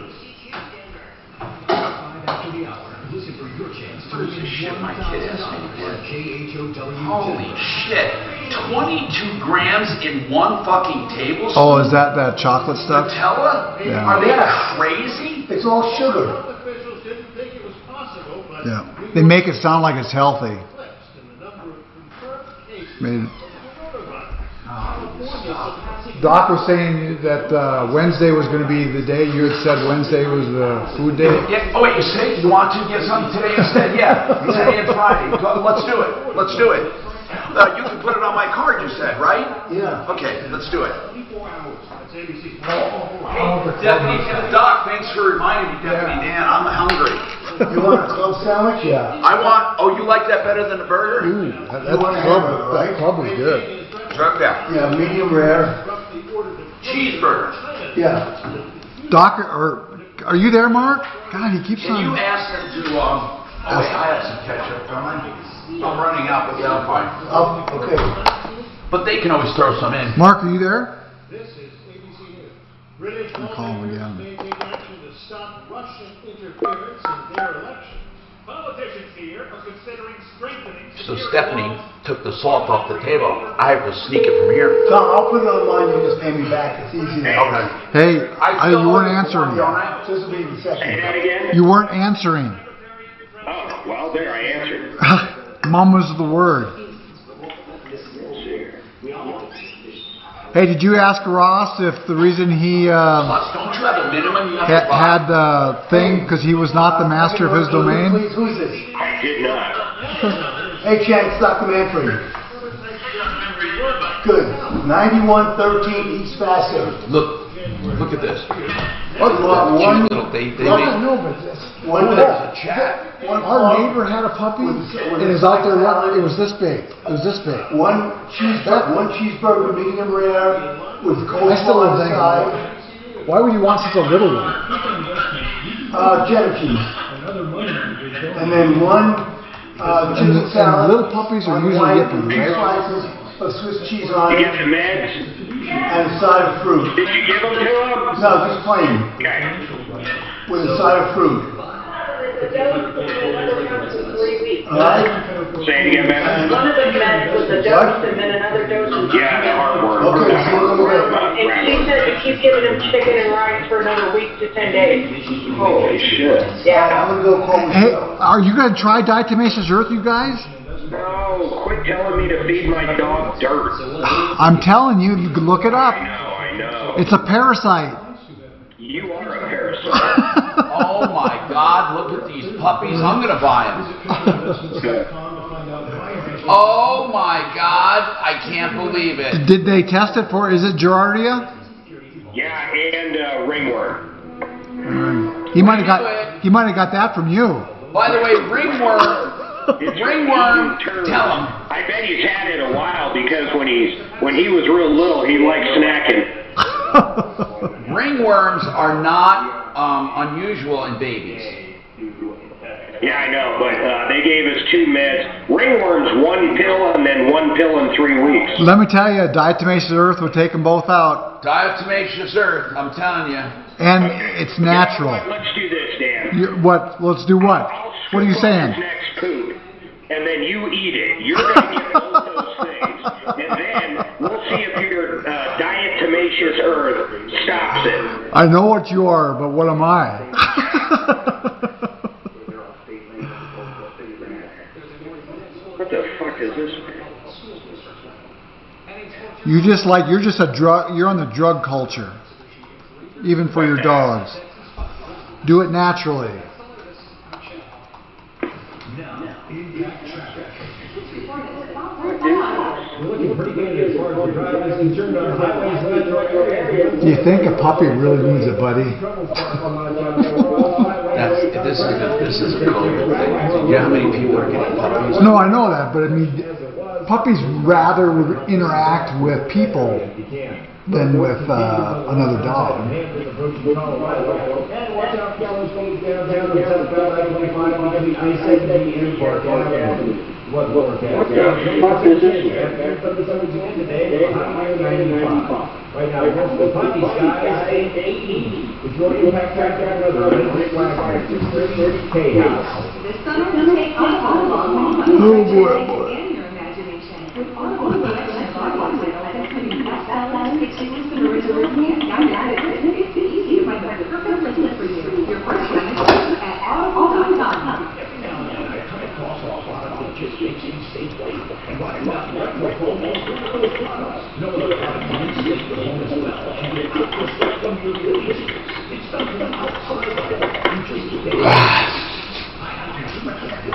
My kid asked me holy shit. 22 grams in one fucking tablespoon? Oh, is that chocolate stuff? Nutella? Yeah. Are they crazy? It's all sugar. Yeah. They make it sound like it's healthy. Doc was saying that Wednesday was going to be the day. You had said Wednesday was the food day. Yeah. Oh wait, you say you want to get something today instead? Yeah, today and Friday. Let's do it. Let's do it. You can put it on my card. You said, right? Yeah. Okay, let's do it. Deputy Doc, thanks for reminding me, Deputy Dan. I'm hungry. You want a club sandwich? Yeah. I want. Oh, you like that better than a burger? Ooh, that club was good. Yeah, medium rare. Cheeseburger. Yeah. Doc, are you there, Mark? God, he keeps on. Can you ask them to? Oh wait, I have some ketchup, don't I? I'm running out, but that's fine. Okay. But they can always throw some in. Mark, are you there? This is ABC News. British lawmakers may take action to stop Russian interference in their election. Politicians here are considering strengthening. So Stephanie took the salt off the table. I have to sneak it from here. Tom, I'll put it online. You just pay me back. It's easy. Okay. Hey, you weren't answering. This will be the second. Say that again? You weren't answering. Oh, well, there, I answered. Mom was the word. Hey, did you ask Ross if the reason he don't you have a minimum? You have had the thing because he was not the master of his domain? Please, who's this? I did not. Hey, Chad, it's Dr. Manfred. Good. 9113 East Vassar. Look at this. What? One little they one there's a chat. Our neighbor had a puppy and is out there running. It was this big. One cheeseburger, medium rare, with coleslaw on the side. Why would you want such a little one? Cheddar cheese. And then one chicken salad. And little puppies are usually yipping, right? Slices of Swiss cheese on it. You get the meds? And a side of fruit. Did you give them to him? No, just plain. Okay. With a side of fruit. The dose was another dose in 3 weeks. Alright? Say it again, man. One of the meds was a dose and then another dose was Yeah, the heartworm. Okay, so and she said to keep giving him chicken and rice for another week to 10 days. Holy shit. Yeah. I'm gonna go call Hey, are you going to try Diatomaceous Earth, you guys? No, quit telling me to feed my dog dirt. I'm telling you, you can look it up. I know. It's a parasite. You are a parasite. Oh my God, look at these puppies. I'm going to buy them. Oh my God, I can't believe it. Did they test it for, is it Giardia? Yeah, and ringworm. He might have got that from you. By the way, ringworm, tell him. I bet he's had it a while because when he was real little, he liked snacking. Ringworms are not unusual in babies. Yeah, I know, but they gave us 2 meds. Ringworms, 1 pill, and then 1 pill in 3 weeks. Let me tell you, Diatomaceous Earth would take them both out. Diatomaceous Earth, I'm telling you. And it's natural. Let's do this, Dan. Let's do what? What are you saying? Next poop, and then you eat it. You're going to get both those things, and then we'll see if your Diatomaceous Earth stops it. I know what you are, but what am I? What the fuck is this? You're just a drug. You're on the drug culture, even for your dogs. Do it naturally. Do you think a puppy really needs a buddy? This is a COVID thing. You know how many people are getting puppies? No, I know that, but I mean, puppies rather would interact with people than with another dog. And watch out for those folks downtown in South Carolina, 25 between I-70 and Park Avenue. What forecast? From the summers again today, high 95. Right now, most of the puppy skies stay 80. With your impact factor another 630 K-House. This summer, take all along in your imagination. With all the collection of dog titles, including bestsellers, exclusive originals, and guided fitness, it's easy to find the perfect listen for you. Your first one is at audible.com. Just makes you safely. And why not let the homeless products? No other product can save the homeless well. And without the system, you're really easy. It's something outside of it. You just take it. I have to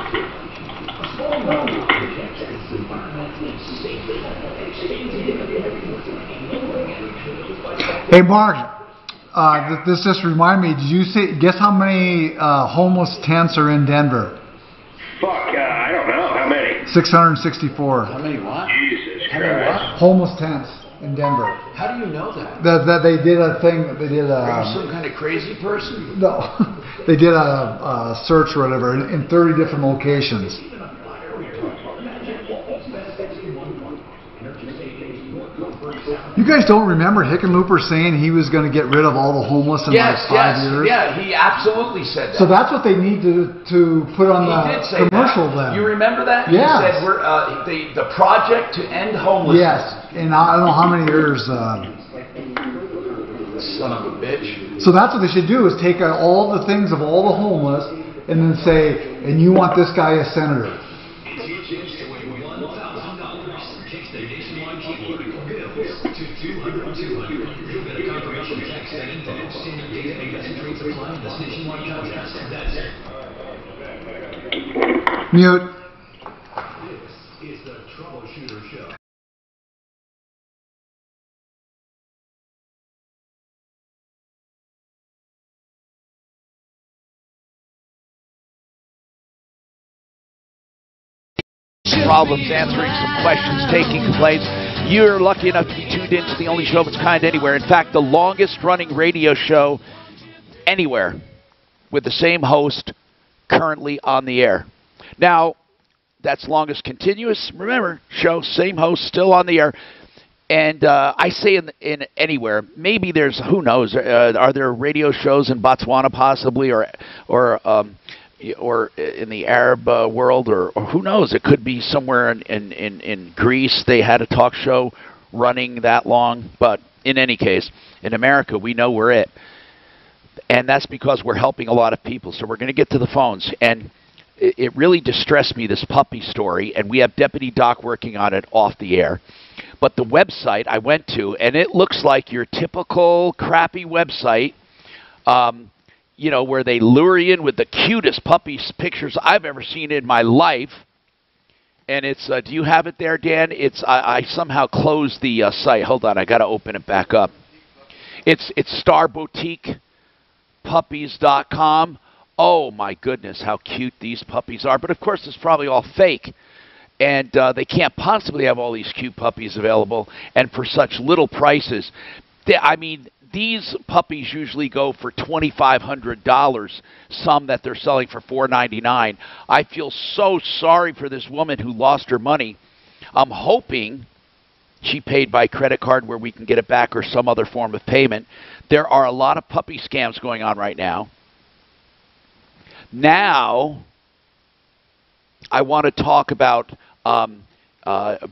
a small number of projects that's environmentally safely. Hey, Mark. This just reminded me. Did you say? Guess how many homeless tents are in Denver? Fuck, I don't know. How many? 664. How many what? Jesus How many Christ. what? Homeless tents in Denver. How do you know that? That they did a thing. They did a. Are you some kind of crazy person? No, they did a search or whatever in 30 different locations. You guys don't remember Hickenlooper saying he was going to get rid of all the homeless in like 5 years? Yeah, he absolutely said that. So that's what they need to put on the commercial then. You remember that? Yeah. He said we're the project to end homelessness. Yes, and I don't know how many years. Son of a bitch. So that's what they should do: is take all the things of all the homeless, and then say, and you want this guy as senator. Mute. This is the Troubleshooter Show. Problems, answering some questions, taking complaints. You're lucky enough to be tuned into the only show of its kind anywhere. In fact, the longest running radio show anywhere with the same host currently on the air. Now, that's longest continuous. Remember, show, same host, still on the air. And I say in anywhere. Maybe there's, who knows, are there radio shows in Botswana possibly, or in the Arab world, or who knows? It could be somewhere in Greece. They had a talk show running that long. But in any case, in America, we know we're it. And that's because we're helping a lot of people. So we're going to get to the phones. And it really distressed me, this puppy story. And we have Deputy Doc working on it off the air. But the website I went to, and it looks like your typical crappy website, you know, where they lure you in with the cutest puppy pictures I've ever seen in my life. And it's, do you have it there, Dan? It's, I somehow closed the site. Hold on, I got to open it back up. It's starboutiquepuppies.com. Oh, my goodness, how cute these puppies are. But, of course, it's probably all fake. And they can't possibly have all these cute puppies available and for such little prices. I mean, these puppies usually go for $2,500, some that they're selling for $4.99. I feel so sorry for this woman who lost her money. I'm hoping she paid by credit card where we can get it back or some other form of payment. There are a lot of puppy scams going on right now. Now, I want to talk about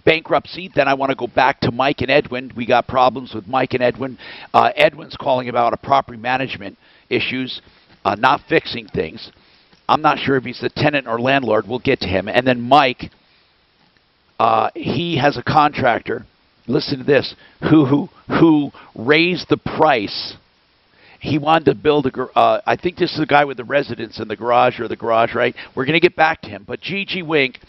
bankruptcy. Then I want to go back to Mike and Edwin. We got problems with Mike and Edwin. Edwin's calling about a property management issues, not fixing things. I'm not sure if he's the tenant or landlord. We'll get to him. And then Mike, he has a contractor. Listen to this. Who raised the price. He wanted to build a, I think this is the guy with the residence in the garage, or the garage, right? We're going to get back to him. But Gigi Wink,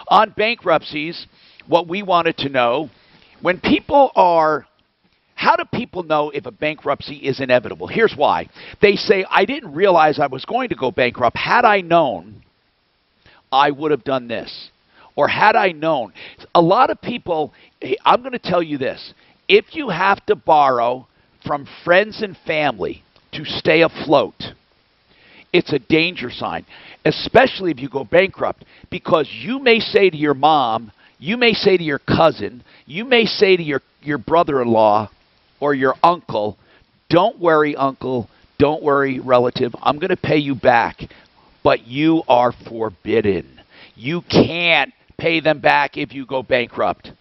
on bankruptcies, what we wanted to know, when people are, how do people know if a bankruptcy is inevitable? Here's why. They say, I didn't realize I was going to go bankrupt. Had I known, I would have done this. or had I known. A lot of people, I'm going to tell you this. If you have to borrow from friends and family to stay afloat, it's a danger sign, especially if you go bankrupt, because you may say to your mom, you may say to your cousin, you may say to your brother-in-law or your uncle, don't worry, uncle, don't worry, relative, I'm going to pay you back. But you are forbidden. You can't pay them back if you go bankrupt.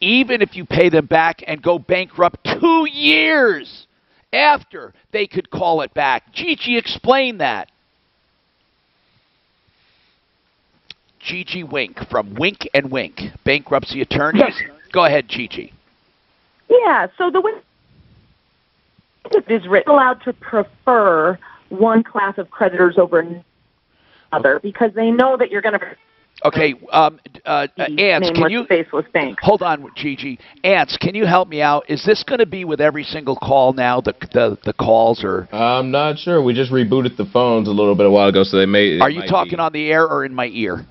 Even if you pay them back and go bankrupt 2 years after they could call it back. Gigi, explain that. Gigi Wink from Wink and Wink, bankruptcy attorneys. Yes. Go ahead, Gigi. Yeah, so the way it is written, allowed to prefer one class of creditors over another because they know that you're going to. Okay, Ants, can you faceless bank. Hold on, Gigi. Ants, can you help me out? Is this going to be with every single call now? The calls or? I'm not sure. We just rebooted the phones a little bit a while ago, so they may. Are you talking on the air or in my ear?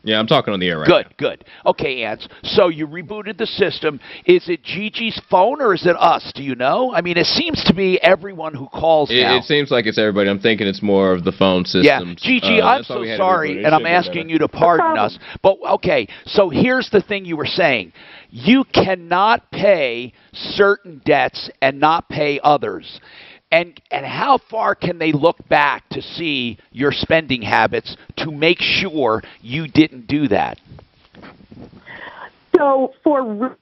Yeah, I'm talking on the air right now. Good. Okay, Ants. So you rebooted the system. Is it Gigi's phone or is it us? Do you know? I mean, it seems to be everyone who calls now. It seems like it's everybody. I'm thinking it's more of the phone systems. Yeah, Gigi, I'm so sorry, and I'm asking you to pardon us. But, okay, so here's the thing you were saying. You cannot pay certain debts and not pay others. And how far can they look back to see your spending habits to make sure you didn't do that? So for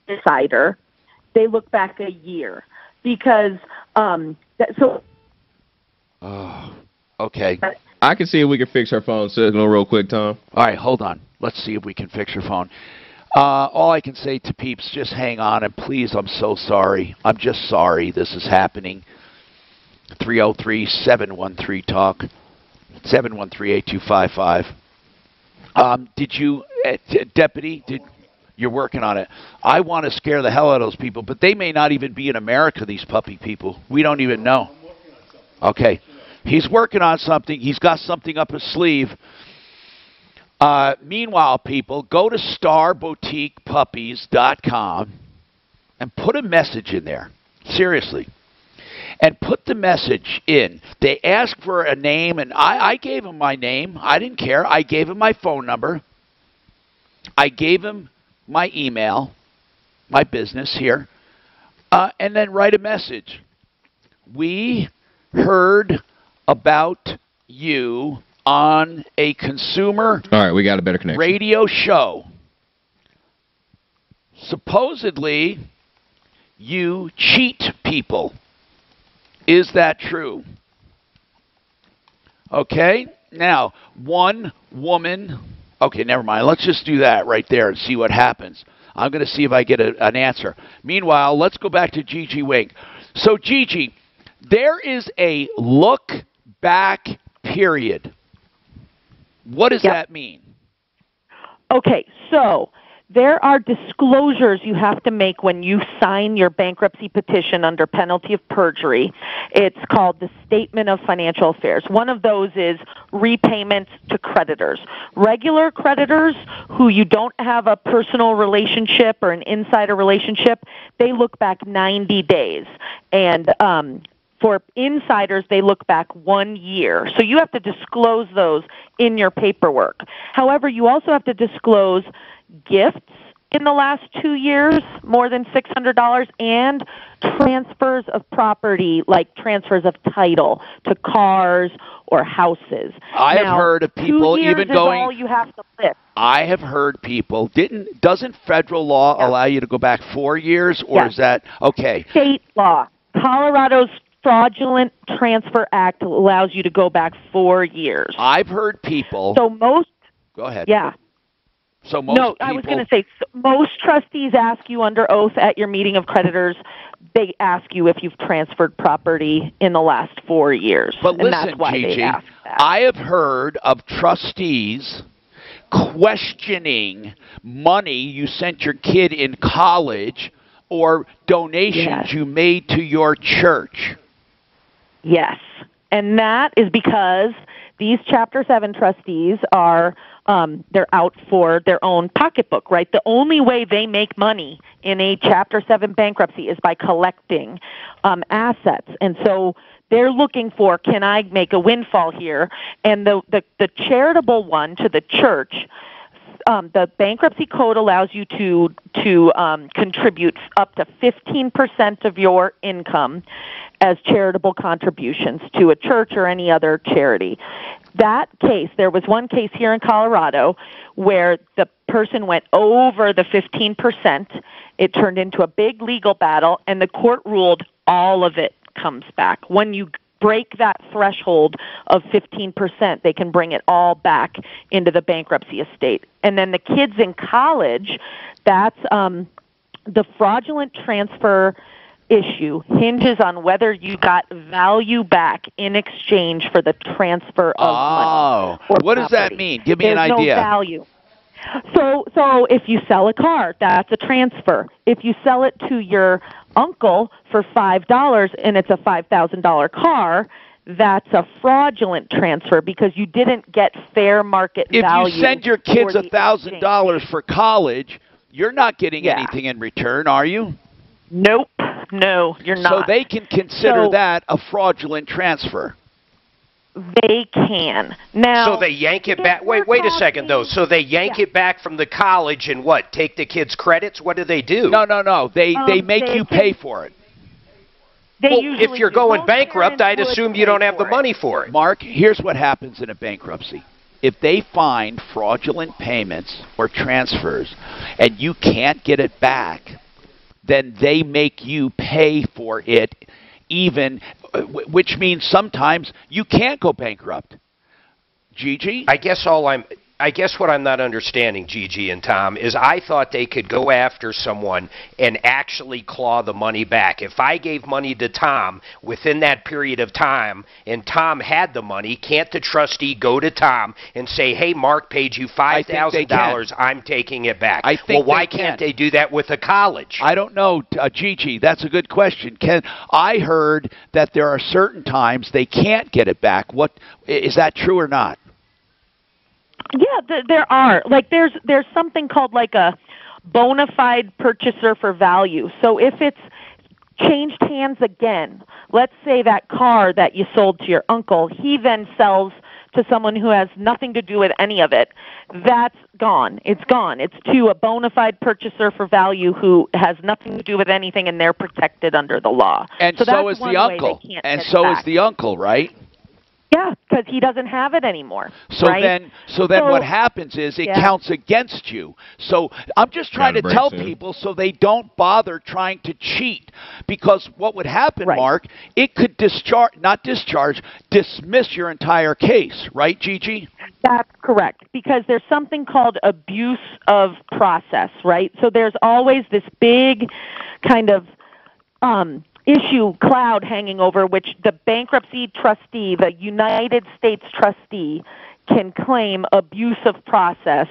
insider, they look back a year because okay. I can see if we can fix her phone signal real quick, Tom. All right, hold on. Let's see if we can fix your phone. All I can say to peeps, just hang on, and please, I'm so sorry. I'm just sorry this is happening. 303-713-TALK, 713-8255. Did you, Deputy, you're working on it. I want to scare the hell out of those people, but they may not even be in America, these puppy people. We don't even know. Okay. He's working on something. He's got something up his sleeve. Meanwhile, people, go to starboutiquepuppies.com and put a message in there. Seriously. And put the message in. They ask for a name, and I gave him my name. I didn't care. I gave him my phone number. I gave him my email, my business here, and then write a message. We heard about you on a consumer we got a better connection. Radio show. Supposedly, you cheat people. Is that true? Okay. Now, one woman. Okay, never mind. Let's just do that right there and see what happens. I'm going to see if I get an answer. Meanwhile, let's go back to Gigi Wink. So, Gigi, there is a look back period. What does that mean? Okay, so there are disclosures you have to make when you sign your bankruptcy petition under penalty of perjury. It's called the Statement of Financial Affairs. One of those is repayments to creditors. Regular creditors who you don't have a personal relationship or an insider relationship, they look back 90 days. And for insiders, they look back 1 year. So you have to disclose those in your paperwork. However, you also have to disclose gifts in the last 2 years, more than $600, and transfers of property, like transfers of title to cars or houses. I have heard of people even going. All you have to list. I have heard people. Doesn't federal law allow you to go back 4 years, or is that okay? State law. Colorado's Fraudulent Transfer Act allows you to go back 4 years. I've heard people. So most. Go ahead. Yeah. So most no, I was going to say most trustees ask you under oath at your meeting of creditors. They ask you if you've transferred property in the last 4 years. But listen, that's why Gigi, they ask that. I have heard of trustees questioning money you sent your kid in college or donations you made to your church. Yes, and that is because these Chapter 7 trustees are they're out for their own pocketbook, right? The only way they make money in a Chapter 7 bankruptcy is by collecting assets. And so they're looking for, can I make a windfall here? And the charitable one to the church, the bankruptcy code allows you to contribute up to 15% of your income as charitable contributions to a church or any other charity. That case, there was one case here in Colorado where the person went over the 15%. It turned into a big legal battle, and the court ruled all of it comes back. When you break that threshold of 15%, they can bring it all back into the bankruptcy estate. And then the kids in college, that's the fraudulent transfer issue hinges on whether you got value back in exchange for the transfer of money. Oh, what does that mean? Give me an idea. There's no value. So if you sell a car, that's a transfer. If you sell it to your uncle for $5 and it's a $5,000 car, that's a fraudulent transfer because you didn't get fair market value. If you send your kids $1,000 for college, you're not getting anything in return, are you? Nope. No, you're not. So they can consider that a fraudulent transfer. They can. Now, so they yank it back. Wait a second, though. So they yank it back from the college and what? Take the kids' credits? What do they do? No. They make you pay for it. If you're going bankrupt, I'd assume you don't have the money for it. Mark, here's what happens in a bankruptcy. If they find fraudulent payments or transfers and you can't get it back, then they make you pay for it, which means sometimes you can't go bankrupt. Gigi? I guess what I'm not understanding, Gigi and Tom, is I thought they could go after someone and actually claw the money back. If I gave money to Tom within that period of time and Tom had the money, can't the trustee go to Tom and say, hey, Mark paid you $5,000, I'm taking it back? Why can't they do that with a college? I don't know, Gigi. That's a good question. I heard that there are certain times they can't get it back. Is that true or not? Yeah, there are. Like there's something called like a bona fide purchaser for value. So if it's changed hands again, let's say that car that you sold to your uncle, he then sells to someone who has nothing to do with any of it, that's gone. It's gone. It's to a bona fide purchaser for value who has nothing to do with anything, and they're protected under the law. And so is the uncle. And so is the uncle, right? Yeah, because he doesn't have it anymore. So then what happens is it counts against you. So I'm just trying to tell people so they don't bother trying to cheat. Because what would happen, Mark, it could dismiss your entire case. Right, Gigi? That's correct. Because there's something called abuse of process, right? So there's always this big kind of issue cloud hanging over which the bankruptcy trustee, the United States trustee, can claim abuse of process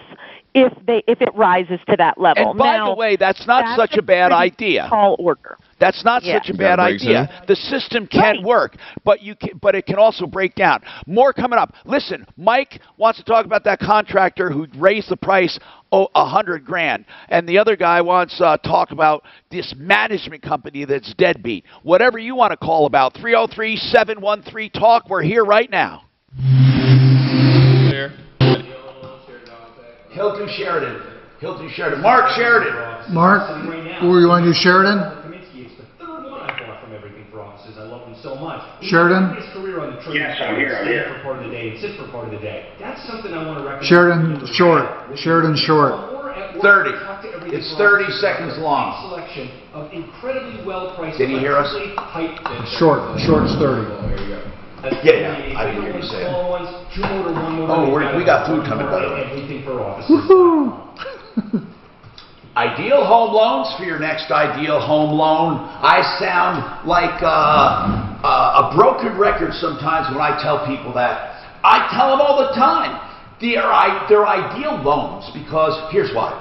if it rises to that level. And by the way, that's not such a bad idea. Tall order. That's not such a bad idea. The system can work, but it can also break down. More coming up. Listen, Mike wants to talk about that contractor who raised the price $100,000, and the other guy wants to talk about this management company that's deadbeat. Whatever you want to call about, 303-713-TALK. We're here right now. Hilton Sheridan. Mark Sheridan. Mark, were you on your Sheridan? So much. Sheridan? Yes, I'm here. For part of the day and sit for part of the day. That's something I want to recommend. Sheridan short. 30. It's 30 seconds long. Selection of incredibly well-priced. Did he hear us? Short's 30. Yeah, I didn't hear you say it. We got food coming, by the way. Woohoo! Ideal home loans for your next ideal home loan. I sound like a broken record sometimes when I tell people that. I tell them all the time. They're ideal loans because here's why.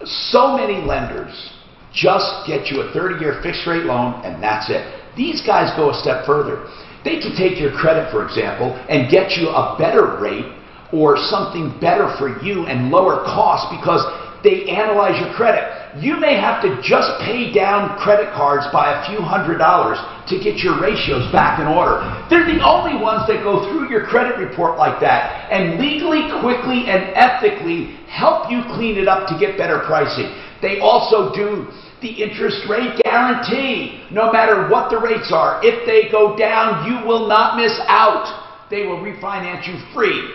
So many lenders just get you a 30-year fixed-rate loan and that's it. These guys go a step further. They can take your credit, for example, and get you a better rate or something better for you and lower costs because they analyze your credit. You may have to just pay down credit cards by a few $100s to get your ratios back in order. They're the only ones that go through your credit report like that and legally, quickly, and ethically help you clean it up to get better pricing. They also do the interest rate guarantee. No matter what the rates are, if they go down, you will not miss out. They will refinance you free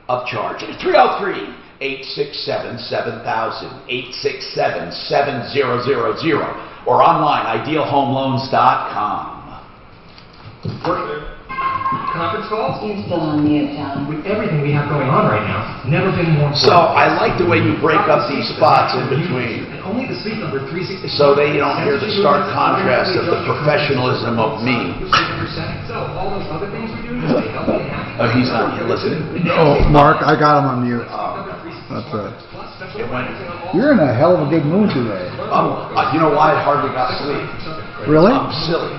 of charge. 303-867-7000, 867-7000, or online, idealhomeloans.com. Conference calls? You're still on mute, John. With everything we have going on right now, never been more important. So I like the way you break up these spots in between. Only the suite number 360. So they don't hear the stark contrast of the professionalism of me. So all those other things we do, they help me happy. Oh, he's not here listening. Oh, Mark, I got him on mute. That's it. You're in a hell of a good mood today. You know why I hardly got sleep? Really? I'm silly.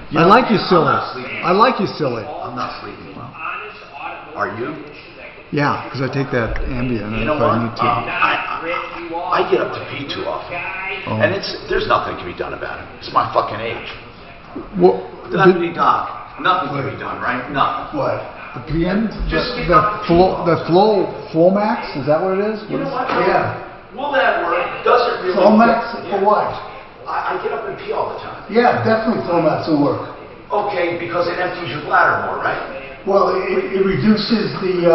I like you silly. I like you silly. I'm not sleeping well. Are you? Yeah, because I take that Ambien if I need to. I get up to pee too often. Oh. And there's nothing to be done about it. It's my fucking age. Well, nothing to be done. Nothing to be done, right? Nothing. What? The PN? The Flomax? Is that what it is? You know what? Yeah. Will that work? Does it really? Flomax for what? I get up and pee all the time. Yeah, definitely Flomax will work. Okay, because it empties your bladder more, right? Well, it reduces the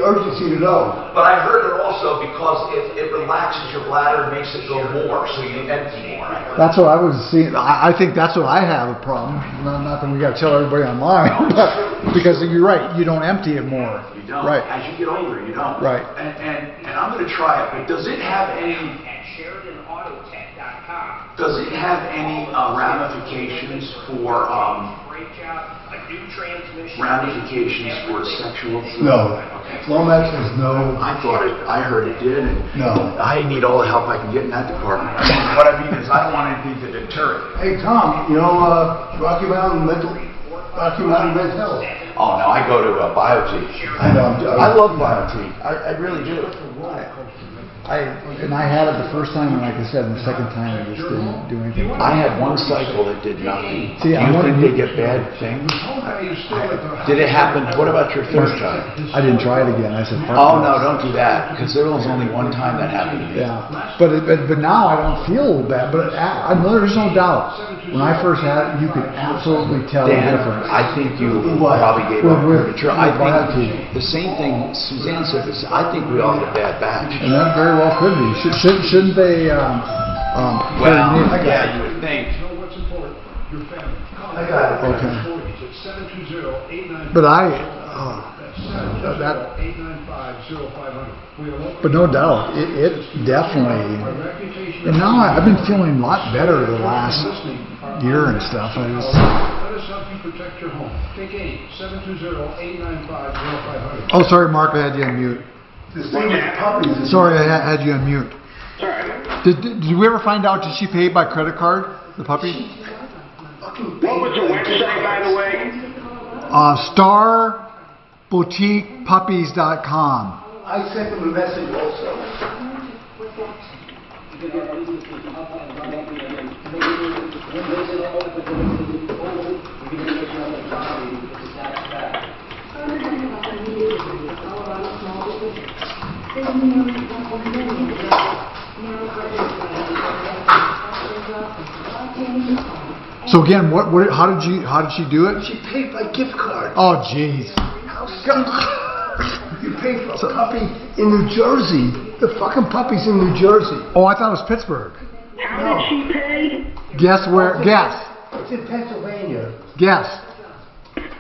urgency to go. But I heard it also because it relaxes your bladder and makes it go more, so you empty more. That's what I was seeing. I think that's what I have a problem. Not that we got to tell everybody online, but because you're right, you don't empty it more. You don't. Right. As you get older, you don't. Right. And I'm going to try it, but does it have any ramifications for sexual? No. Okay. Flomax is no. I heard it did. And no. I need all the help I can get in that department. What I mean is, I don't want anything to deter it. Hey Tom, you know Rocky Mountain Mental Health. Oh no, I go to BioT. I know. I love BioT. I really do. I had it the first time, and like I said, the second time I just didn't do anything. I had one cycle that did nothing. See, do you think they get bad things? Did it happen? What about your third time? I didn't try it again. I said, oh no, don't do that, because there was only one time that happened to me. Yeah, but now I don't feel bad. But there's no doubt. When I first had it, you could absolutely tell the difference. I think you probably gave up. I think the same thing Suzanne said. I think we all had a bad batch. And that very well could be. Shouldn't they? Yeah, you would think. I got it. Okay. But but no doubt, it definitely. And now I've been feeling a lot better the last year and stuff. Let us help you protect your home. Take 8-720-895-0500. Oh, sorry, Mark, I had you on mute. Sorry, I had you on mute. Did we ever find out, did she pay by credit card, the puppy? What was the website, by the way? StarBoutiquePuppies.com. I sent them a message also. So again, how did she do it? She paid by gift card. Oh jeez. You pay for a puppy in New Jersey. The fucking puppy's in New Jersey. Oh, I thought it was Pittsburgh. How did she pay? Guess where? Guess. It's in Pennsylvania. Guess.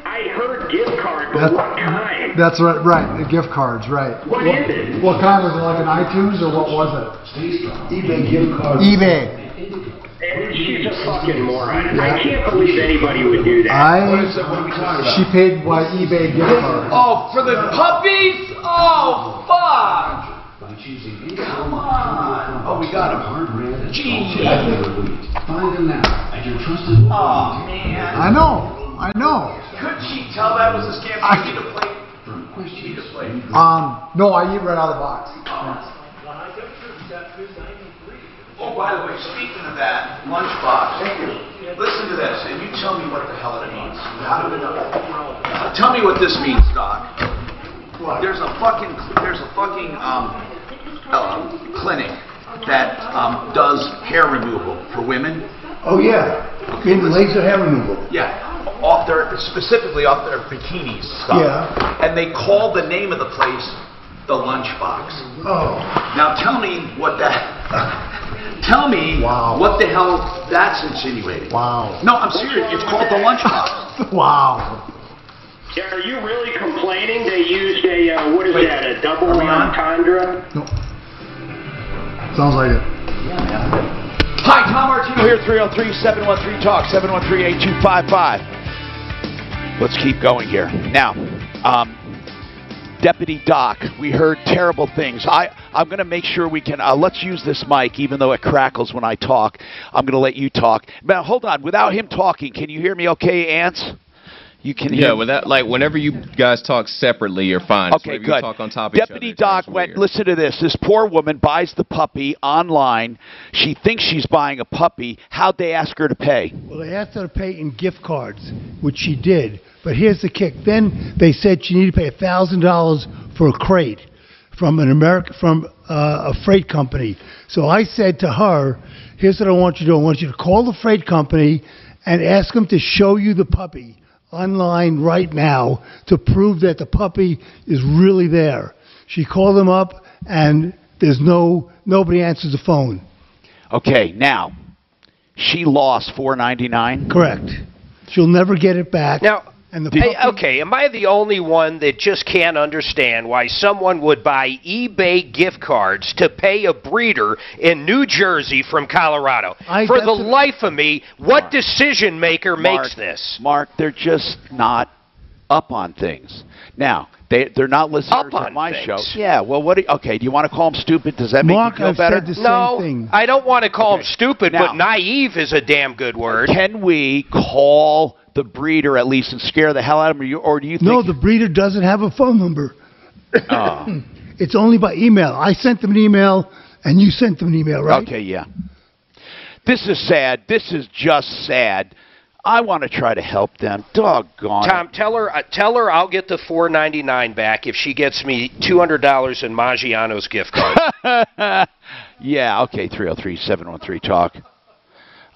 I heard gift card, but what kind? That's right. The gift cards, right. What is it? What kind was it? Like an iTunes or what was it? eBay gift card. eBay. She's a fucking moron. Yeah. I can't believe anybody would do that. What are we talking about? She paid by eBay gift card. Oh, for the puppies? Oh, fuck. Come on. Oh, we got him. Jeez. Find them now at your trusted. Oh, man. I know. Couldn't she tell that was a scam for me to play? No, I eat right out of the box. Oh, by the way, speaking of that, lunchbox. Listen to this, and you tell me what the hell it means. How do we know? Tell me what this means, Doc. There's a fucking clinic that does hair removal for women. Oh yeah, in laser hair removal. Yeah, specifically off their bikinis stuff. Yeah. And they call the name of the place the Lunchbox. Oh. Now tell me what that. Tell me what the hell that's insinuating. Wow. No, I'm serious. It's called the Lunchbox. Wow. Yeah, are you really complaining they used a, what is that, a double entendre? No. Sounds like it. Yeah, man. Hi, Tom Martino here, 303-713-TALK, 713-8255. Let's keep going here. Now, Deputy Doc, we heard terrible things. I'm going to make sure we can, let's use this mic, even though it crackles when I talk. I'm going to let you talk. Now, hold on. Without him talking, can you hear me okay, Ants? You can hear me. Without, like, whenever you guys talk separately, you're fine. Okay, good. You talk on top of Deputy Doc went, listen to this. This poor woman buys the puppy online. She thinks she's buying a puppy. How'd they ask her to pay? Well, they asked her to pay in gift cards, which she did. But here's the kick. Then they said she needed to pay $1,000 for a crate from a freight company. So I said to her, here's what I want you to do. I want you to call the freight company and ask them to show you the puppy online right now to prove that the puppy is really there. She called them up, and there's nobody answers the phone. Okay, now she lost $4.99. Correct. She'll never get it back. Now, and the puppy, okay, am I the only one that just can't understand why someone would buy eBay gift cards to pay a breeder in New Jersey from Colorado? For the life of me, what decision maker makes this? Mark, they're just not up on things. Now, they're not listeners to my show. Yeah, well, okay, do you want to call them stupid? Does that make you feel better? Said the same thing. I don't want to call them stupid, but naive is a damn good word. Can we call the breeder at least and scare the hell out of them, or do you think... No, the breeder doesn't have a phone number. It's only by email. I sent them an email, and you sent them an email, right? Okay, yeah. This is sad. This is just sad. I want to try to help them. Doggone. Tom, tell her I'll get the $4.99 back if she gets me $200 in Maggiano's gift card. Yeah, okay, 303-713-TALK.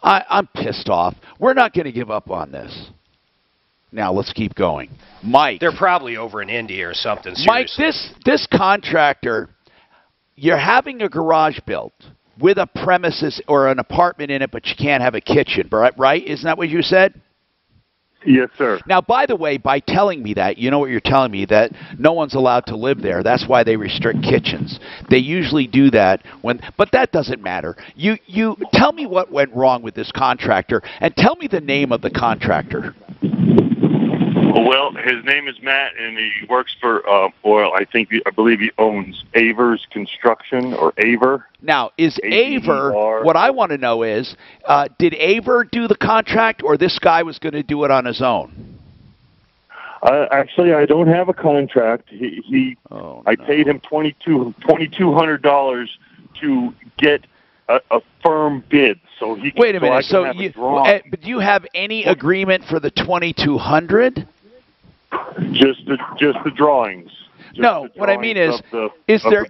I'm pissed off. We're not going to give up on this. Now, let's keep going. Mike. They're probably over in India or something. Seriously. Mike, this contractor, you're having a garage built with a premises or an apartment in it, but you can't have a kitchen, right? Isn't that what you said? Yes, sir. Now, by the way, by telling me that, you know what you're telling me, that no one's allowed to live there. That's why they restrict kitchens. They usually do that but that doesn't matter. You tell me what went wrong with this contractor, and tell me the name of the contractor. Well, his name is Matt, and he works for I believe he owns Avers Construction, or Aver. Now, is Aver, what I want to know is, did Aver do the contract, or this guy was going to do it on his own? Actually, I don't have a contract. I paid him $2,200 to get a firm bid, so he. Wait a minute. But do you have any agreement for the $2,200? Just the drawings. No, what I mean is there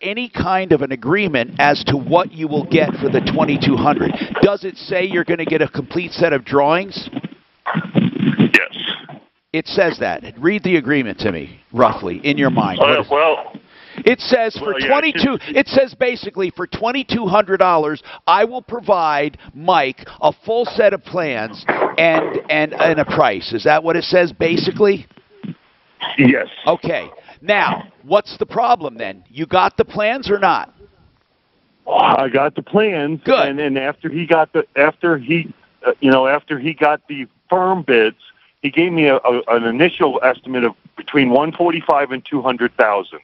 any kind of an agreement as to what you will get for the $2,200? Does it say you're going to get a complete set of drawings? Yes. It says that. Read the agreement to me, roughly, in your mind. It says It says basically for $2,200, I will provide Mike a full set of plans and a price. Is that what it says basically? Yes. Okay. Now, what's the problem then? You got the plans or not? I got the plans. Good. And then after he got the firm bids, he gave me an initial estimate of between $145,000 and $200,000.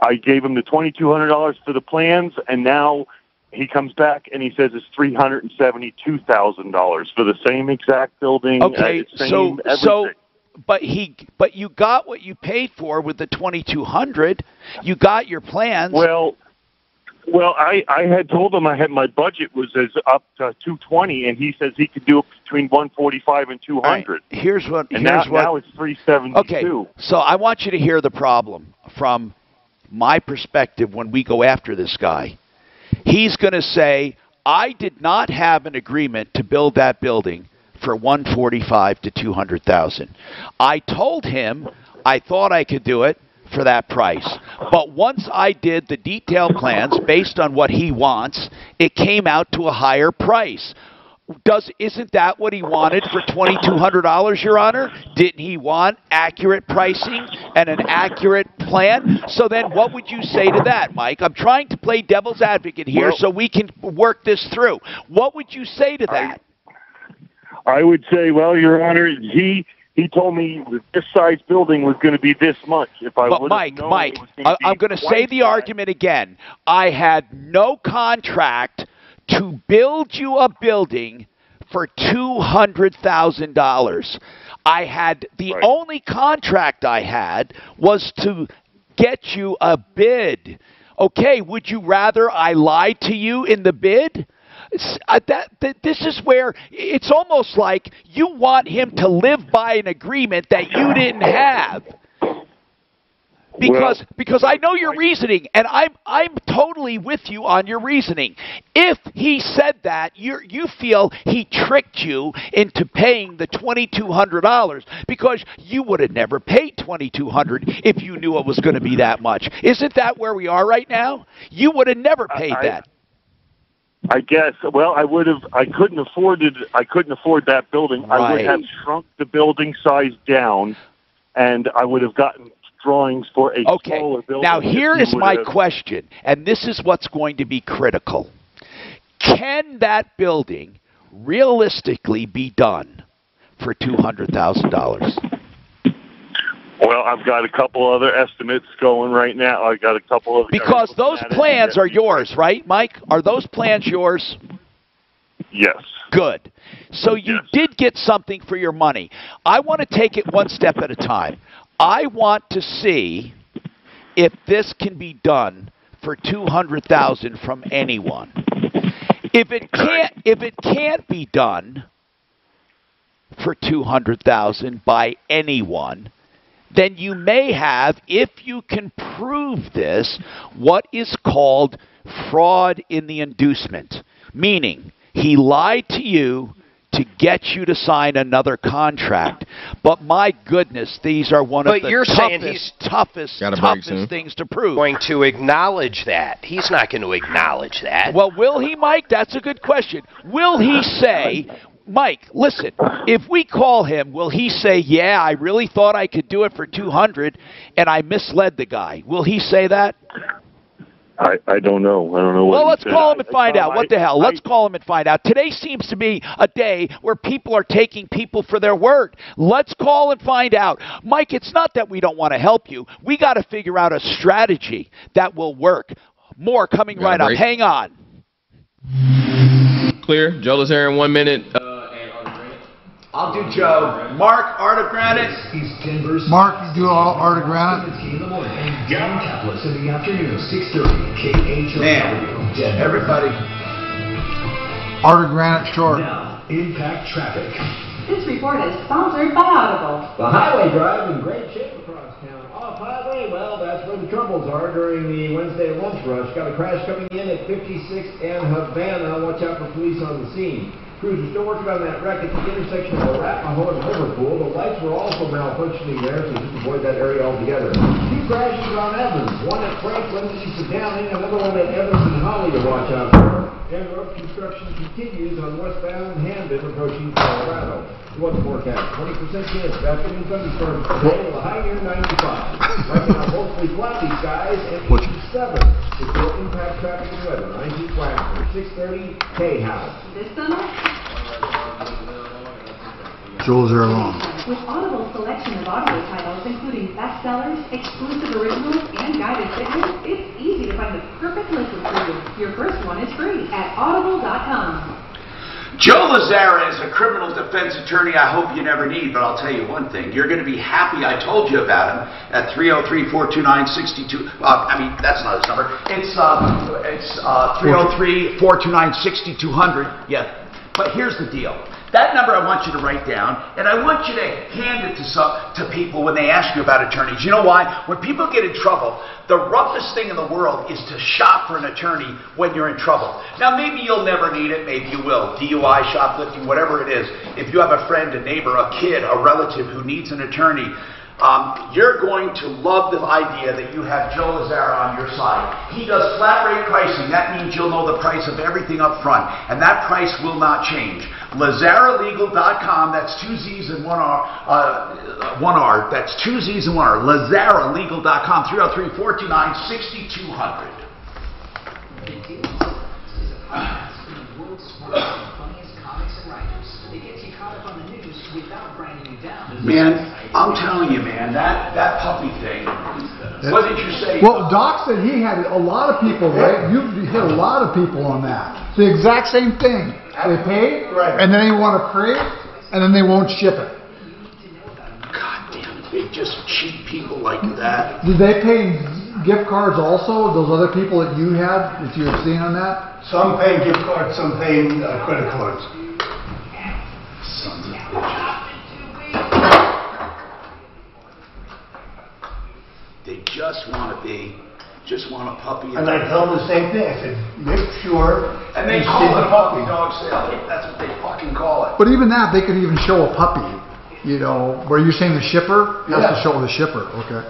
I gave him the $2,200 for the plans, and now he comes back and he says it's $372,000 for the same exact building. Okay, so you got what you paid for with the 2,200. You got your plans. Well, I had told him my budget was up to 220, and he says he could do it between 145 and 200. Right. Here's what. Now it's 372. Okay, so I want you to hear the problem from my perspective when we go after this guy. He's going to say, I did not have an agreement to build that building for 145 to 200,000. I told him I thought I could do it for that price. But once I did the detailed plans based on what he wants, it came out to a higher price. Isn't that what he wanted for $2,200, Your Honor? Didn't he want accurate pricing and an accurate plan? So then what would you say to that, Mike? I'm trying to play devil's advocate here so we can work this through. What would you say to that? I would say, well, Your Honor, he told me that this size building was going to be this much. If I would have known Mike, I'm going to say the argument again. I had no contract to build you a building for $200,000. I had the only contract I had was to get you a bid. Okay, would you rather I lied to you in the bid? This is where it's almost like you want him to live by an agreement that you didn't have. Because I know your reasoning, and I'm totally with you on your reasoning. If he said that, you feel he tricked you into paying the $2,200 because you would have never paid $2,200 if you knew it was going to be that much. Isn't that where we are right now? You would have never paid that. I guess. Well, I couldn't afford it. I couldn't afford that building. Right. I would have shrunk the building size down, and I would have gotten drawings for a smaller building. Now here is my question, and this is what's going to be critical. Can that building realistically be done for $200,000? Well, I've got a couple other estimates going right now. I got a couple of because those plans are yours, right, Mike? Are those plans yours? Yes. Good. So you did get something for your money. I want to take it one step at a time. I want to see if this can be done for $200,000 from anyone. If it can't be done for $200,000 by anyone, then you may have, if you can prove this, what is called fraud in the inducement. Meaning, he lied to you to get you to sign another contract. But my goodness, these are one of the toughest things to prove. Going to acknowledge that. He's not going to acknowledge that. Well, will he, Mike? That's a good question. Will he say, Mike, listen, if we call him, will he say, yeah, I really thought I could do it for $200 and I misled the guy? Will he say that? I don't know. I don't know what. Well, let's call him and find out. What the hell? Let's call him and find out. Today seems to be a day where people are taking people for their word. Let's call and find out. Mike, it's not that we don't want to help you. We got to figure out a strategy that will work. More coming right up. Hang on. Clear. Joe Lazare in 1 minute. I'll do Joe. Mark, Art of Granite. Mark, you do all Art of Granite? John Caplis in the afternoon, 6:30, KHOW. Man, everybody. Art of Granite short. Now, impact traffic. This report is sponsored by Audible. The highway drive in great shape across town. Off highway, well, that's where the troubles are during the Wednesday lunch rush. Got a crash coming in at 56 and Havana. Watch out for police on the scene. Crews are still working on that wreck at the intersection of Arapahoe and Liverpool. The lights were also malfunctioning there, so just avoid that area altogether. Two crashes on Evans, one at Franklin east of Downing, another one at Evans and Holly to watch out for. And road construction continues on westbound Hamden approaching Colorado. What's the forecast? 20% chance of afternoon thunderstorms today with a high near 95. Right now, mostly cloudy skies and 87. Before impact traffic and weather, 19 Flagler, 6:30, K-House. This summer, Jules are along. with Audible's selection of audio titles, including bestsellers, exclusive originals, and guided fitness, it's easy to find the perfect listen for you. Your first one is free at audible.com. Joe Lazzara is a criminal defense attorney I hope you never need, but I'll tell you one thing. You're going to be happy I told you about him at 303-429-62. I mean, that's not his number. It's 303-429-6200. Yeah. But here's the deal. That number I want you to write down, and I want you to hand it to people when they ask you about attorneys. You know why? When people get in trouble, the roughest thing in the world is to shop for an attorney when you're in trouble. Now, maybe you'll never need it. Maybe you will. DUI, shoplifting, whatever it is. If you have a friend, a neighbor, a kid, a relative who needs an attorney, you're going to love the idea that you have Joe Lazzara on your side. He does flat rate pricing. That means you'll know the price of everything up front, and that price will not change. LazzaraLegal.com, that's 2 Z's and 1 R, that's 2 Z's and 1 R. LazzaraLegal.com, 303-429-6200. Man, I'm telling you, man, that puppy thing. What did you say? Well, Doc said he had a lot of people, right? You hit a lot of people on that. The exact same thing. They pay, and then they want a crate, and then they won't ship it. God damn it, they just cheat people like that. Did they pay gift cards also? Those other people that you had, that you had seen on that? Some paying gift cards, some paying credit cards. Sons of bitches. They just want a puppy. And I tell them the same thing. I said, make sure. And they call it a puppy dog sale. That's what they fucking call it. But even that, they could even show a puppy. You know, where you're saying the shipper? Yeah. That's to show the shipper. Okay.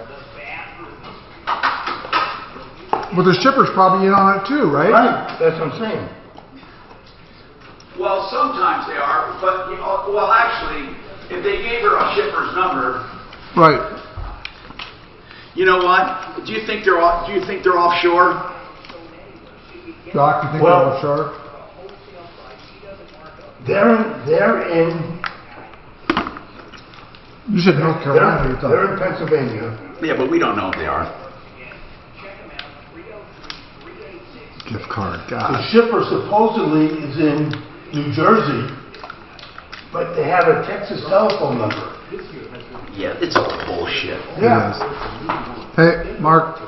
But the shipper's probably in on it too, right? Right. That's what I'm saying. Well, sometimes they are, but well, actually, if they gave her a shipper's number, right? You know what? Do you think they're offshore? Doc, you think they're offshore? They're in. You said North Carolina. They're in Pennsylvania. Yeah, but we don't know if they are. Gift card, God. The shipper supposedly is in New Jersey, but they have a Texas telephone number. Yeah, it's all bullshit. Yeah. Hey, Mark.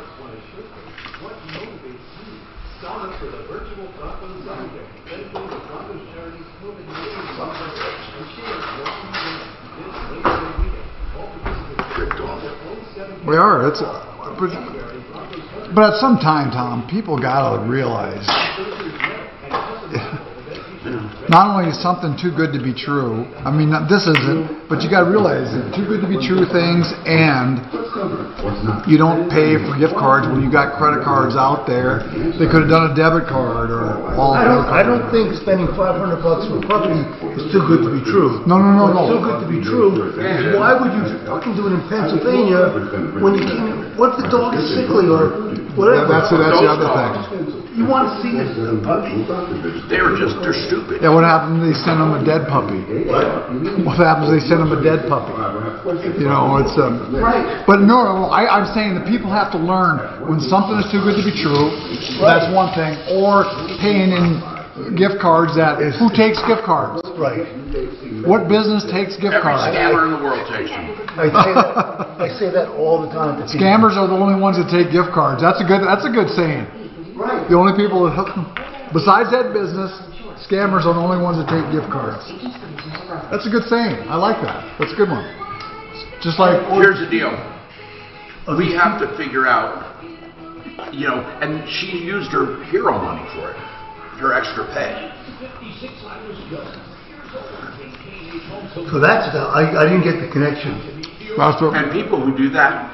We are. But at some time, Tom, people gotta realize not only is something too good to be true, I mean, this isn't, but you got to realize that too good to be true things, and you don't pay for gift cards when you got credit cards out there. They could have done a debit card or all. I don't think spending $500 for a puppy is too good to be true. No. It's too good to be true. Why would you fucking do it in Pennsylvania when you can't? What if the dog is sickly or whatever? That's the other thing. You want to see this puppy? They're stupid. Yeah, what happens if they send them a dead puppy? What happens if they send them a dead puppy? You know, it's right. But no, I'm saying that people have to learn when something is too good to be true. That's one thing. Or paying in gift cards. Who takes gift cards? Right. What business takes gift cards? Every scammer in the world takes them. I say that all the time. Scammers are the only ones that take gift cards. That's a good saying. Right. The only people that besides that business, scammers are the only ones that take gift cards. That's a good saying. I like that. That's a good one. Just like here's the deal. We have to figure out, you know, and she used her hero money for it, her extra pay. So that's I didn't get the connection. And people who do that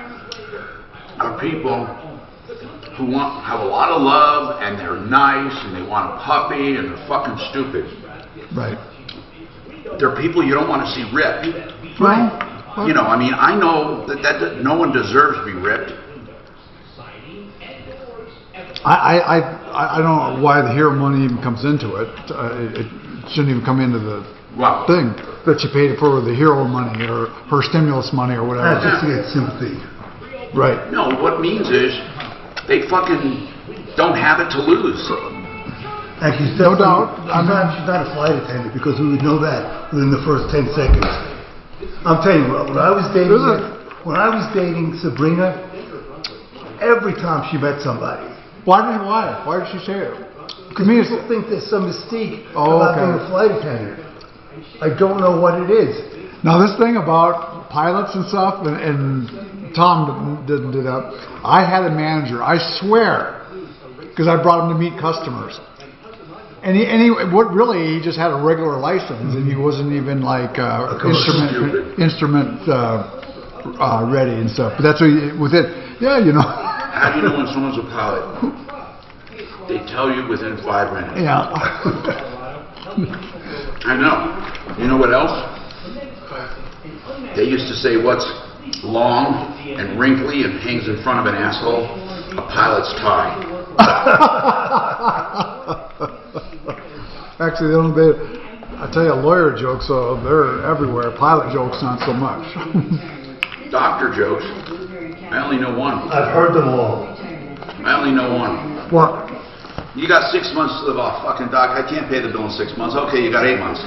are people who have a lot of love and they're nice and they want a puppy and they're fucking stupid. Right. They're people you don't want to see ripped. Right. You know, I mean, I know that no one deserves to be ripped. I don't know why the hero money even comes into it. It shouldn't even come into the thing that you paid for the hero money or her stimulus money or whatever. That's just to get sympathy. Right. No, what it means is they fucking don't have it to lose. Actually, no doubt. She's not a flight attendant because we would know that within the first 10 seconds. I'm telling you, when I was dating Sabrina, every time she met somebody. Why did she say it? Because people think there's some mystique about being a flight attendant. I don't know what it is. Now this thing about pilots and stuff, and Tom didn't do that. I had a manager, I swear, because I brought him to meet customers. And he just had a regular license, and he wasn't even like instrument ready and stuff. But that's what with it. Yeah, you know. How do you know when someone's a pilot? They tell you within 5 minutes. Yeah. I know. You know what else? They used to say what's long and wrinkly and hangs in front of an asshole? A pilot's tie. Actually, I tell you, lawyer jokes, they're everywhere. Pilot jokes, not so much. Doctor jokes. I only know one. I've heard them all. I only know one. What? You got 6 months to live off. Fucking doc, I can't pay the bill in 6 months. Okay, you got 8 months.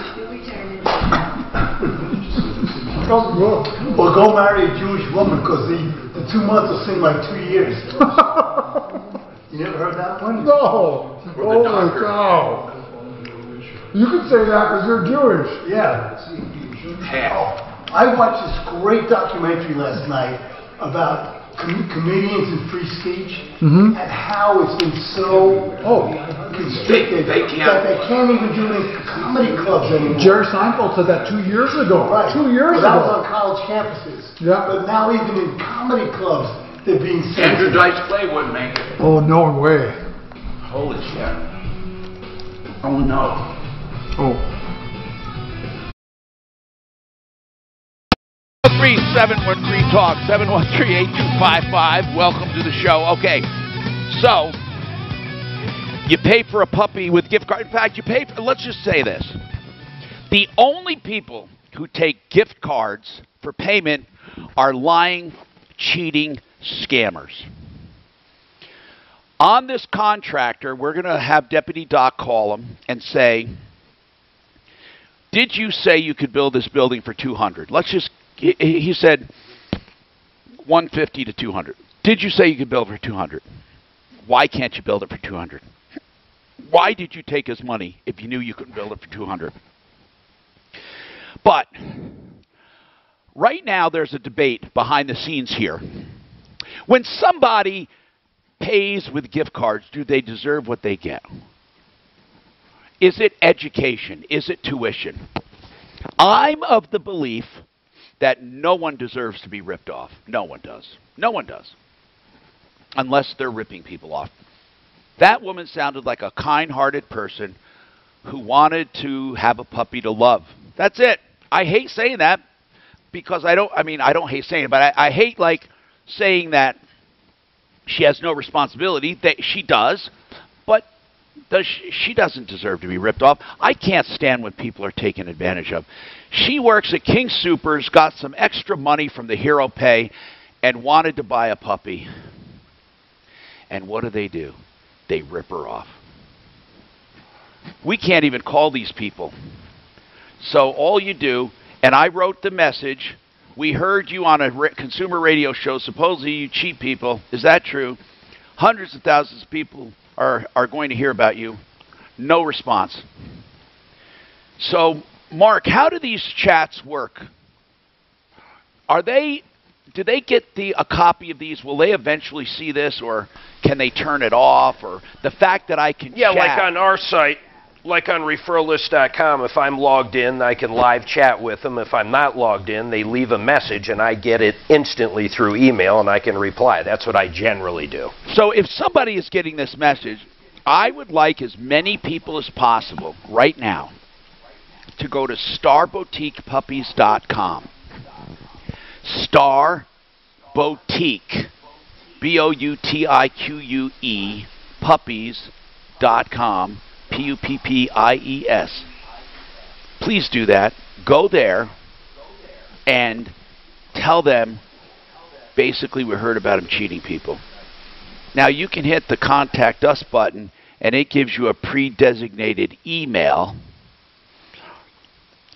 Or go marry a Jewish woman because the 2 months will seem like 2 years. You never heard that one? No. Oh my God. You can say that because you're Jewish. Yeah. I watched this great documentary last night about comedians and free speech, and how it's been so constricted that they can't even do it in comedy clubs anymore. Jerry Seinfeld said that 2 years ago. Right. 2 years ago. That was on college campuses. Yeah. But now even in comedy clubs, they're being censored. Andrew Dice Clay wouldn't make it. Oh, no way. Holy shit. Oh, no. Oh. 713 Talk, 713-8255. Welcome to the show. Okay, so you pay for a puppy with gift card. In fact, let's just say this. The only people who take gift cards for payment are lying, cheating scammers. On this contractor, we're going to have Deputy Doc call him and say, did you say you could build this building for $200? He said 150 to 200. Did you say you could build for 200? Why can't you build it for 200? Why did you take his money if you knew you couldn't build it for 200? But right now there's a debate behind the scenes here. When somebody pays with gift cards, do they deserve what they get? Is it education? Is it tuition? I'm of the belief that no one deserves to be ripped off. No one does. No one does. Unless they're ripping people off. That woman sounded like a kind-hearted person who wanted to have a puppy to love. That's it. I hate saying that because I don't hate saying it, but I hate like saying that she has no responsibility. She does, but she doesn't deserve to be ripped off. I can't stand when people are taken advantage of. She works at King Soopers, got some extra money from the Hero Pay, and wanted to buy a puppy. And what do? They rip her off. We can't even call these people. So all you do, and I wrote the message, we heard you on a consumer radio show, supposedly you cheat people. Is that true? Hundreds of thousands of people are going to hear about you. No response. So, Mark, how do these chats work? Do they get a copy of these? Will they eventually see this, or can they turn it off? Or the fact that I can chat. Like on our site, like on referrallist.com, if I'm logged in, I can live chat with them. If I'm not logged in, they leave a message, and I get it instantly through email, and I can reply. That's what I generally do. So if somebody is getting this message, I would like as many people as possible right now to go to starboutiquepuppies.com. Star Boutique, B-O-U-T-I-Q-U-E, puppies.com, P-U-P-P-I-E-S. Please do that. Go there and tell them basically we heard about him cheating people. Now you can hit the contact us button and it gives you a pre-designated email.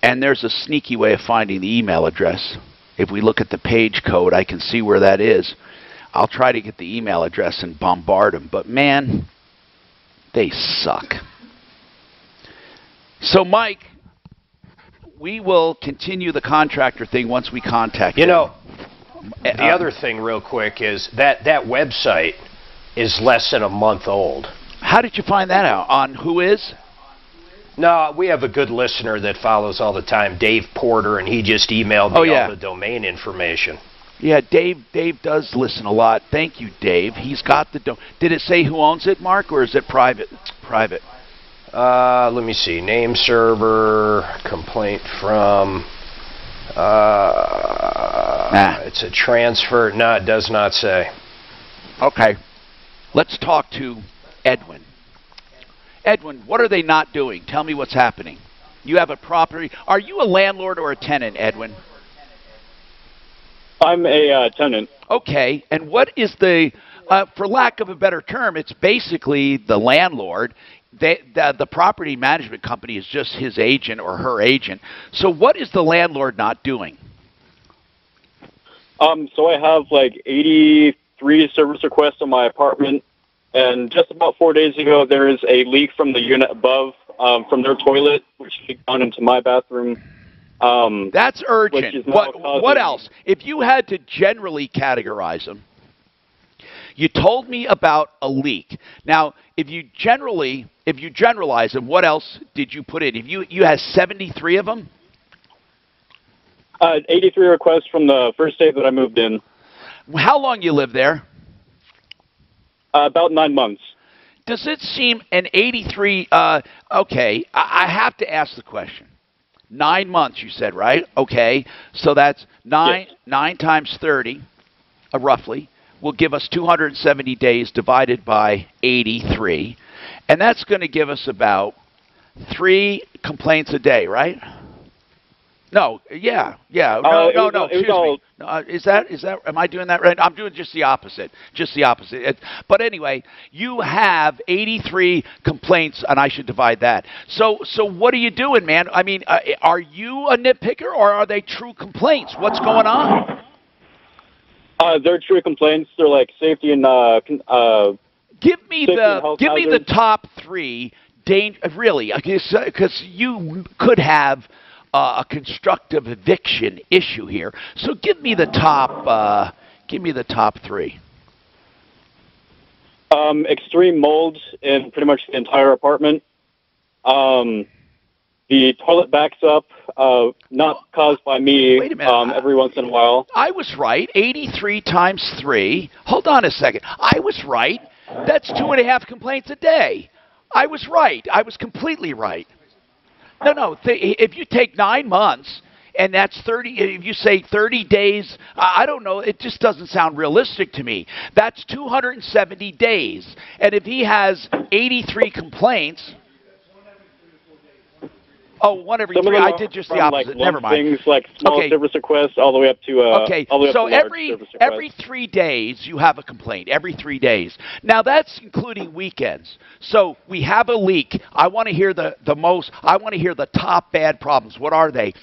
And there's a sneaky way of finding the email address. If we look at the page code, I can see where that is. I'll try to get the email address and bombard them. But, man, they suck. So, Mike, we will continue the contractor thing once we contact you. You know, the other thing real quick is that website is less than a month old. How did you find that out? On who is? No, we have a good listener that follows all the time, Dave Porter, and he just emailed me all the domain information. Yeah, Dave does listen a lot. Thank you, Dave. He's got the Did it say who owns it, Mark, or is it private? Private. Let me see. Name server, complaint from. It's a transfer. No, it does not say. Okay. Let's talk to Edwin. Edwin, what are they not doing? Tell me what's happening. You have a property. Are you a landlord or a tenant, Edwin? I'm a tenant. Okay. And what is the, for lack of a better term, it's basically the landlord. The property management company is just his agent or her agent. So what is the landlord not doing? So I have like 83 service requests on my apartment. And just about 4 days ago, there is a leak from the unit above, from their toilet, which leaked down into my bathroom. That's urgent. What else? If you had to generally categorize them, you told me about a leak. Now, if you generalize them, what else did you put in? If you had 73 of them? 83 requests from the first day that I moved in. How long you live there? About 9 months. Does it seem an 83, okay, I have to ask the question. 9 months, you said, right? Okay, so that's 9 times 30, roughly, will give us 270 days divided by 83. And that's going to give us about 3 complaints a day, right? No, yeah. No, excuse me. Is that, am I doing that right? I'm doing just the opposite. But anyway, you have 83 complaints, and I should divide that. So what are you doing, man? I mean, are you a nitpicker, or are they true complaints? What's going on? They're true complaints. They're like safety and give me the top 3 really, because you could have a constructive eviction issue here. So give me the top 3. Extreme mold in pretty much the entire apartment. The toilet backs up, not caused by me. Wait a minute. Every once in a while. I was right. 83 times 3. Hold on a second. I was right. That's 2.5 complaints a day. I was right. I was completely right. No. If you take 9 months and that's 30, if you say 30 days, I don't know, it just doesn't sound realistic to me. That's 270 days. And if he has 83 complaints, one every 3. I did just the opposite. Never mind. Things like small service requests all the way up to so every 3 days you have a complaint. Every 3 days. Now that's including weekends. So we have a leak. I want to hear the top bad problems. What are they?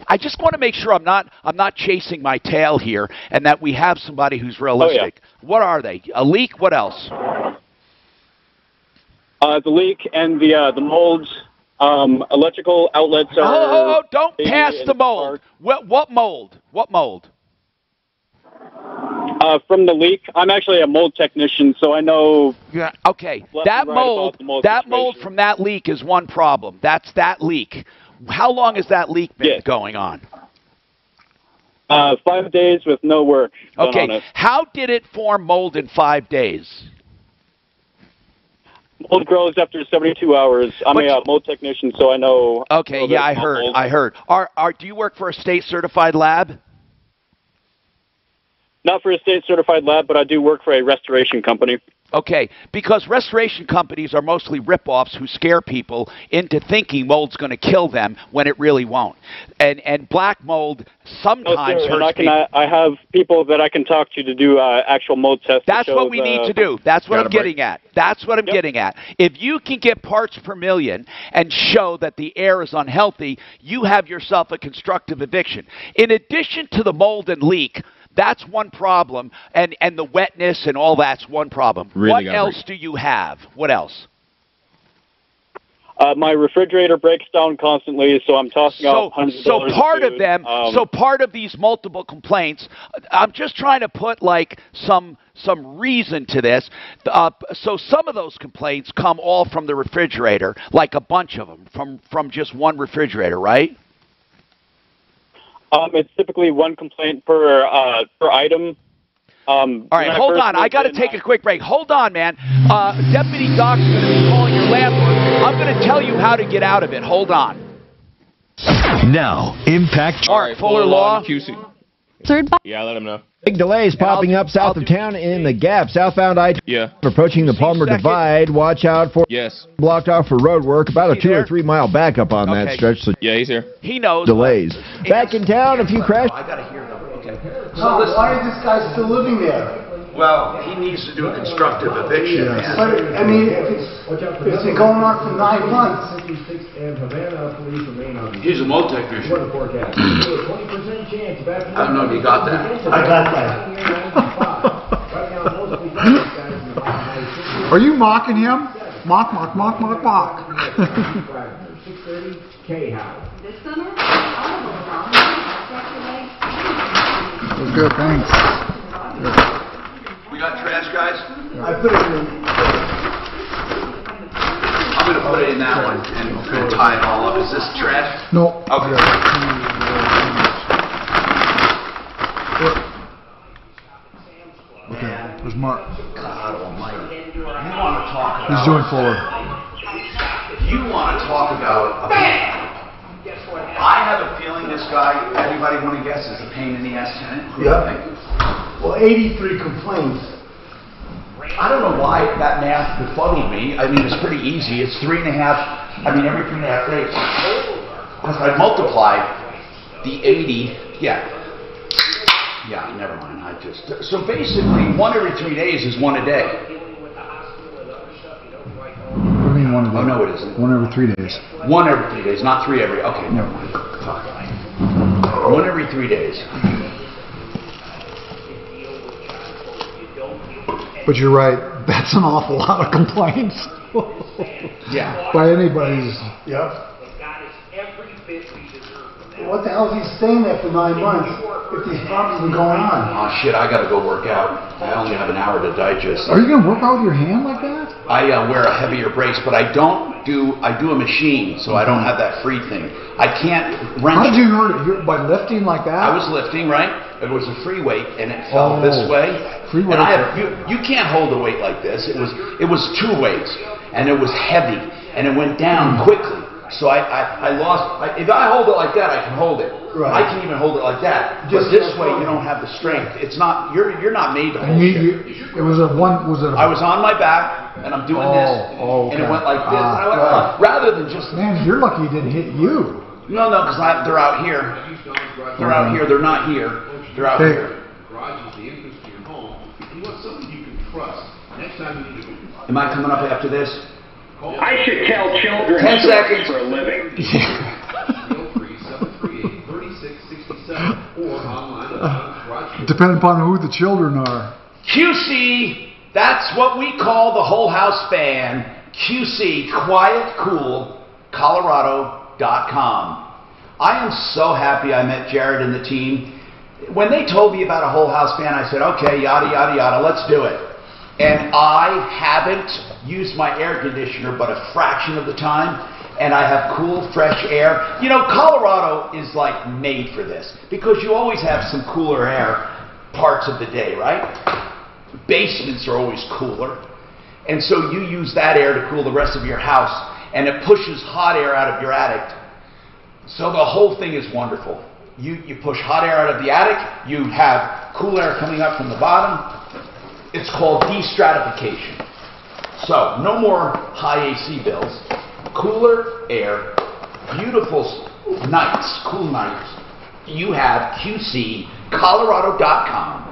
I just want to make sure I'm not chasing my tail here, and that we have somebody who's realistic. What are they? A leak. What else? The leak and the molds. Electrical outlets are... don't pass the mold. What mold? What mold? From the leak. I'm actually a mold technician, so I know... Yeah. Okay. That mold from that leak is one problem. That's that leak. How long has that leak been going on? 5 days with no work done on it. How did it form mold in 5 days? Mold grows after 72 hours. I'm a mold technician, so I know. Okay, yeah, I heard. Do you work for a state-certified lab? Not for a state-certified lab, but I do work for a restoration company. Okay, because restoration companies are mostly rip-offs who scare people into thinking mold's going to kill them when it really won't. And black mold sometimes hurts people. I have people that I can talk to do actual mold tests. That's what we need to do. That's what I'm getting at. That's what I'm getting at. If you can get parts per million and show that the air is unhealthy, you have yourself a constructive eviction. In addition to the mold and leak, that's one problem, and the wetness and all that's one problem. What else do you have? What else? My refrigerator breaks down constantly, so I'm tossing out hundreds of dollars. So part of them, so part of these multiple complaints, I'm just trying to put like some reason to this. So some of those complaints come all from the refrigerator, like a bunch of them from just one refrigerator, right? It's typically one complaint per item. All right, hold on. I got to take a quick break. Hold on, man. Deputy Doc's going to be calling your landlord. I'm going to tell you how to get out of it. Hold on. Now, Impact. All right, Fuller Law. QC. Yeah, let him know. Big delays popping up south of town in the Gap. Southbound I-20 Yeah. approaching the Palmer Divide. Watch out for blocked off for road work. About a 2 or 3 mile backup on that stretch. So yeah, he's here. He knows. Delays. Back in town, a few crashes. I got to hear them. Okay. So why is this guy still living there? Well, he needs to do a constructive eviction, man. But, I mean, it's been going on for 9 months. He's a mold technician. I don't know if you got that. I got that. Are you mocking him? Mock. 6:30 K-House. This summer, Good, thanks. We got trash, guys? I put it in. I'm going to put it in that one and tie it all up. Is this trash? No. Okay. Okay, there's Mark. God almighty. You want to talk about... He's doing Fuller. You want to talk about... I have a feeling this guy, everybody want to guess, is a pain in the ass tenant. Yeah. Well, 83 complaints. I don't know why that math befuddled me. I mean, it's pretty easy. It's 3.5, I mean, every 3.5 days. If I multiply the 80, yeah, never mind. So basically, 1 every 3 days is 1 a day. What do you mean 1 a day? Oh, no, it isn't. 1 every 3 days. 1 every 3 days, not 3 every, okay, never mind. Fuck. 1 every 3 days. But you're right, that's an awful lot of complaints. Yeah. By anybody's. Yep. What the hell is he staying there for 9 months if these problems are going on? Oh shit, I gotta go work out. I only have an hour to digest. Are you gonna work out with your hand like that? I wear a heavier brace, but I do a machine, so I don't have that free thing. I can't wrench. How did you learn it? By lifting like that? I was lifting, right? It was a free weight, and it fell this way. Free weight. And you can't hold a weight like this. It was 2 weights, and it was heavy, and it went down quickly. So I lost. If I hold it like that, I can hold it. Right. I can even hold it like that. Just this way, you don't have the strength. It's not. You're not made to hold shit. It was a one. Was it? I was on my back, and I'm doing this, and it went like this. And I went, rather than just. Man, you're lucky it didn't hit you. No, because they're out here. They're out here. They're not here. They're out here. Garage is the entrance to your home. If you want something you can trust, next time you need to go. Am I coming up after this? I should tell children 10 seconds for a living. Depending upon who the children are. QC, that's what we call the whole house fan. QC, Quiet Cool, Colorado.com. I am so happy I met Jared and the team. When they told me about a whole house fan, I said, okay, yada, yada, yada, let's do it. And I haven't used my air conditioner but a fraction of the time, and I have cool, fresh air. You know, Colorado is like made for this because you always have some cooler air parts of the day, right? Basements are always cooler. And so you use that air to cool the rest of your house, and it pushes hot air out of your attic. So the whole thing is wonderful. You push hot air out of the attic, you have cool air coming up from the bottom. It's called destratification. So, no more high AC bills, cooler air, beautiful nights, cool nights. You have QCColorado.com,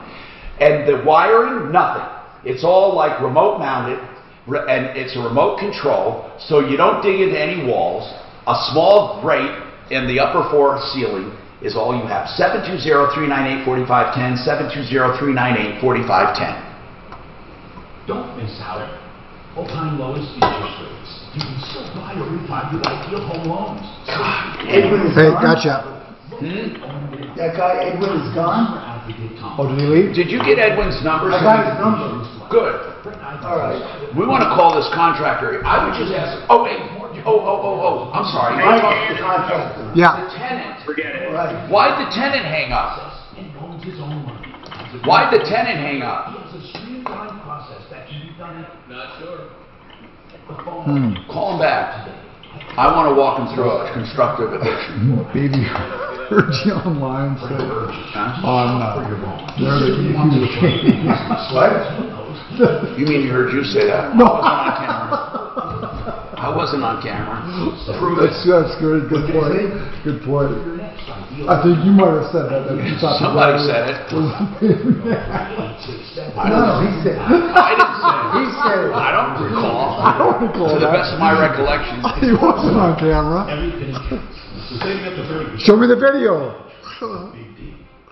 and the wiring, nothing. It's all like remote mounted, and it's a remote control, so you don't dig into any walls. A small grate in the upper floor ceiling is all you have. 720-398-4510, 720-398-4510. Don't miss out. All-time lowest interest rates. You can still buy or refi with ideal home loans. Hey, gotcha. That guy Edwin is gone? Oh, did he leave? Did you get Edwin's numbers? I got his numbers. Good. All right. We want to call this contractor. I would just ask. Oh wait. Oh. I'm sorry. I talked to the contractor. Yeah. The tenant. Forget it. Right. Why'd the tenant hang up? Why'd the tenant hang up? Not sure. Call him back. I want to walk him through a constructive eviction. Baby heard you online said on there that you communicating. What? You mean you heard you say that? No. I wasn't on camera. Prove it. That's good. Good point. Good point. I think you might have said that. Somebody said it. No, he said it. I didn't say it. He said it. I don't recall. I don't recall To the best of my recollection. He wasn't on camera. Show me the video.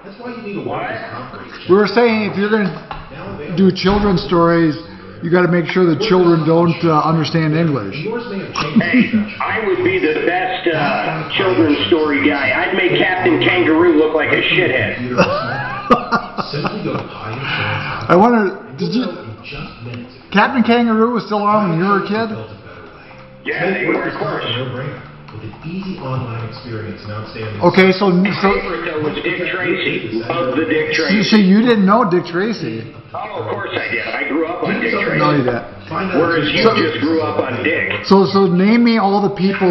That's why you need a wireless conference. We were saying if you're going to do children's stories, you got to make sure the children don't understand English. Hey, I would be the best children's story guy. I'd make Captain Kangaroo look like a shithead. I wonder, Captain Kangaroo was still on when you were a kid? Yeah, they were, of course. With an easy online experience and outstanding. Okay, so My favorite though was Dick Tracy. Of the Dick Tracy. so you didn't know Dick Tracy? Oh, of course I did. I grew up on Dick Tracy. No, you didn't. Whereas you just grew up on Dick. So name me all the people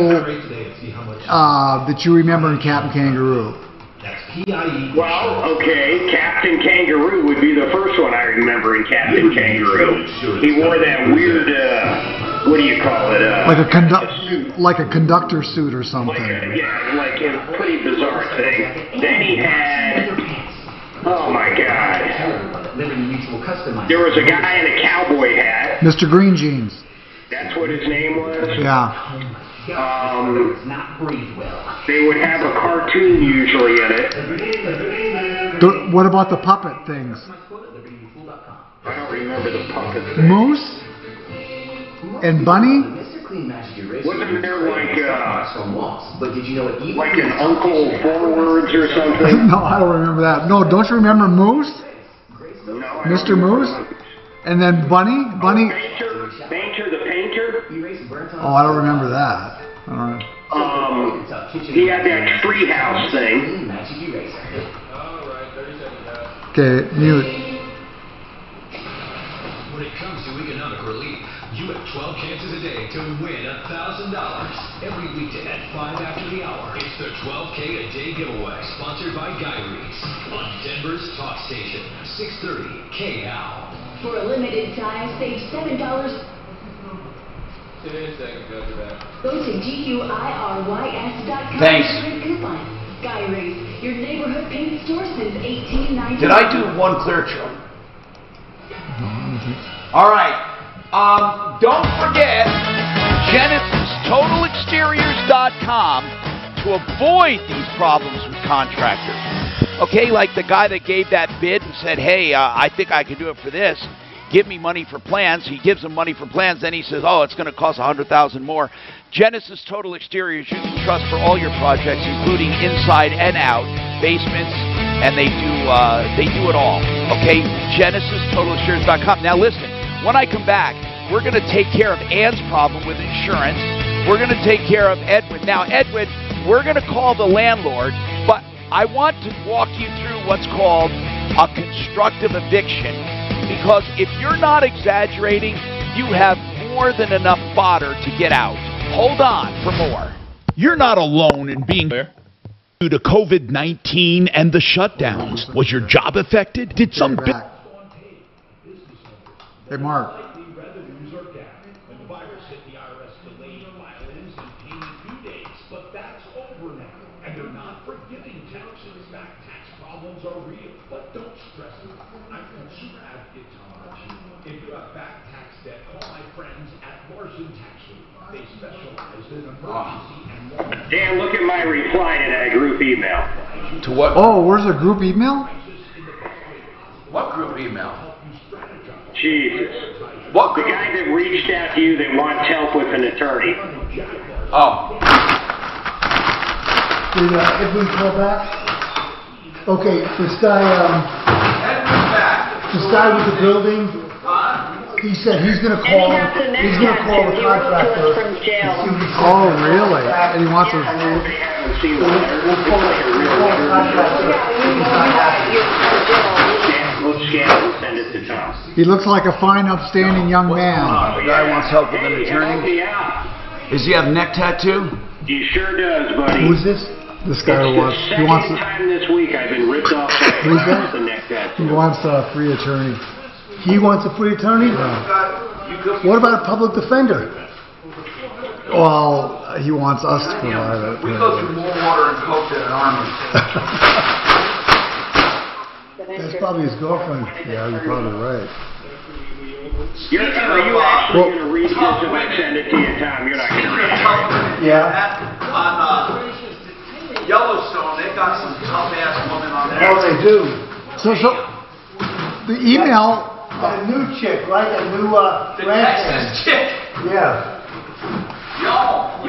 that you remember in Captain Kangaroo. Well, okay, Captain Kangaroo would be the first one I remember in Captain Kangaroo. He wore that weird, what do you call it? Like a conductor suit or something. Like a pretty bizarre thing. Then he had, oh my God, there was a guy in a cowboy hat. Mr. Green Jeans. That's what his name was? Yeah. They would have a cartoon usually in it. What about the puppet things? I don't remember the puppet thing. Moose? And Bunny? Wasn't there like an Uncle Forwards or something? No, I don't remember that. No, don't you remember Moose? No, Mr. Moose? And then Bunny? Painter the Painter? Oh, I don't remember that. He had that treehouse thing. Okay, mute. When it comes to economic relief, you have 12 chances a day to win $1,000. Every weekday at 5 after the hour, it's the 12K a day giveaway, sponsored by Guy Reeds on Denver's Talk Station, 630 KAL. For a limited time, save $7. Go to GUIRYS.com. Thanks. Coupon. Guy Reeds, your neighborhood paint store since 1890. Did I do one clear chart? All right. Don't forget GenesisTotalExteriors.com to avoid these problems with contractors. Okay, like the guy that gave that bid and said, hey, I think I can do it for this. Give me money for plans. He gives him money for plans. Then he says, oh, it's going to cost $100,000 more. Genesis Total Exteriors you can trust for all your projects, including inside and out, basements, and they do it all. Okay, GenesisTotalExteriors.com. Now listen, when I come back, we're going to take care of Ann's problem with insurance. We're going to take care of Edwin. Now, Edwin, we're going to call the landlord, but I want to walk you through what's called a constructive eviction. Because if you're not exaggerating, you have more than enough fodder to get out. Hold on for more. You're not alone in being there. Due to COVID-19 and the shutdowns, was your job affected? Did some... Hey, Mark. Back tax problems are real, but don't stress. I'm consumer advocate Tom Archie. If you have back tax debt, call my friends at Larson Tax Relief. They specialize in emergency and long. Dan, look at my reply to that group email. To what? Oh, where's a group email? What group email? Jesus. What group? The guy that reached out to you that wants help with an attorney. Oh. Did Edwin call back? Okay, this guy with the building, he said he's going to call. He's going to call the contractor. Oh, really? And he wants to. We'll call the contractor. We'll scan it and send it to Tom. He looks like a fine, upstanding young man. The guy wants help with an attorney. Does he have neck tattoo? He sure does, buddy. Who's this? This guy wants. He wants. Time this week I've been ripped off by the neck tattoo. He wants a free attorney. He wants a free attorney? Yeah. What about a public defender? Well, he wants us to provide it. We go through more water and coke than an army. That's probably his girlfriend. Yeah, you're probably right. Are you actually going to read this if I send it to you, Tom? You're not going to read it. Yeah. On Yellowstone, they got some tough-ass women on there. Oh, they do. So the email. A new chick, right? A new the Texas chick. Yeah. Y'all,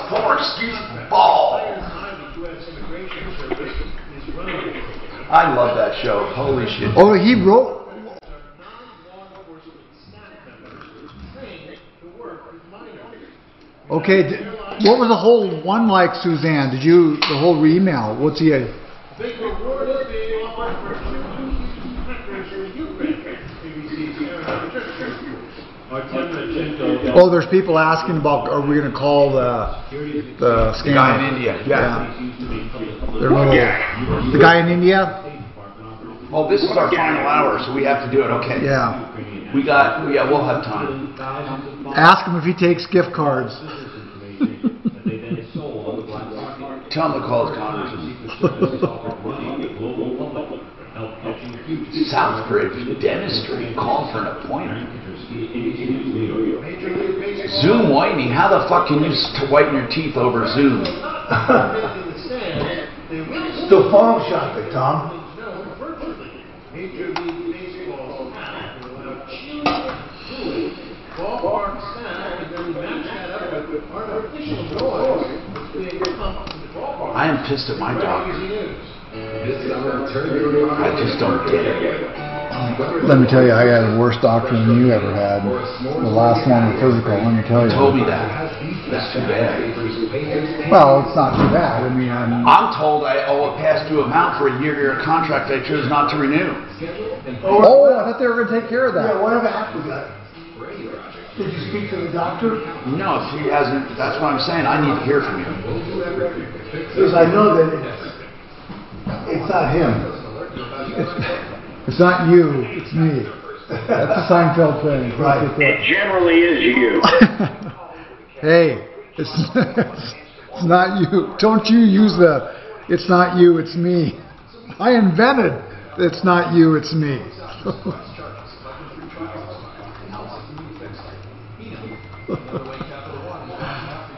poor excuse ball. I love that show. Holy shit. Oh, he wrote. Okay, what was the whole one like, Suzanne? Did you, the whole email? What's he? Oh, there's people asking about, are we going to call the scammer? Guy in India, yeah. The guy in India? Oh, this is our final hour, so we have to do it, okay. Yeah. We'll have time. Ask him if he takes gift cards. Tell him to call his congressman. Southbridge Dentistry, call for an appointment. Zoom whitening, how the fuck can you whiten your teeth over Zoom? Still farm shopping, Tom. I am pissed at my doctor. I just don't get it. Let me tell you, I had a worse doctor than you ever had. The last one, the physical, let me tell you. You told me that. That's too bad. Well, it's not too bad. I mean, I'm told I owe a past due amount for a year contract I chose not to renew. Oh, I thought they were going to take care of that. Yeah, whatever happened to that? Did you speak to the doctor? No, he hasn't. That's what I'm saying. I need to hear from you. Because I know that it's not him. It's not you, it's me. That's a Seinfeld thing. Right. It generally is you. Hey, it's not you. Don't you use the, it's not you, it's me. I invented, it's not you, it's me.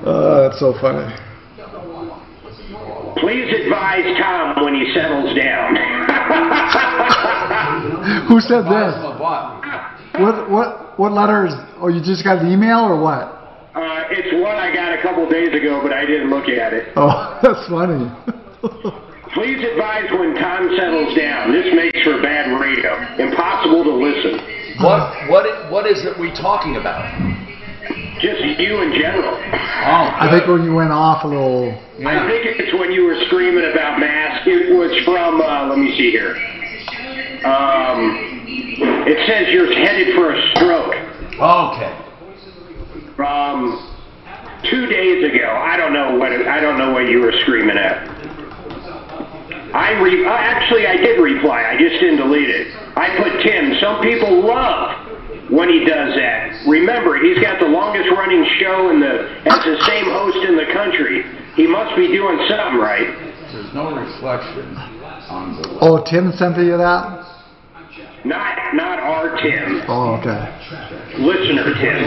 That's so funny. Please advise Tom when he settles down. Who said this? What letters? Oh, you just got an email or what? It's one I got a couple days ago, but I didn't look at it. Oh, that's funny. Please advise when Tom settles down. This makes for bad radio. Impossible to listen. What is it we talking about? Just you in general. Oh, I think when you went off a little. Yeah. I think it's when you were screaming about masks. It was from, let me see here. It says you're headed for a stroke. Oh, okay. From 2 days ago. I don't know what you were screaming at. Actually, I did reply. I just didn't delete it. I put Tim. Some people love when he does that. Remember, he's got the longest running show as the same host in the country. He must be doing something right. there's no reflection on the... Oh, Tim sent you that? Not our Tim. Oh, okay. Listener Tim.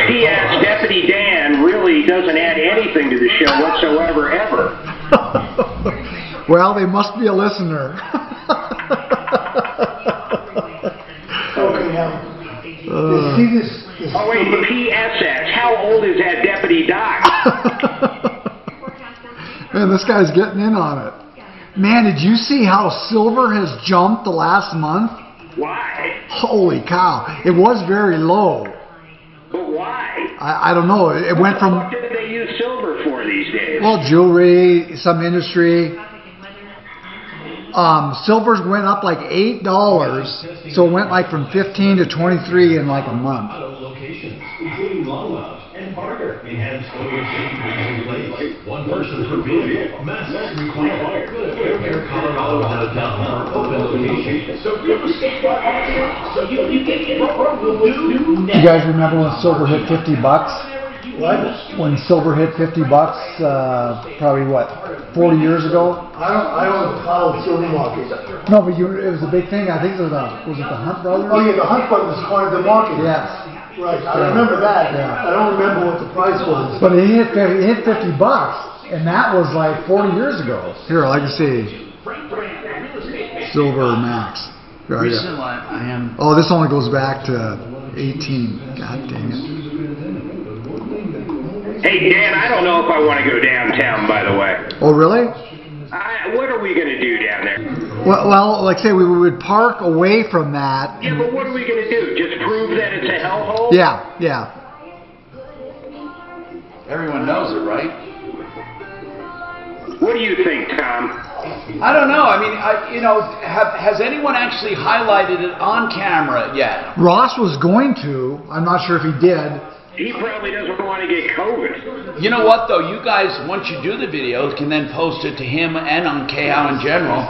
P.S. Deputy Dan really doesn't add anything to the show whatsoever, ever. Well, they must be a listener. Okay, now, see this? Oh, wait, PSS. How old is that Deputy Doc? Man, this guy's getting in on it. Man, did you see how silver has jumped the last month? Why? Holy cow. It was very low. But why? I don't know. It went from... What do they use silver for these days? Well, jewelry, some industry. Silver's went up like $8, so it went like from 15 to 23 in like a month. Locations, including Longmount and Parker. Enhanced photo safety place. One person per vehicle. Masks required. Fairfair, Colorado, downtown. Open location. So real estate so you get it. You guys remember when silver hit $50? What? When silver hit $50, probably what, 40 years ago? I don't follow the silver market. No, but it was a big thing. I think it was it the Hunt Brothers? Oh yeah, the Hunt Brothers cornered the market. Yes. Right, I remember that. Yeah. I don't remember what the price was. But it hit $50, and that was like 40 years ago. Here, I can see Silver Max. Right, yeah. Oh, this only goes back to 18. God dang it. Hey, Dan, I don't know if I want to go downtown, by the way. Oh, really? What are we going to do down there? Well, like I say, we would park away from that. Yeah, but what are we going to do? Just prove that it's a hellhole? Yeah. Everyone knows it, right? What do you think, Tom? I don't know. I mean, has anyone actually highlighted it on camera yet? Ross was going to. I'm not sure if he did. He probably doesn't want to get COVID. You know what, though? You guys, once you do the video, can then post it to him and on KHOW in general.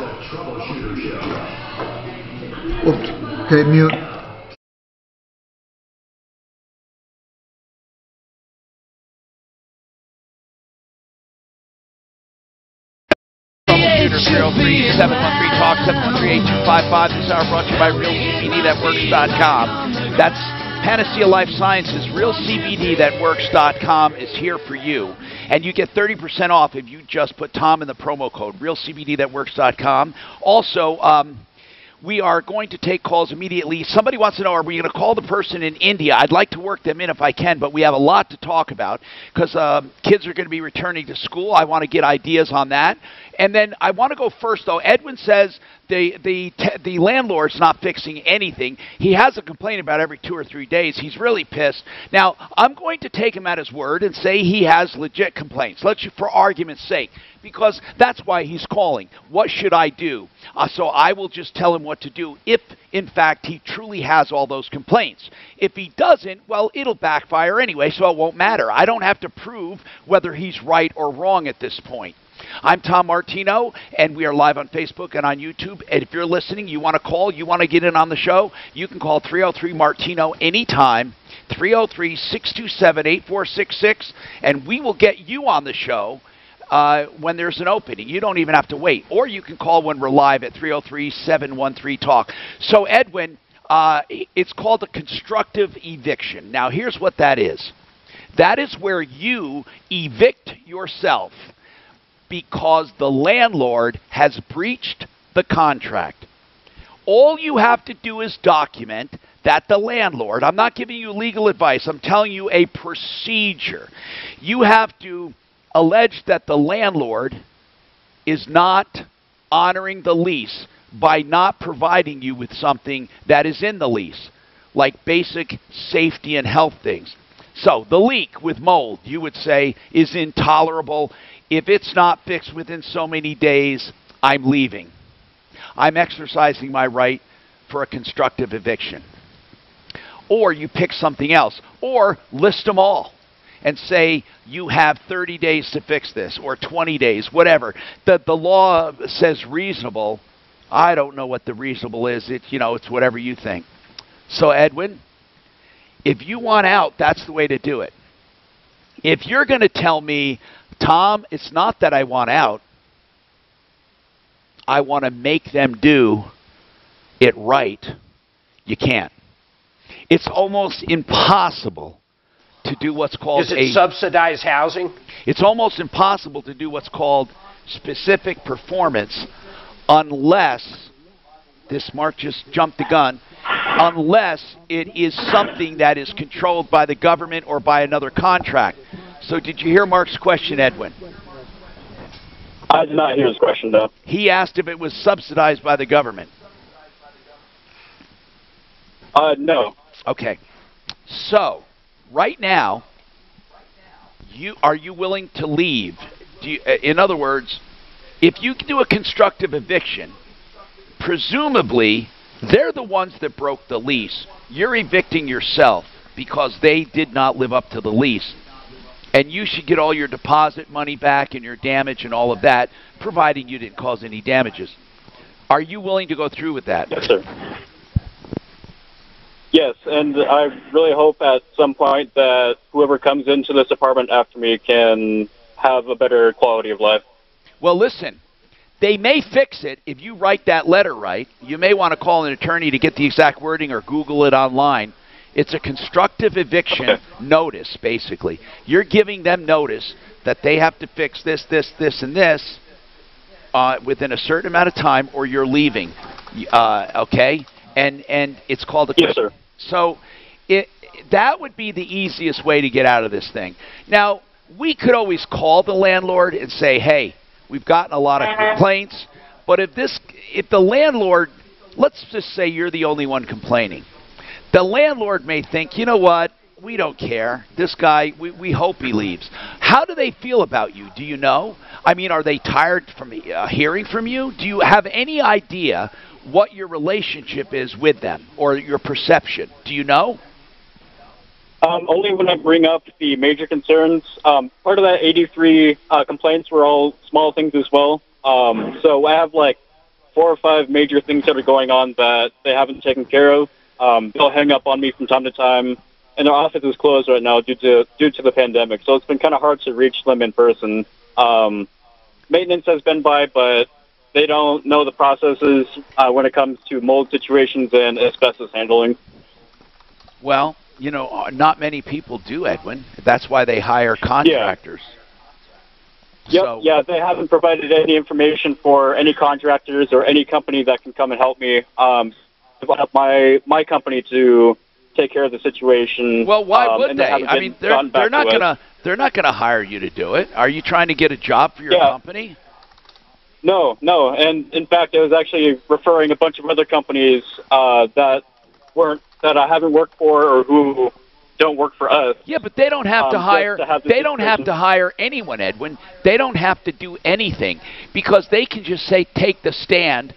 Okay, mute. Troubleshooter 303-713 Talk 713-8255. This hour brought to you by RealCBDThatWorks.com. That's Panacea Life Sciences. RealCBDThatWorks.com is here for you. And you get 30% off if you just put Tom in the promo code. RealCBDThatWorks.com. Also, we are going to take calls immediately. Somebody wants to know, are we going to call the person in India? I'd like to work them in if I can, but we have a lot to talk about because kids are going to be returning to school. I want to get ideas on that. And then I want to go first, though. Edwin says the landlord's not fixing anything. He has a complaint about every 2 or 3 days. He's really pissed. Now, I'm going to take him at his word and say he has legit complaints. For argument's sake, because that's why he's calling. What should I do? So I will just tell him what to do if, in fact, he truly has all those complaints. If he doesn't, well, it'll backfire anyway, so it won't matter. I don't have to prove whether he's right or wrong at this point. I'm Tom Martino, and we are live on Facebook and on YouTube. And if you're listening, you want to call, you want to get in on the show, you can call 303-MARTINO anytime, 303-627-8466, and we will get you on the show when there's an opening. You don't even have to wait. Or you can call when we're live at 303-713-TALK. So, Edwin, it's called a constructive eviction. Now, here's what that is. That is where you evict yourself because the landlord has breached the contract. All you have to do is document that the landlord, I'm not giving you legal advice, I'm telling you a procedure. You have to allege that the landlord is not honoring the lease by not providing you with something that is in the lease, like basic safety and health things. So the leak with mold, you would say, is intolerable. If it's not fixed within so many days, I'm leaving. I'm exercising my right for a constructive eviction. Or you pick something else. Or list them all and say you have 30 days to fix this, or 20 days, whatever. The law says reasonable. I don't know what the reasonable is. It's whatever you think. So, Edwin, if you want out, that's the way to do it. If you're going to tell me, Tom, it's not that I want out, I want to make them do it right, you can't. It's almost impossible to do what's called subsidized housing? It's almost impossible to do what's called specific performance unless, this Mark just jumped the gun, unless it is something that is controlled by the government or by another contract. So did you hear Mark's question, Edwin? I did not hear his question, though. He asked if it was subsidized by the government. No. Okay. So, right now, are you willing to leave? In other words, if you do a constructive eviction, presumably they're the ones that broke the lease. You're evicting yourself because they did not live up to the lease. And you should get all your deposit money back and your damage and all of that, providing you didn't cause any damages. Are you willing to go through with that? Yes, sir. Yes, and I really hope at some point that whoever comes into this apartment after me can have a better quality of life. Well, listen, they may fix it if you write that letter right. You may want to call an attorney to get the exact wording or Google it online. It's a constructive eviction notice, basically. You're giving them notice that they have to fix this, this, this, and this within a certain amount of time, or you're leaving. Okay? And it's called a... Yes, sir. So that would be the easiest way to get out of this thing. Now, we could always call the landlord and say, hey, we've gotten a lot of complaints, but if the landlord, let's just say you're the only one complaining, the landlord may think, you know what, we don't care. This guy, we hope he leaves. How do they feel about you? Do you know? I mean, are they tired from hearing from you? Do you have any idea what your relationship is with them or your perception? Do you know? Only when I bring up the major concerns. Part of that 83 complaints were all small things as well. So I have like 4 or 5 major things that are going on that they haven't taken care of. They'll hang up on me from time to time, and their office is closed right now due to the pandemic. So it's been kind of hard to reach them in person. Maintenance has been by, but they don't know the processes when it comes to mold situations and asbestos handling. Well, you know, not many people do, Edwin. That's why they hire contractors. Yep, So, yeah, they haven't provided any information for any contractors or any company that can come and help me. Help my company to take care of the situation. Well, why would they? I mean, they're not gonna hire you to do it. Are you trying to get a job for your company? No. And in fact, I was actually referring a bunch of other companies that I haven't worked for or who don't work for us. Yeah, but they don't have to hire. They don't have to hire anyone, Edwin. They don't have to do anything because they can just say take the stand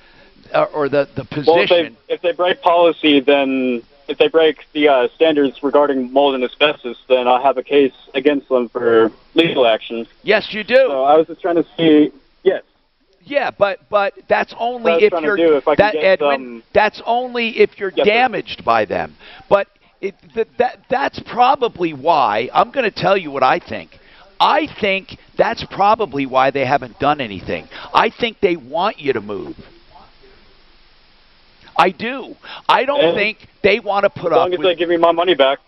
or the position. Well, if they break policy, then if they break the standards regarding mold and asbestos, then I'll have a case against them for legal action. Yes, you do. So I was just trying to see. Yes. Yeah, but that's only if you're Edwin. That's only if you're damaged by them. But that's probably why I'm going to tell you what I think. I think that's probably why they haven't done anything. I think they want you to move. I do. I don't think they want to put up with... As long as they give me my money back.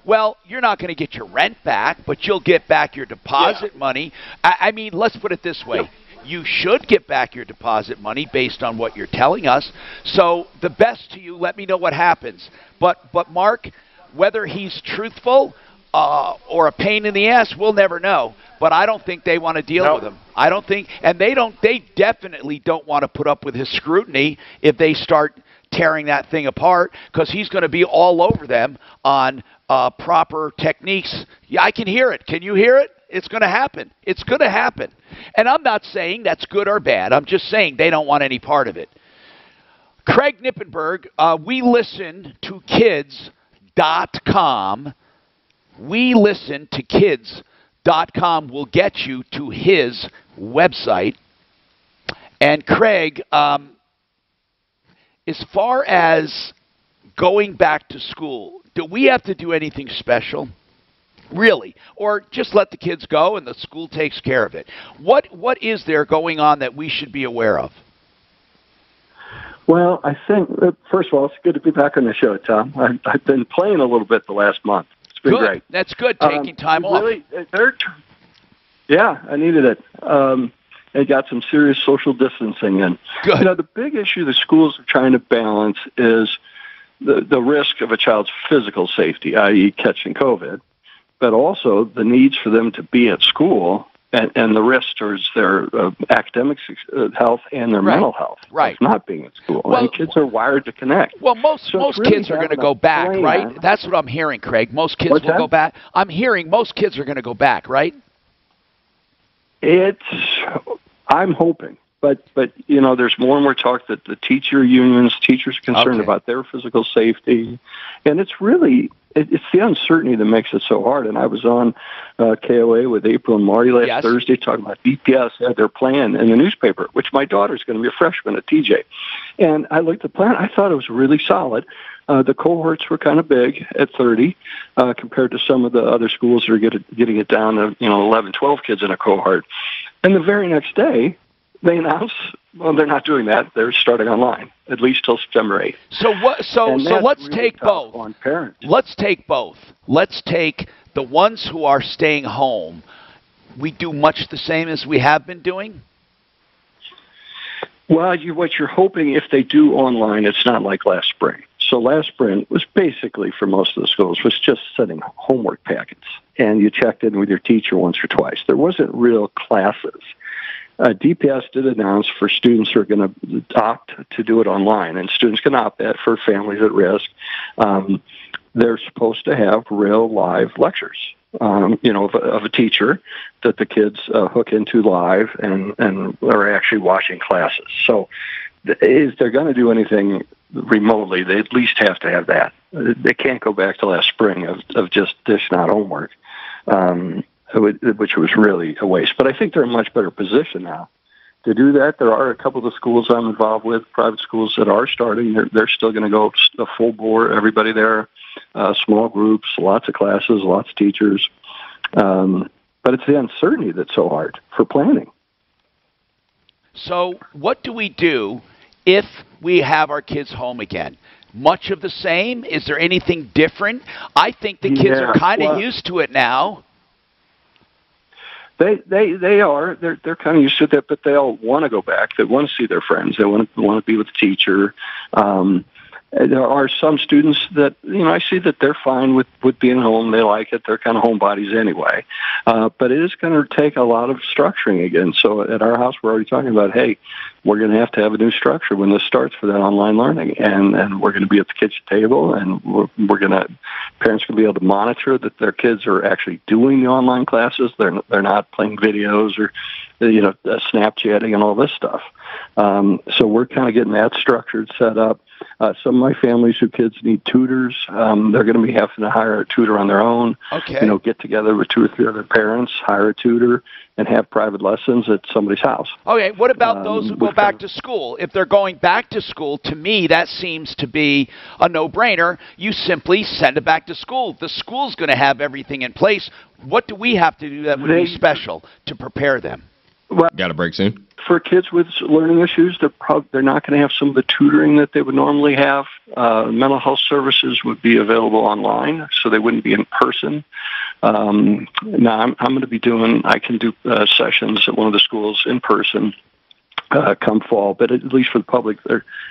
Well, you're not going to get your rent back, but you'll get back your deposit money. I mean, let's put it this way. You should get back your deposit money based on what you're telling us. So the best to you, let me know what happens. But Mark, whether he's truthful or a pain in the ass, we'll never know. But I don't think they want to deal with him. I don't think, and they definitely don't want to put up with his scrutiny if they start tearing that thing apart, because he's going to be all over them on proper techniques. Yeah, I can hear it. Can you hear it? It's going to happen. It's going to happen. And I'm not saying that's good or bad. I'm just saying they don't want any part of it. Craig Nippenberg, we listen to kids.com. We listen to kids.com will get you to his website. And Craig, as far as going back to school, do we have to do anything special? Really. Or just let the kids go and the school takes care of it. What is there going on that we should be aware of? Well, I think, first of all, it's good to be back on the show, Tom. I've been playing a little bit the last month. It's been great. That's good, taking time off. Yeah, I needed it. They got some serious social distancing in. Good. You know, the big issue the schools are trying to balance is the risk of a child's physical safety, i.e. catching COVID, but also the needs for them to be at school and the risk towards their academic health and their mental health of not being at school. Well, and kids are wired to connect. Well, most kids are going to go back, right? That's what I'm hearing, Craig. Most kids will go back. I'm hearing most kids are going to go back, right? I'm hoping. But you know, there's more and more talk that the teachers are concerned about their physical safety. And it's really, it's the uncertainty that makes it so hard. And I was on KOA with April and Marty last Thursday talking about DPS had their plan in the newspaper, which my daughter's going to be a freshman at TJ. And I looked at the plan. I thought it was really solid. The cohorts were kind of big at 30 compared to some of the other schools that are getting it down to 11, 12 kids in a cohort. And the very next day, they announced, well, they're not doing that. They're starting online, at least till September 8th. So let's really take both. On parents. Let's take both. Let's take the ones who are staying home. We do much the same as we have been doing? Well, what you're hoping, if they do online, it's not like last spring. So last spring was basically, for most of the schools, was just sending homework packets. And you checked in with your teacher once or twice. There wasn't real classes. DPS did announce for students who are going to opt to do it online, and students can opt that for families at risk. They're supposed to have real live lectures, of a teacher that the kids hook into live and are actually watching classes. So if they're going to do anything remotely, they at least have to have that. They can't go back to last spring of just dishing out homework. Which was really a waste. But I think they're in a much better position now to do that. There are a couple of the schools I'm involved with, private schools that are starting. They're still going to go a full bore, everybody there, small groups, lots of classes, lots of teachers. But it's the uncertainty that's so hard for planning. So what do we do if we have our kids home again? Much of the same? Is there anything different? I think the kids are kind of used to it now. They are. They're kind of used to that, but they all want to go back. They want to see their friends. They want to be with the teacher. There are some students that, I see that they're fine with being home. They like it. They're kind of homebodies anyway. But it is going to take a lot of structuring again. So at our house, we're already talking about, hey, we're going to have a new structure when this starts for that online learning. And we're going to be at the kitchen table, and parents can be able to monitor that their kids are actually doing the online classes. They're not playing videos or, Snapchatting and all this stuff. So we're kind of getting that structured, set up. Some of my families whose kids need tutors, they're going to be having to hire a tutor on their own. Okay. Get together with 2 or 3 other parents, hire a tutor, and have private lessons at somebody's house. Okay, what about those who go back to school? If they're going back to school, to me, that seems to be a no-brainer. You simply send it back to school. The school's going to have everything in place. What do we have to do that would be special to prepare them? Well, got a break soon. For kids with learning issues, they're not going to have some of the tutoring that they would normally have. Mental health services would be available online, so they wouldn't be in person. Now, I'm going to be I can do sessions at one of the schools in person come fall, but at least for the public,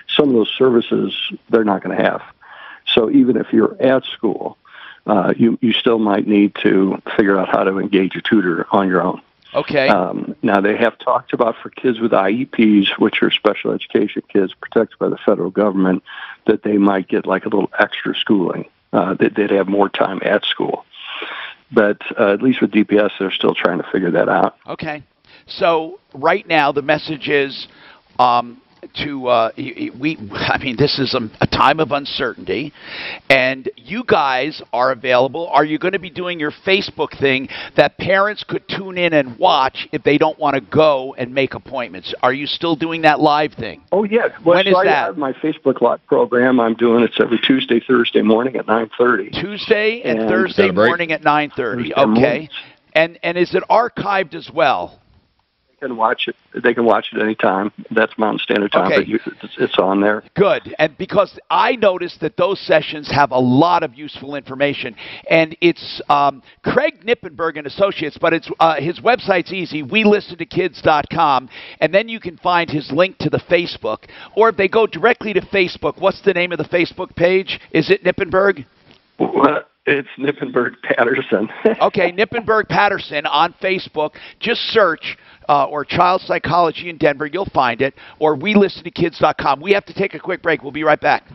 some of those services they're not going to have. So even if you're at school, you still might need to figure out how to engage a tutor on your own. Okay. Now, they have talked about for kids with IEPs, which are special education kids protected by the federal government, that they might get like a little extra schooling. They'd have more time at school. But at least with DPS, they're still trying to figure that out. Okay. So right now, the message is I mean, this is a time of uncertainty, and you guys are available. Are you going to be doing your Facebook thing that parents could tune in and watch if they don't want to go and make appointments? Are you still doing that live thing? Oh, yes. Well, when is I that? have my Facebook Live program. I'm doing it every Tuesday, Thursday morning at 9:30. Tuesday and Thursday morning at 9:30. Okay. And is it archived as well? They can watch it. They can watch it anytime. That's Mountain Standard Time, Okay. but it's on there. Good. And because I noticed that those sessions have a lot of useful information, and it's Craig Nippenberg and Associates, but it's his website's easy, WeListenToKids.com, and then you can find his link to the Facebook. Or if they go directly to Facebook, what's the name of the Facebook page? Is it Nippenberg? Well, it's Nippenberg Patterson. Okay, Nippenberg Patterson on Facebook. Just search or Child Psychology in Denver. You'll find it. Or WeListenToKids.com. We have to take a quick break. We'll be right back. 30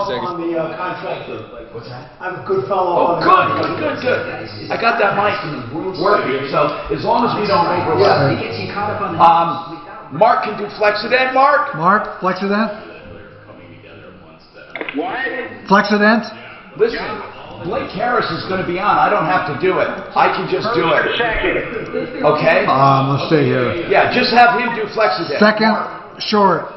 seconds. On the contractor. What's that? I'm a good fellow. Oh, good. I got that mic working, so as long as we don't overlap. Mark can do Flexident, Mark? Mark, Flexident? What? Flexident? Listen, Blake Harris is going to be on. I don't have to do it. I can just do it. Second. Okay? Let's stay here. Yeah, just have him do Flexident. Second, short.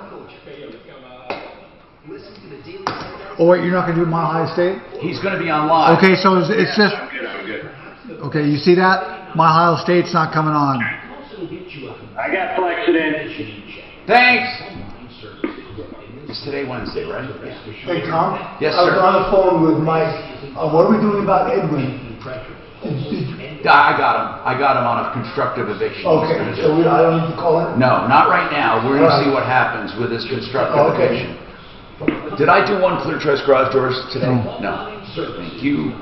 Oh, wait, you're not going to do Mile High State? He's going to be on live. Okay, so it's just... Okay, you see that? Mile High State's not coming on. I got Flexident. Thanks. It's today Wednesday, right? Hey, Tom? Yes, I was sir. on the phone with Mike. What are we doing about Edwin? I got him on a constructive eviction. Okay, so I don't need to call him? No, not right now. We're going to see what happens with this constructive eviction. Did I do one Clear Choice Garage Doors today? No. Thank you.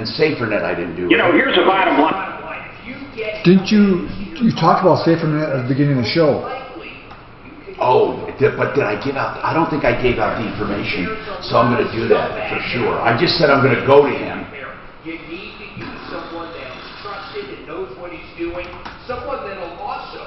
And SaferNet I didn't do. You know, here's the bottom line. Didn't you talked about SaferNet at the beginning of the show? Oh, but did I give out? I don't think I gave out the information, so I'm going to do that for sure. I just said I'm going to go to him. You need to use someone that's trusted and knows what he's doing, someone that'll also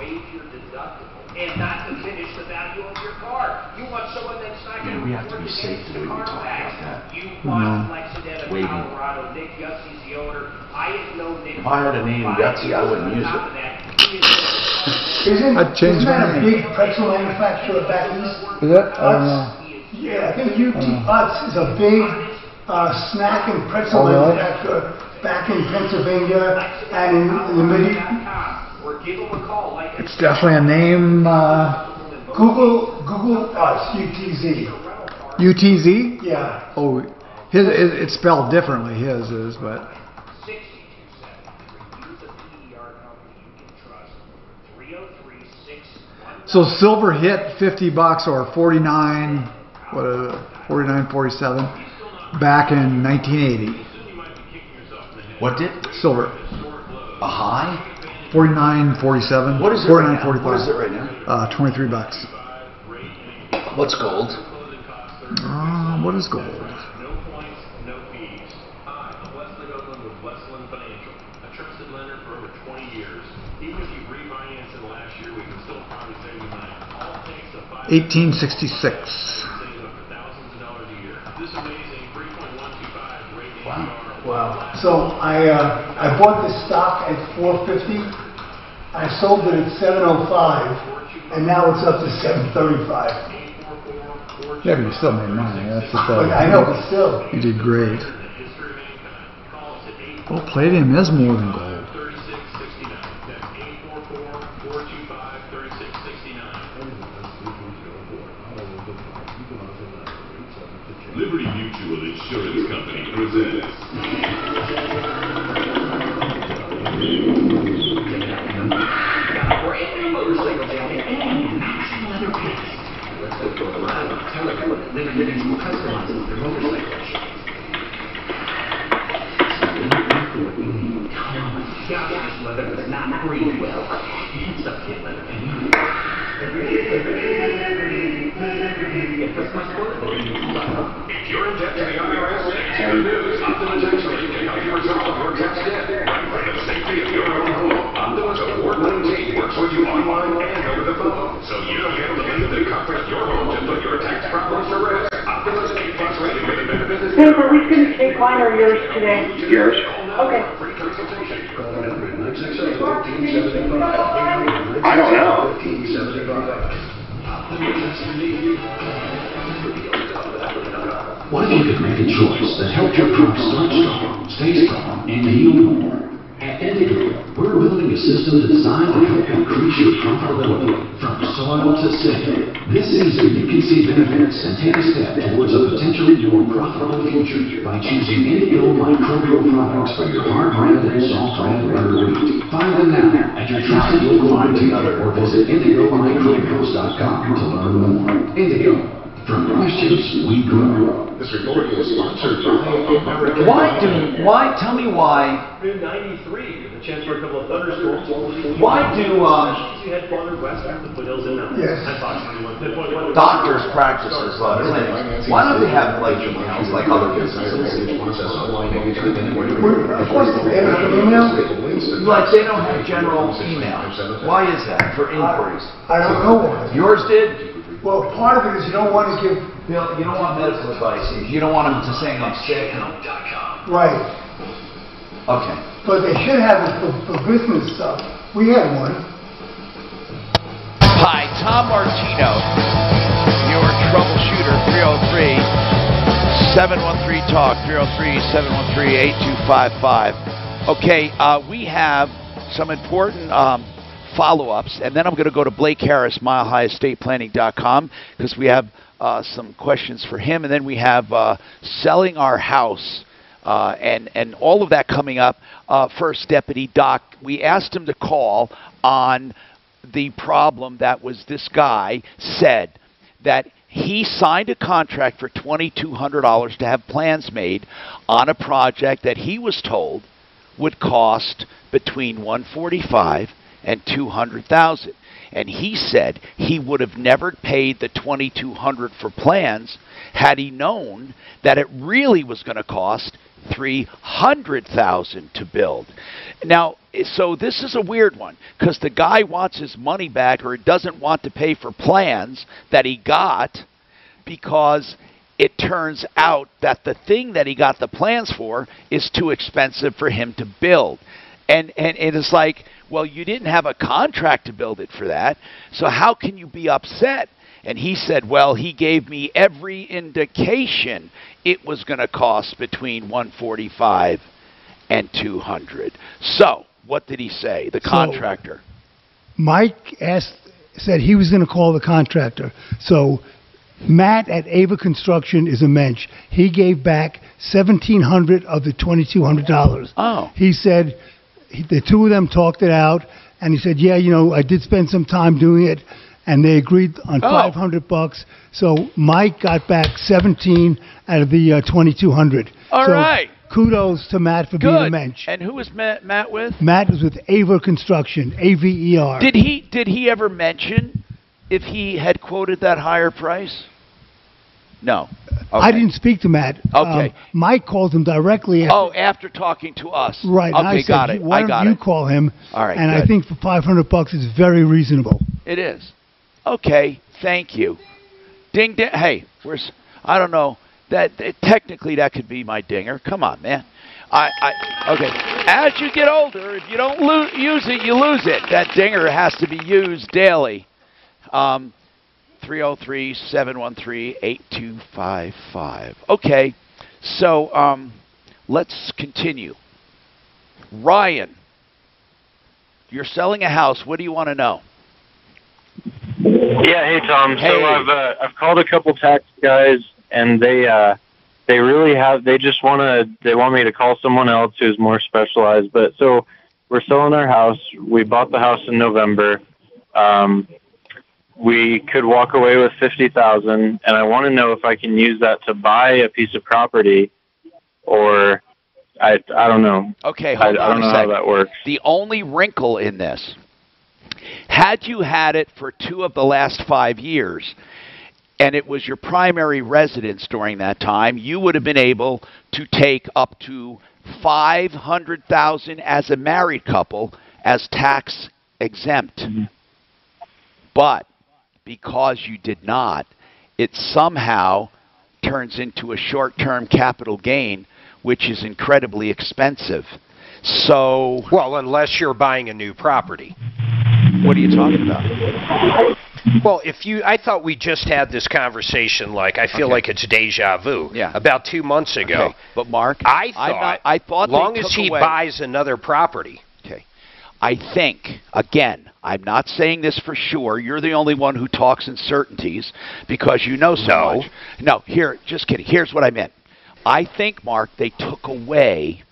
waive your deductible and not to finish the value of your car. You want someone that's not going to We have to be safe the way we talk about that. You want Flexident of Colorado. Nick Yussie's the owner. I have known Nick. If I had a name Yahtzee, I wouldn't use it. Isn't that a big pretzel manufacturer back east? Is it? I don't know. Yeah, I think UT Utz is a big snack and pretzel manufacturer back in Pennsylvania and in the Middle East. It's definitely a name. Google Utz, UTZ. UTZ? Yeah. Oh, it's spelled differently. His is, but. So silver hit $50 or 49, $49.47 back in 1980. What did? Silver. A high? $49.47. What is it? $49.45. What is it right now? $23. What's gold? What is gold? $18.66. Wow. So I bought this stock at $4.50. I sold it at $7.05, and now it's up to $7.35. Yeah, but you still made money. That's the thing. I know, but still. You did great. Well, palladium is more than gold. Liberty Mutual Insurance Company presents. If you're in debt to the IRS, good news. Optima Tax Rate can help you resolve your tax debt right from the safety of your own home. Optima's award-winning team works with you online and over decline or yours today? Yours. Okay. I don't know. Why don't you make a choice that helps your crop start strong, stay strong, and yield more? At Indigo, we're building a system designed to help increase your profitability from soil to sale. This season, you can see benefits and take a step towards a potentially more profitable future by choosing Indigo microbial products for your hard bread and soft bread butter wheat. Find them now at your trusted local retailer or visit IndigoMicrobials.com to learn more. Indigo. From questions we grow. This recording is sponsored by American. Tell me why. In 93, the chance for a couple of thunderstorms. Why do, you head farther west after the foothills and mountains. Yes. Approximately Doctors' practices, why don't they have ledger accounts like other businesses? Of course, they have email. Like they don't have general email. Why is that? For inquiries. I don't know why. Yours did? Well, part of it is you don't want to give... Bill, you don't want medical advice. You don't want them to say I'm sick. Right. Okay. But they should have it for business stuff. We had one. Hi, Tom Martino, your troubleshooter, 303-713-TALK, 303-713-8255. Okay, we have some important follow-ups, and then I'm going to go to Blake Harris, milehighestatePlanning.com, because we have some questions for him, and then we have selling our house, and all of that coming up. First, Deputy Doc, we asked him to call on the problem that was this guy said that he signed a contract for $2,200 to have plans made on a project that he was told would cost between $145,000 and $200,000, and he said he would have never paid the $2,200 for plans had he known that it really was going to cost $300,000 to build. Now, so this is a weird one because the guy wants his money back or doesn't want to pay for plans that he got because it turns out that the thing that he got the plans for is too expensive for him to build. And it is like, well, you didn't have a contract to build it for that, so how can you be upset? And he said, well, he gave me every indication it was going to cost between $145,000 and $200,000. So, what did he say, the contractor? Mike said he was going to call the contractor. So Matt at Ava Construction is a mensch. He gave back $1,700 of the $2,200. Oh. He said the two of them talked it out, and he said, yeah, you know, I did spend some time doing it, and they agreed on $500. So Mike got back 17 out of the 2,200. All right. Kudos to Matt for being a mensch. And who was Matt with? Matt was with Ava Construction, AVER. Did he ever mention if he had quoted that higher price? No. Okay. I didn't speak to Matt. Okay. Mike called him directly. After talking to us. Right. Okay, and I said, got it. Why don't you call him? All right. And good. I think for $500 is very reasonable. It is. Okay. Thank you. Ding ding. Hey, I don't know. Technically that could be my dinger. Come on, man. Okay. As you get older, if you don't use it, you lose it. That dinger has to be used daily. 303-713-8255. Okay. So let's continue. Ryan, you're selling a house. What do you want to know? Yeah, hey Tom. Hey. So I've called a couple tax guys, and they really they want me to call someone else who's more specialized. But so we're selling our house. We bought the house in November. We could walk away with $50,000, and I want to know if I can use that to buy a piece of property, or I don't know. Okay, hold on I don't know how that works. The only wrinkle in this, had you had it for 2 of the last 5 years, and it was your primary residence during that time, you would have been able to take up to $500,000 as a married couple as tax exempt. Mm-hmm. But because you did not, it somehow turns into a short-term capital gain which is incredibly expensive. So, well, unless you're buying a new property. What are you talking about? Well, I thought we just had this conversation. Like, I feel like it's deja vu. Yeah. About 2 months ago. Okay. But Mark, I thought long as he away. buys another property. Okay. I think, again, I'm not saying this for sure. You're the only one who talks in certainties because you know so much. No, just kidding. Here's what I meant. I think, Mark, they took away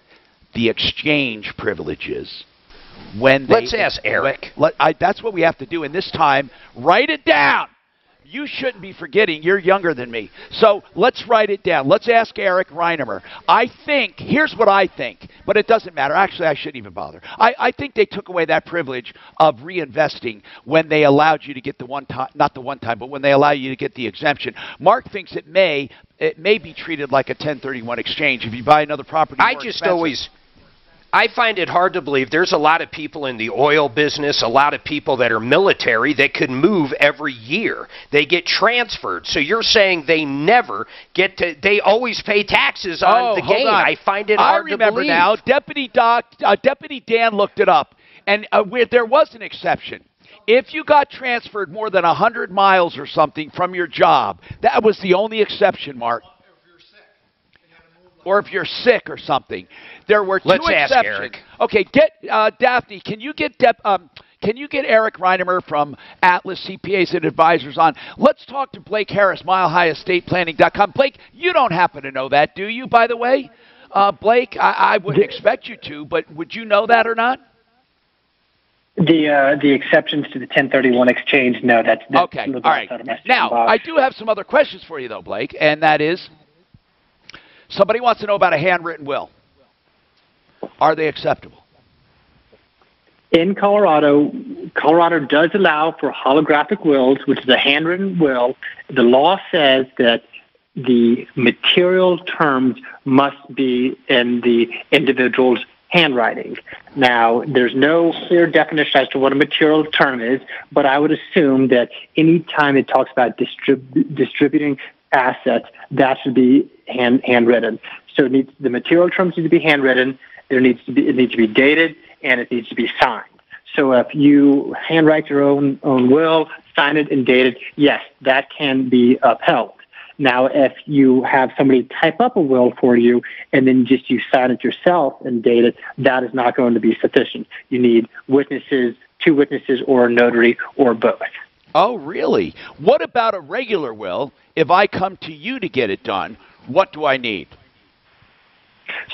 the exchange privileges when they... Let's ask Eric. That's what we have to do. And this time, write it down. You shouldn't be forgetting. You're younger than me. So let's write it down. Let's ask Eric Reinemer. I think, here's what I think, but it doesn't matter. Actually, I shouldn't even bother. I think they took away that privilege of reinvesting when they allowed you to get the one time, not the one time, but when they allow you to get the exemption. Mark thinks it may be treated like a 1031 exchange. If you buy another property more expensive. I find it hard to believe there's a lot of people in the oil business, a lot of people that are military that could move every year. They get transferred. So you're saying they never get to, they always pay taxes on the gain. I find it hard to believe. I remember now, Deputy Dan looked it up, and there was an exception. If you got transferred more than 100 miles or something from your job, that was the only exception, Mark. Or if you're sick or something. There were two exceptions. Ask Eric. Okay, Daphne, can you get Eric Reinemer from Atlas CPAs and Advisors on? Let's talk to Blake Harris, MileHighEstatePlanning.com. Blake, you don't happen to know that, do you, by the way? Blake, I wouldn't expect you to, but would you know that or not? The exceptions to the 1031 exchange, no, that's okay. All right. Now, I do have some other questions for you, though, Blake, and that is, somebody wants to know about a handwritten will. Are they acceptable? In Colorado does allow for holographic wills, which is a handwritten will. The law says that the material terms must be in the individual's handwriting. Now, there's no clear definition as to what a material term is, but I would assume that any time it talks about distributing assets, that should be handwritten. So the material terms need to be handwritten. It needs to be dated, and it needs to be signed. So if you handwrite your own will, sign it and date it, yes, that can be upheld. Now, if you have somebody type up a will for you and then just you sign it yourself and date it, that is not going to be sufficient. You need witnesses, 2 witnesses, or a notary, or both. Oh, really? What about a regular will? If I come to you to get it done, what do I need?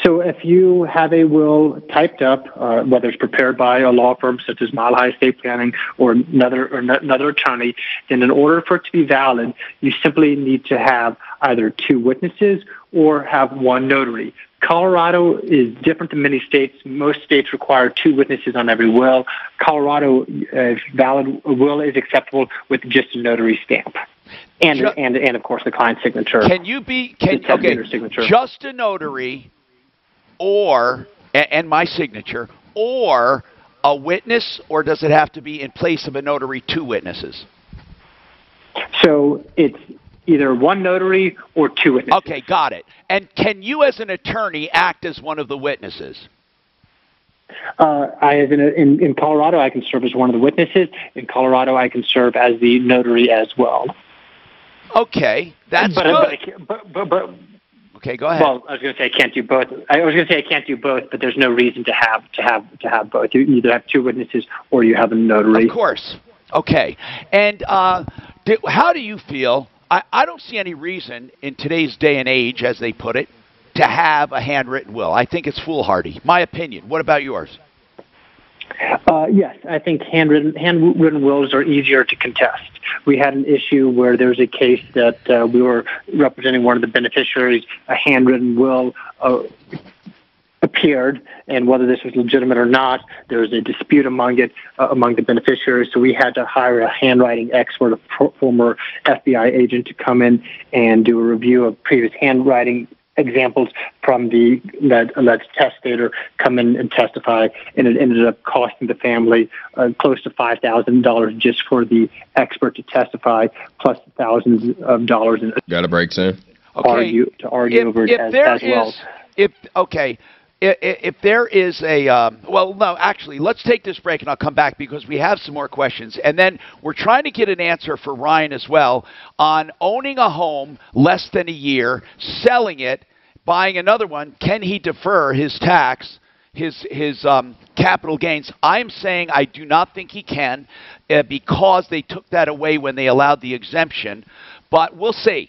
So if you have a will typed up, whether it's prepared by a law firm such as Mile High Estate Planning or another attorney, then in order for it to be valid, you simply need to have either 2 witnesses or have 1 notary. Colorado is different than many states. Most states require 2 witnesses on every will. Colorado, valid will is acceptable with just a notary stamp. And of course the client's signature. Can you be signature. Just a notary and my signature, or a witness, or does it have to be in place of a notary 2 witnesses? So it's either 1 notary or 2 witnesses. Okay, got it. And can you as an attorney act as one of the witnesses? In Colorado, I can serve as one of the witnesses. In Colorado, I can serve as the notary as well. Okay, that's good. But okay, go ahead. Well, I was going to say I can't do both. But there's no reason to have both. You either have 2 witnesses or you have a notary. Of course. Okay. And how do you feel? I don't see any reason in today's day and age, as they put it, to have a handwritten will. I think it's foolhardy. My opinion. What about yours? Yes, I think handwritten wills are easier to contest. We had an issue where there was a case that we were representing one of the beneficiaries. A handwritten will appeared, and whether this was legitimate or not, there was a dispute among the beneficiaries. So we had to hire a handwriting expert, a former FBI agent, to come in and do a review of previous handwriting examples from the alleged testator, come in and testify, and it ended up costing the family close to $5,000 just for the expert to testify, plus thousands of dollars. Got a break soon. To argue over it as well. If there is a, well, no, actually, let's take this break and I'll come back because we have some more questions. And then we're trying to get an answer for Ryan as well on owning a home less than a year, selling it, buying another one. Can he defer his tax, his capital gains? I'm saying I do not think he can because they took that away when they allowed the exemption. But we'll see.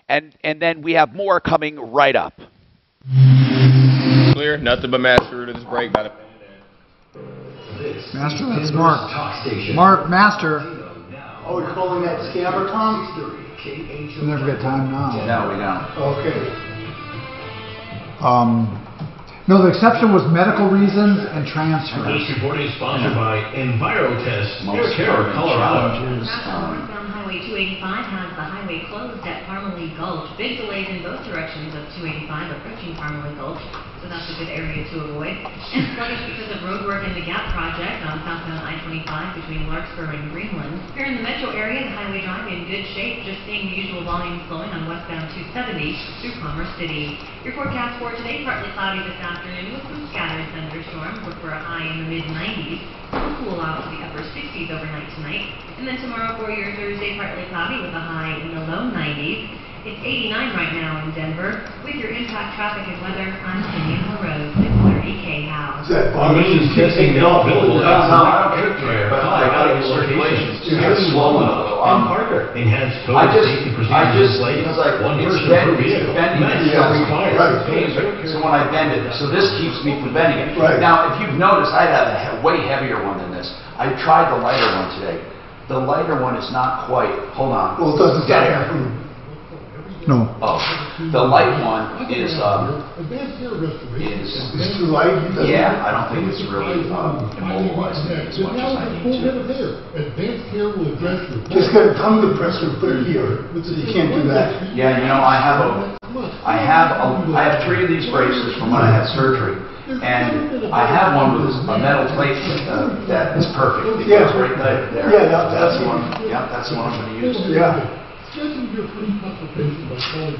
And then we have more coming right up. Clear, nothing but Master to this break. Master, that's Mark. Mark, Master. Oh, you're calling that scammer, Tom? We never get time now. No, we don't. Okay. No, the exception was medical reasons and transfers. This report is sponsored by EnviroTest, Air Care, Colorado. Northbound Highway 285 has the highway closed at Parmalee Gulch. Big delays in both directions of 285 approaching Parmalee Gulch, so that's a good area to avoid. And sluggish because of road work in the Gap project on southbound I-25 between Larkspur and Greenland. Here in the metro area, the highway drive in good shape, just seeing the usual volume slowing on westbound 270 through Commerce City. Your forecast for today, partly cloudy this afternoon with some scattered thunderstorms. Look for a high in the mid-90s. It'll cool out to the upper 60s overnight tonight. And then tomorrow for your Thursday, partly cloudy with a high in the low 90s. It's 89 right now in Denver. With your impact traffic and weather, I'm Cindy LaRose, 630 K-House. Emissions testing now available at Select Air Care. But I got to get circulation. It's kind of slow enough. Parker. Enhanced code safety procedures in place. One person per vehicle. So when I bend it, so this keeps me from bending it. Right. Now, if you've noticed, I have a way heavier one than this. I tried the lighter one today. The lighter one is not quite. Hold on. Well, it doesn't stop that from... No. Oh, the light one is It's too light? Yeah, I don't think it's really immobilizing me as much as I need to. Just get a tongue depressor put it here. You can't do that. Yeah, you know, I have 3 of these braces from when I had surgery. And I have one with a metal plate that is perfect. It goes right there. Yeah, that's the one. Yeah, that's the one I'm going to use. Yeah. Schedule your free consultation by calling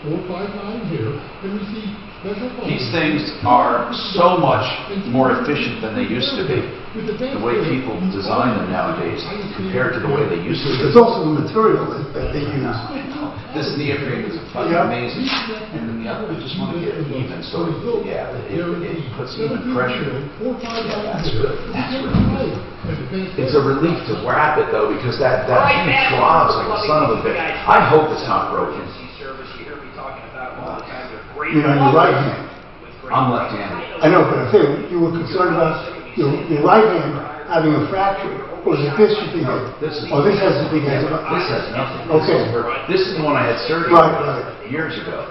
730-459 here and receive special funds. These things are so much more efficient than they used to be. The way people design them nowadays compared to the way they used to be. It's also the material that they use. This neoprene is fucking amazing. And then the other, I just want to get it even. So, yeah, it puts even pressure. Yeah, that's good. That's really good. It's a relief to wrap it, though, because that thing throbs like a son of a bitch. I hope it's not broken. You know, your right hand. I'm left-handed. I know, but I think you were concerned about your right hand having a fracture. Or is it this you think of? This is. Oh, this has a big hand. This has nothing. Okay. This is the one I had surgery years ago.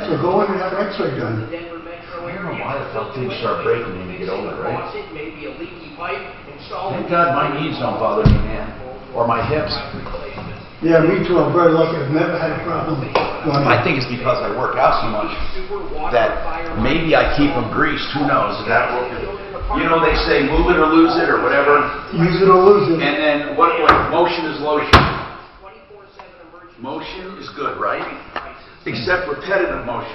So go in and have an x-ray done. I don't know why the felt things start breaking when you get older, right? Thank God my knees don't bother me, man. Or my hips. Yeah, me too. I'm very lucky. I've never had a problem. I think it's because I work out so much that maybe I keep them greased. Who knows? That will, you know, they say move it or lose it or whatever. Use it or lose it. And then what motion is lotion. Motion is good, right? Except repetitive motion.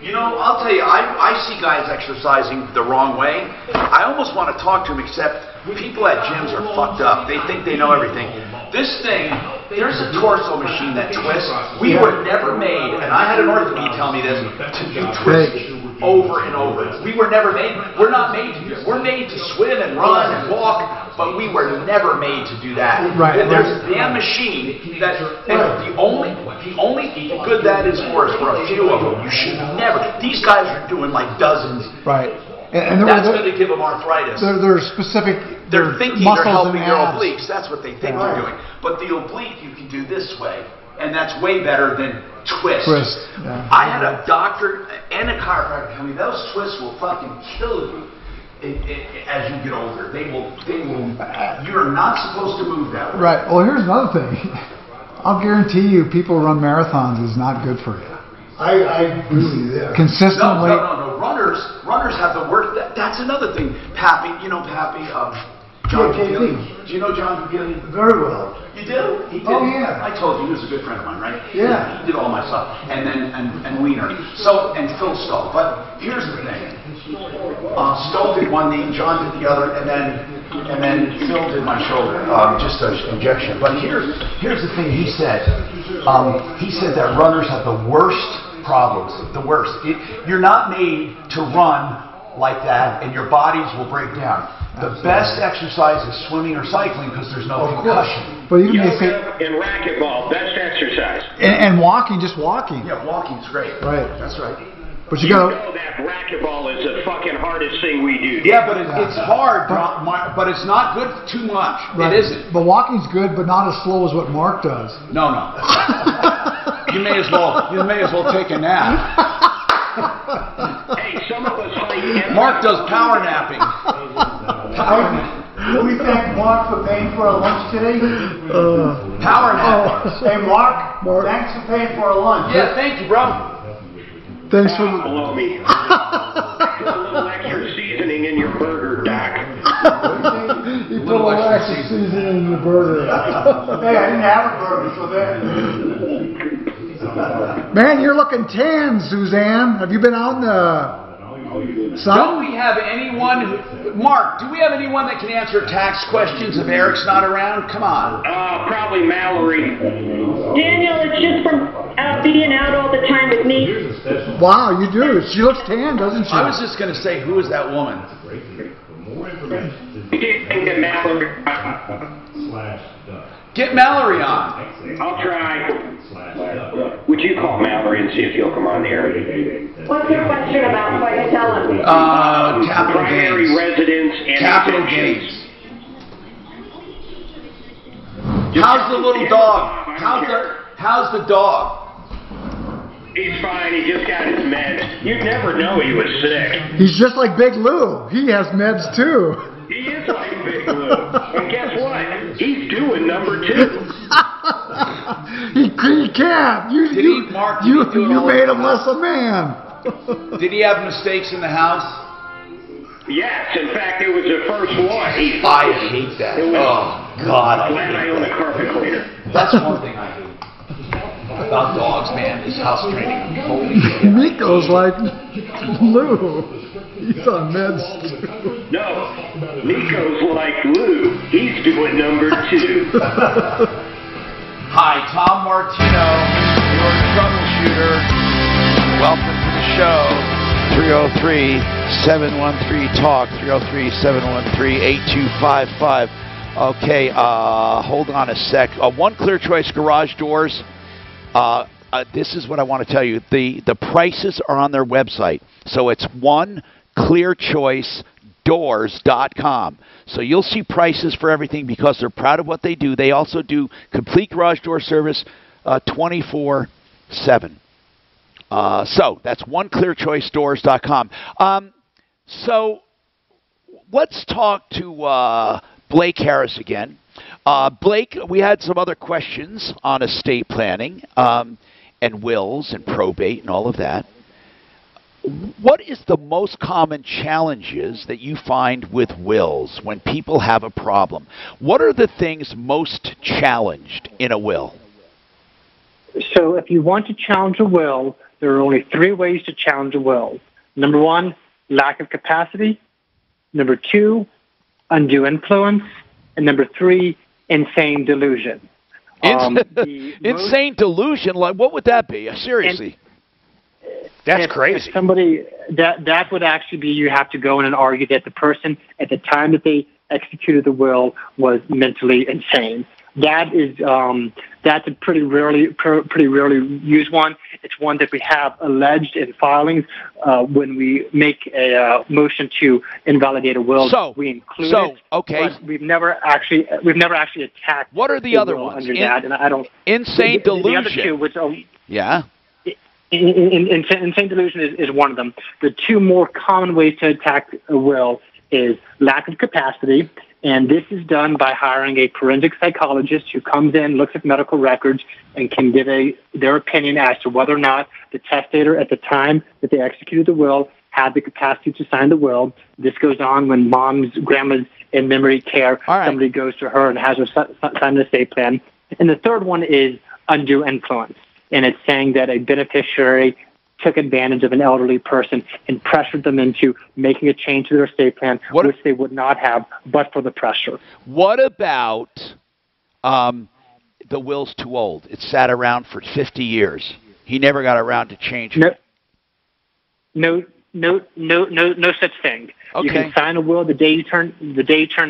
You know, I'll tell you, I see guys exercising the wrong way. I almost want to talk to them, except people at gyms are fucked up. They think they know everything. This thing, there's a torso machine that twists. We were never made, and I had an orthopedic tell me this, to do twists over and over. We were never made. We're not made to do it. We're made to swim and run and walk, but we were never made to do that. Right. And there's a damn machine that, and the only good that is for a few of them. You should never. These guys are doing like dozens. Right. And that's going to give them arthritis. They're specific. They're thinking they're helping their obliques. That's what they think they're doing. But the oblique you can do this way, and that's way better than twist. Yeah. I had a doctor and a chiropractor tell me those twists will fucking kill you as you get older. They will. You're not supposed to move that way. Right. Well, here's another thing. I'll guarantee you, people who run marathons is not good for you. I agree with you there. Consistently. No. Runners have the work. That's another thing. Pappy, John KP. Gillian. Do you know John Gillian? Very well. You do? He did. Oh, yeah. I told you he was a good friend of mine, right? Yeah. He did all my stuff. And then, and Wiener. So, and Phil Stoll. But here's the thing. Stoll did one knee, John did the other, and then Phil did my shoulder, just an injection. But here's the thing he said. He said that runners have the worst problems, the worst. You're not made to run like that, and your bodies will break down. The best exercise is swimming or cycling because there's no concussion. But even they say, And racquetball, best exercise. and walking, just walking. Yeah, walking's great. Right. That's right. But you You got know that racquetball is the fucking hardest thing we do. Yeah, but it's hard, but it's not good too much. right. It isn't. But walking's good, but not as slow as what Mark does. No. You may as well take a nap. Hey, some of us fight. Mark does power napping. we thank Mark for paying for our lunch today. Power napping. Hey, Mark, thanks for paying for our lunch. Yeah, thank you, bro. Thanks for Below me. Put a little extra seasoning in your burger, Doc. you put a little extra seasoning in the burger. Hey, I didn't have a burger, so there. Man, you're looking tan, Suzanne. Have you been out in the sun? Don't we have anyone Mark, do we have anyone that can answer tax questions if Eric's not around? Come on. Probably Mallory. Daniel, it's just from being out all the time with me. Wow, you do. She looks tan, doesn't she? I was just going to say, who is that woman? Get Mallory. Get Mallory on. I'll try. Would you call Mallory and see if he'll come on the air? What's your question about? So I can tell him. Capital Primary gains. residence and Capital exemptions. gains. How's the little dog? How's the dog? He's fine. He just got his meds. You'd never know he was sick. He's just like Big Lou. He has meds too. He is like Big Lou. And guess what? He's doing number 2. he can't. You made him less a man. Did he have mistakes in the house? Yes. In fact, it was the first one. I hate that. Oh, God. I'm glad I own a carpet cleaner. That's one thing I hate about dogs, man, is house training. Holy shit. Nico's like Lou. He's on meds too. No, Nico's like Lou. He's doing number 2. Hi, Tom Martino, your troubleshooter. Welcome to the show. 303-713-TALK, 303-713-8255. Okay, hold on a sec. One Clear Choice Garage Doors. This is what I want to tell you. The prices are on their website. So it's oneclearchoicedoors.com. So you'll see prices for everything because they're proud of what they do. They also do complete garage door service 24/7. So that's oneclearchoicedoors.com. So let's talk to Blake Harris again. Blake, we had some other questions on estate planning and wills and probate and all of that. What is the most common challenges that you find with wills when people have a problem? What are the things most challenged in a will? So if you want to challenge a will, there are only 3 ways to challenge a will. Number 1, lack of capacity. Number 2, undue influence. And number 3, insane delusion. Insane delusion? Like, what would that be? Seriously. That's crazy. If somebody, that would actually be, you have to go in and argue that the person at the time that they executed the will was mentally insane. That is, that's a pretty rarely used one. It's one that we have alleged in filings when we make a motion to invalidate a will. So we include it. Okay. But we've never actually attacked. What are the other ones? Under that, and I don't. Insane delusion. The other 2, which yeah. Insane delusion is one of them. The 2 more common ways to attack a will is lack of capacity, and this is done by hiring a forensic psychologist who comes in, looks at medical records, and can give their opinion as to whether or not the testator at the time that they executed the will had the capacity to sign the will. This goes on when moms, grandmas, in memory care. Somebody goes to her and has her sign an estate plan. And the third one is undue influence. And it's saying that a beneficiary took advantage of an elderly person and pressured them into making a change to their estate plan, which they would not have but for the pressure. What about the will's too old? It sat around for 50 years. He never got around to changing it. No such thing. Okay. You can sign a will the day you turn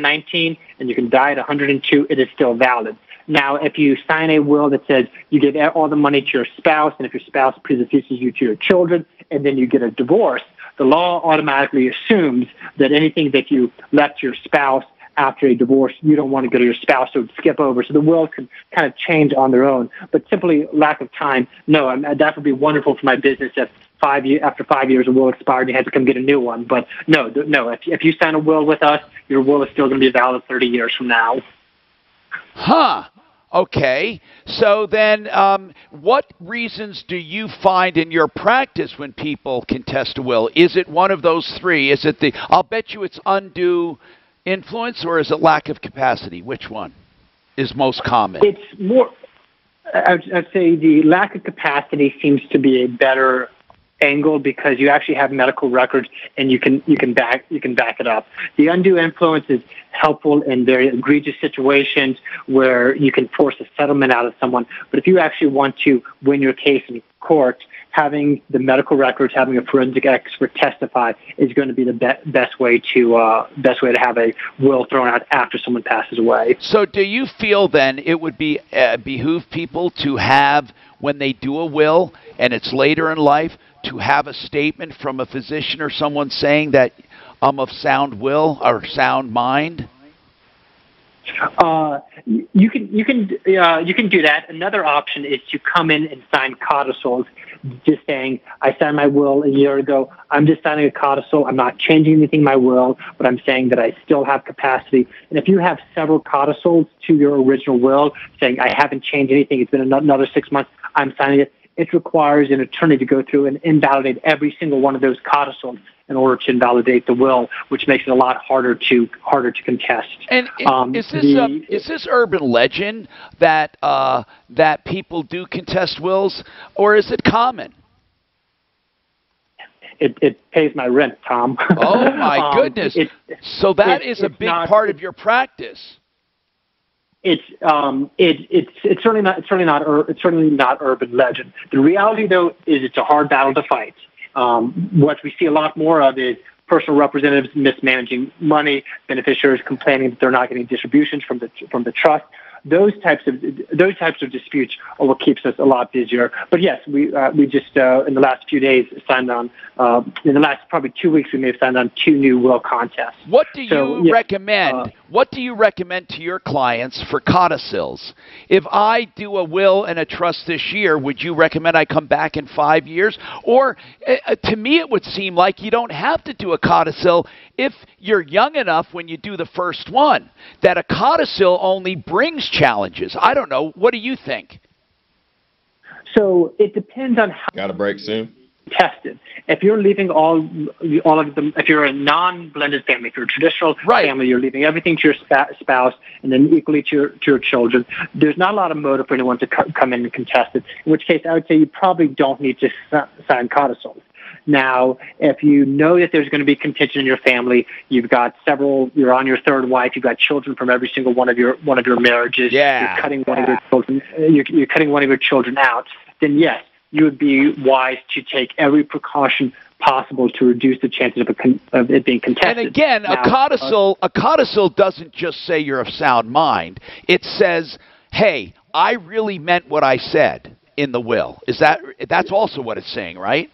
19, and you can die at 102. It is still valid. Now, if you sign a will that says you give all the money to your spouse, and if your spouse predeceases you to your children, and then you get a divorce, the law automatically assumes that anything that you left your spouse after a divorce, you don't want to go to your spouse, so skip over. So the will can kind of change on their own. But simply lack of time, no, that would be wonderful for my business if after 5 years a will expired and you had to come get a new one. But no. If you sign a will with us, your will is still going to be valid 30 years from now. Huh. Okay. So then what reasons do you find in your practice when people contest a will? Is it one of those three? Is it I'll bet you it's undue influence, or is it lack of capacity? Which one is most common? It's more, I'd say the lack of capacity seems to be a better angle because you actually have medical records and you can back it up. The undue influence is helpful in very egregious situations where you can force a settlement out of someone. But if you actually want to win your case in court, having the medical records, having a forensic expert testify is going to be the best way to have a will thrown out after someone passes away. So do you feel then it would be behoove people to have, when they do a will and it's later in life, to have a statement from a physician or someone saying that I'm of sound will or sound mind? You can do that. Another option is to come in and sign codicils, just saying, I signed my will a year ago. I'm just signing a codicil. I'm not changing anything in my will, but I'm saying that I still have capacity. And if you have several codicils to your original will saying, I haven't changed anything, it's been another 6 months, I'm signing it, it requires an attorney to go through and invalidate every single one of those codicils in order to invalidate the will, which makes it a lot harder to contest. And is this urban legend that that people do contest wills, or is it common? It pays my rent, Tom. Oh my goodness! So that is a big part of your practice. It's certainly not urban legend. The reality, though, is it's a hard battle to fight. What we see a lot more of is personal representatives mismanaging money, beneficiaries complaining that they're not getting distributions from the trust. Those types of disputes are what keeps us a lot busier. But yes, we just in the last few days signed on. In the last probably 2 weeks, we may have signed on 2 new will contests. What do you recommend? What do you recommend to your clients for codicils? If I do a will and a trust this year, would you recommend I come back in 5 years? Or to me, it would seem like you don't have to do a codicil if you're young enough when you do the first one. That a codicil only brings challenges. I don't know. What do you think? So it depends on how. Got a break soon? Tested. If you're leaving all of them, if you're a non-blended family, if you're a traditional family, you're leaving everything to your spouse and then equally to your children, there's not a lot of motive for anyone to come in and contest it, in which case I would say you probably don't need to sign codicils. Now, if you know that there's going to be contention in your family, you've got several, you're on your third wife, you've got children from every single one of your marriages, you're cutting one of your children, you're cutting one of your children out, then yes, you would be wise to take every precaution possible to reduce the chances of it being contested. And again, now, a codicil doesn't just say you're of sound mind. It says, hey, I really meant what I said in the will. That's also what it's saying, right?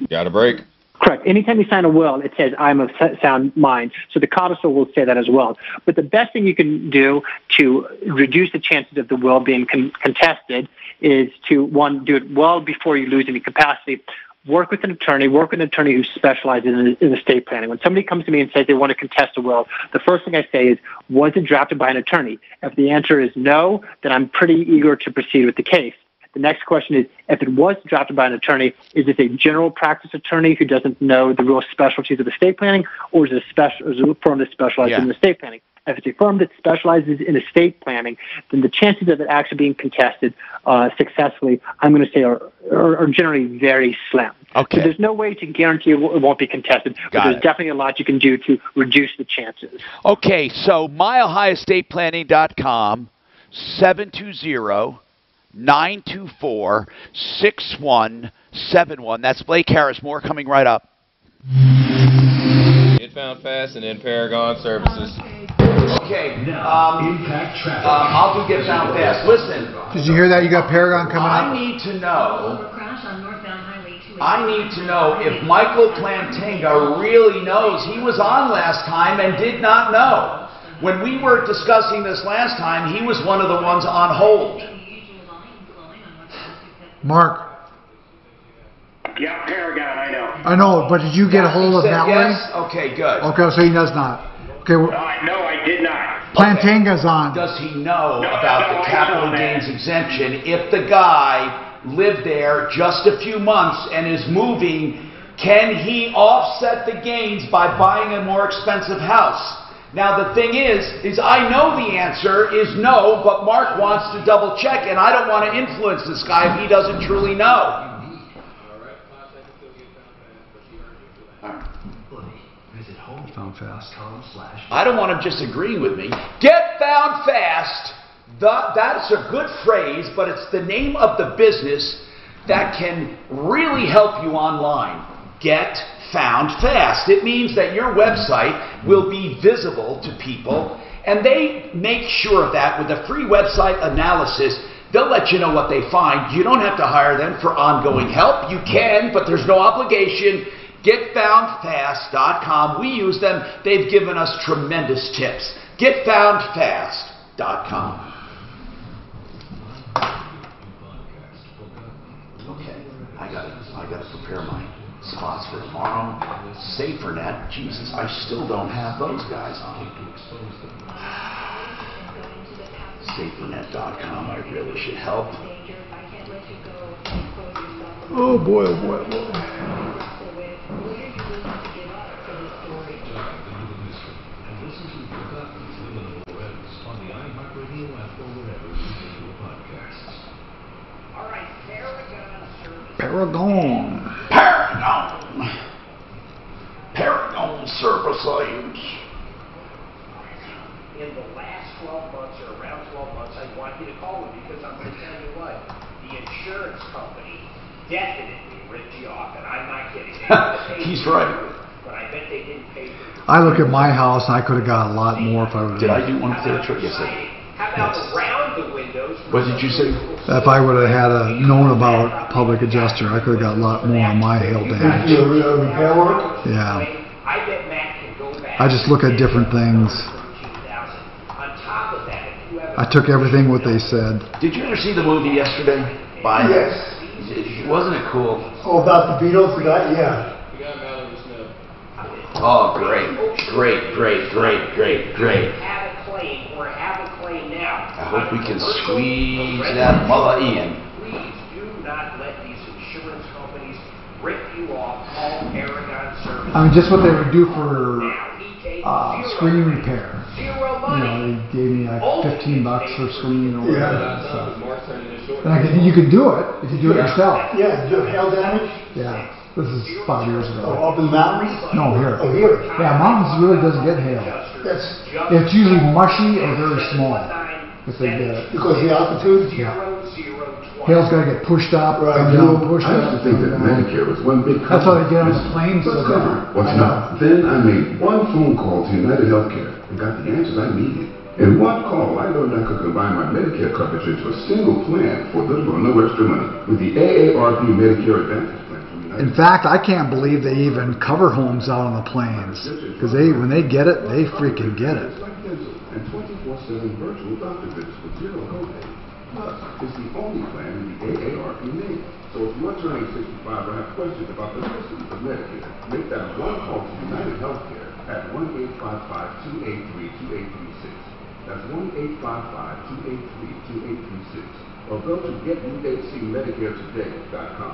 Got a break. Correct. Anytime you sign a will, it says, I'm of sound mind. So the codicil will say that as well. But the best thing you can do to reduce the chances of the will being contested is to, one, do it well before you lose any capacity. Work with an attorney who specializes in estate planning. When somebody comes to me and says they want to contest a will, the first thing I say is, was it drafted by an attorney? If the answer is no, then I'm pretty eager to proceed with the case. The next question is, if it was drafted by an attorney, is it a general practice attorney who doesn't know the real specialties of estate planning, or is it a firm that specializes in estate planning? If it's a firm that specializes in estate planning, then the chances of it actually being contested successfully, I'm going to say, are generally very slim. Okay. So there's no way to guarantee it won't be contested, but there's definitely a lot you can do to reduce the chances. Okay, so milehighestatePlanning.com, 720-924-6171. That's Blake Harris. More coming right up. It found fast and then Paragon Services. Okay, I'll do Get Found Fast. Listen. Did you hear that? You got Paragon coming up? I need to know if Michael Plantinga really knows. He was on last time and did not know. When we were discussing this last time, he was one of the ones on hold. Mark. Yeah, Paragon, I know. I know, but did you get a hold of that one? Yes? Okay, good. Okay, so he does not. Okay. No, I did not. Plantinga's on. Does he know about the capital gains exemption? If the guy lived there just a few months and is moving, can he offset the gains by buying a more expensive house? Now the thing is I know the answer is no, but Mark wants to double check, and I don't want to influence this guy if he doesn't truly know. Found Fast. I don't want him just agreeing with me. Get Found Fast. That's a good phrase, but it's the name of the business that can really help you online. Get Found Fast. It means that your website will be visible to people, and they make sure of that with a free website analysis. They'll let you know what they find. You don't have to hire them for ongoing help. You can, but there's no obligation. GetFoundFast.com. We use them. They've given us tremendous tips. GetFoundFast.com. Okay, I gotta prepare my spots for tomorrow. SaferNet, Jesus, I still don't have those guys on. SaferNet.com, I really should help. Oh boy, oh boy, oh boy. Paragon Services. In the last 12 months or around 12 months, I want you to call me because I'm going to tell you what, the insurance company definitely ripped you off, and I'm not kidding. He's right. But I bet they didn't pay for it. I look at my house and I could have got a lot more if I would have. Did I do one of their tricks? Yes, I did. How about around the windows? What did you say? If I would have had known about Public Adjuster, I could have got a lot more on my hail damage. Repair work? Yeah. I bet Matt can go back. I just look at different things. On top of that, if you have I took everything what they said. Did you ever see the movie yesterday? Yes. Wasn't it cool? Oh, about the Beatles? Yeah. Oh, great. Great. have a claim or have a claim now. I hope we can squeeze that mother in. Please do not let these insurance companies rip you off. Call Paragon Services. I mean, just what they would do for screen repair. Zero You know, they gave me like $15 for screen or whatever. Yeah. You could do it if you do it yourself. Yeah, do hail damage? Yeah. This is 5 years ago. Oh, up in the mountains? No, here. Oh, here. Yeah, mountains really doesn't get hail. It's usually mushy or very small if they get it. Because the altitude? Yeah. Hail's got to get pushed up, come down, pushed I up. used to think that Medicare was one big That's how they get on the planes. But what's not? Then I made one phone call to United Healthcare and got the answers I needed. In one call, I learned I could combine my Medicare coverage into a single plan for little or no extra money with the AARP Medicare Advantage plan. In fact, I can't believe they even cover homes out on the plains. Because when they get it, they freaking get it. And 24/7 virtual doctor visits with zero copay. Plus, it's the only plan in the AARP name. So if you're turning 65 or have questions about the systems of Medicare, make that one call to United Healthcare at 1-855-283-2836. That's 1-855-283-2836. Or go to getuhcmedicaretoday.com.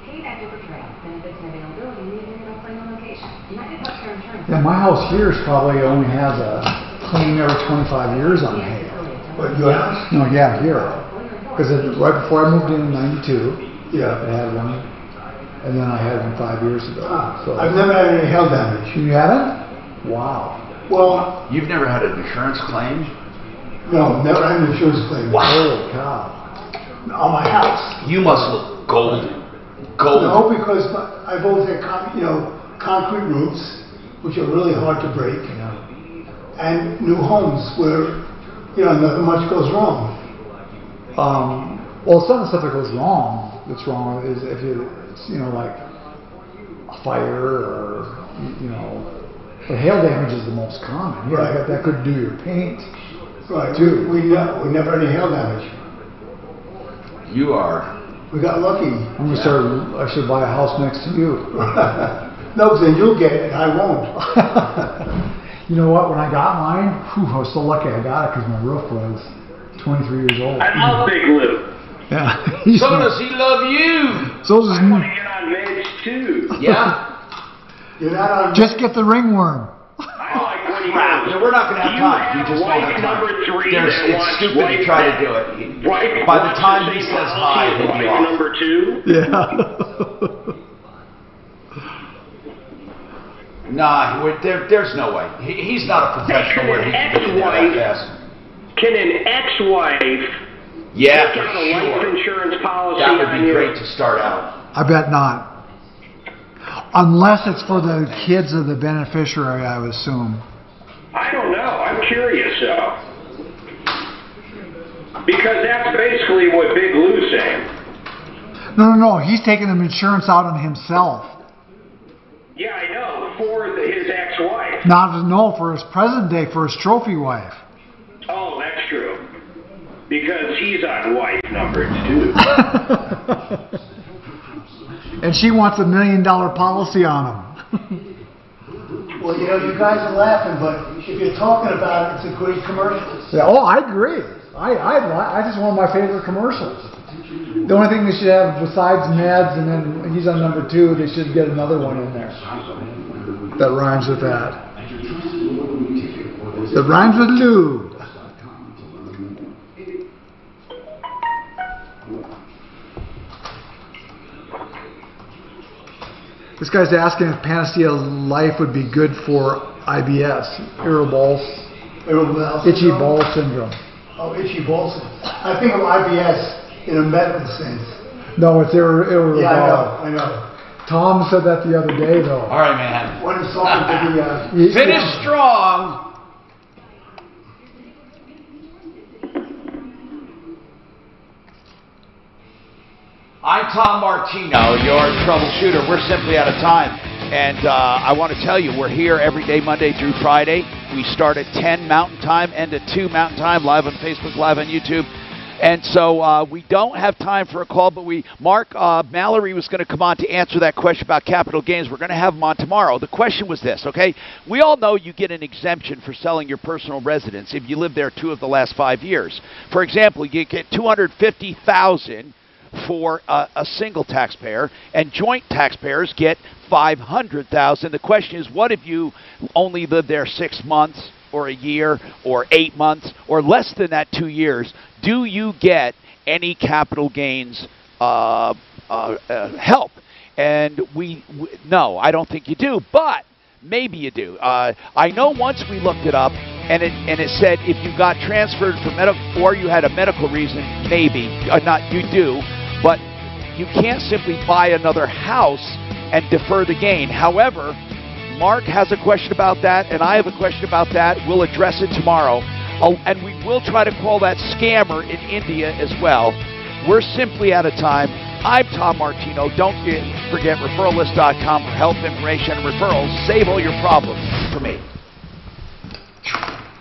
Paid active portrayal. Benefits and availability may vary by plan and location. United Healthcare Insurance. Yeah, my house here is probably only has a claim every 25 years on hail. But your house? No, yeah, here. Because right before I moved in 92, yeah, I had one. And then I had one 5 years ago. So I've never had any hail damage. You haven't? Wow. Well, You've never had an insurance claim? no, never had an insurance claim. Wow. Holy cow. On my house. You must look golden. Golden. No, because I've always had concrete roofs, which are really hard to break, and new homes where nothing much goes wrong. Well, some of the stuff that goes wrong, that's wrong is if it's like a fire or but hail damage is the most common. Right. That could do your paint. Right. Too. We never had any hail damage. You are. We got lucky. I'm gonna start. I should buy a house next to you. No, because then you'll get it, and I won't. You know what? When I got mine, I was so lucky I got it because my roof was 23 years old. I love Big Lou. Yeah. So does he love you? So does I want to get on meds too. Yeah? You're not on. Just get the ringworm. I like when he Crap. goes, No, we're not going to have "Do you time. We have just don't wife have time. number 3 There's, that it's wants stupid to wife try to that- do it. wife By the wants time the he same says policy hi, as he'll be wife off. number 2? Yeah. Nah, there's no way. He's not a professional where he can get in there that fast. Can an ex-wife Yeah, take for out a life sure. insurance policy That would on be you? great to start out. I bet not. Unless it's for the kids of the beneficiary, I would assume. I don't know. I'm curious, though. Because that's basically what Big Lou's saying. No. He's taking the insurance out on himself. Yeah, I know. For his ex-wife. For his present day, for his trophy wife. Oh, that's true. Because he's on wife number 2. And she wants $1 million policy on him. Well, you guys are laughing, but if you're talking about it, it's a great commercial. Yeah, I agree. I just one of my favorite commercials. The only thing they should have besides meds, and then he's on number 2, they should get another one in there that rhymes with that. That rhymes with lube. This guy's asking if Panacea Life would be good for IBS, irritable bowel itchy bowel syndrome. Oh, itchy bowel syndrome. I think of IBS in a medical sense. No, it's irritable. Yeah, I know. Tom said that the other day, though. All right, man. What is something to be Finish strong. I'm Tom Martino, your troubleshooter. We're simply out of time. And I want to tell you, we're here every day, Monday through Friday. We start at 10 Mountain Time, end at 2 Mountain Time, live on Facebook, live on YouTube. And so we don't have time for a call, but Mark Mallory was going to come on to answer that question about capital gains. We're going to have him on tomorrow. The question was this, okay? We all know you get an exemption for selling your personal residence if you live there 2 of the last 5 years. For example, you get $250,000 for a single taxpayer, and joint taxpayers get $500,000. The question is, what if you only live there 6 months or a year or 8 months or less than that 2 years? Do you get any capital gains help? And no, I don't think you do, but maybe you do. I know once we looked it up, and it said if you got transferred for medical or you had a medical reason, maybe not. You do, but you can't simply buy another house and defer the gain. However, Mark has a question about that, and I have a question about that. We'll address it tomorrow. Oh, and we will try to call that scammer in India as well. We're simply out of time. I'm Tom Martino. Don't forget referralist.com for help, information, and referrals. Save all your problems for me.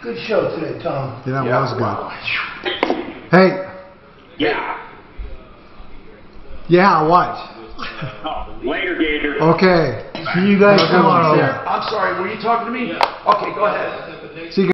Good show today, Tom. Yeah, that was good. Hey. Yeah. Yeah, what? Later, Gator. Okay. See you guys tomorrow. I'm sorry, were you talking to me? Okay, go ahead. See you guys.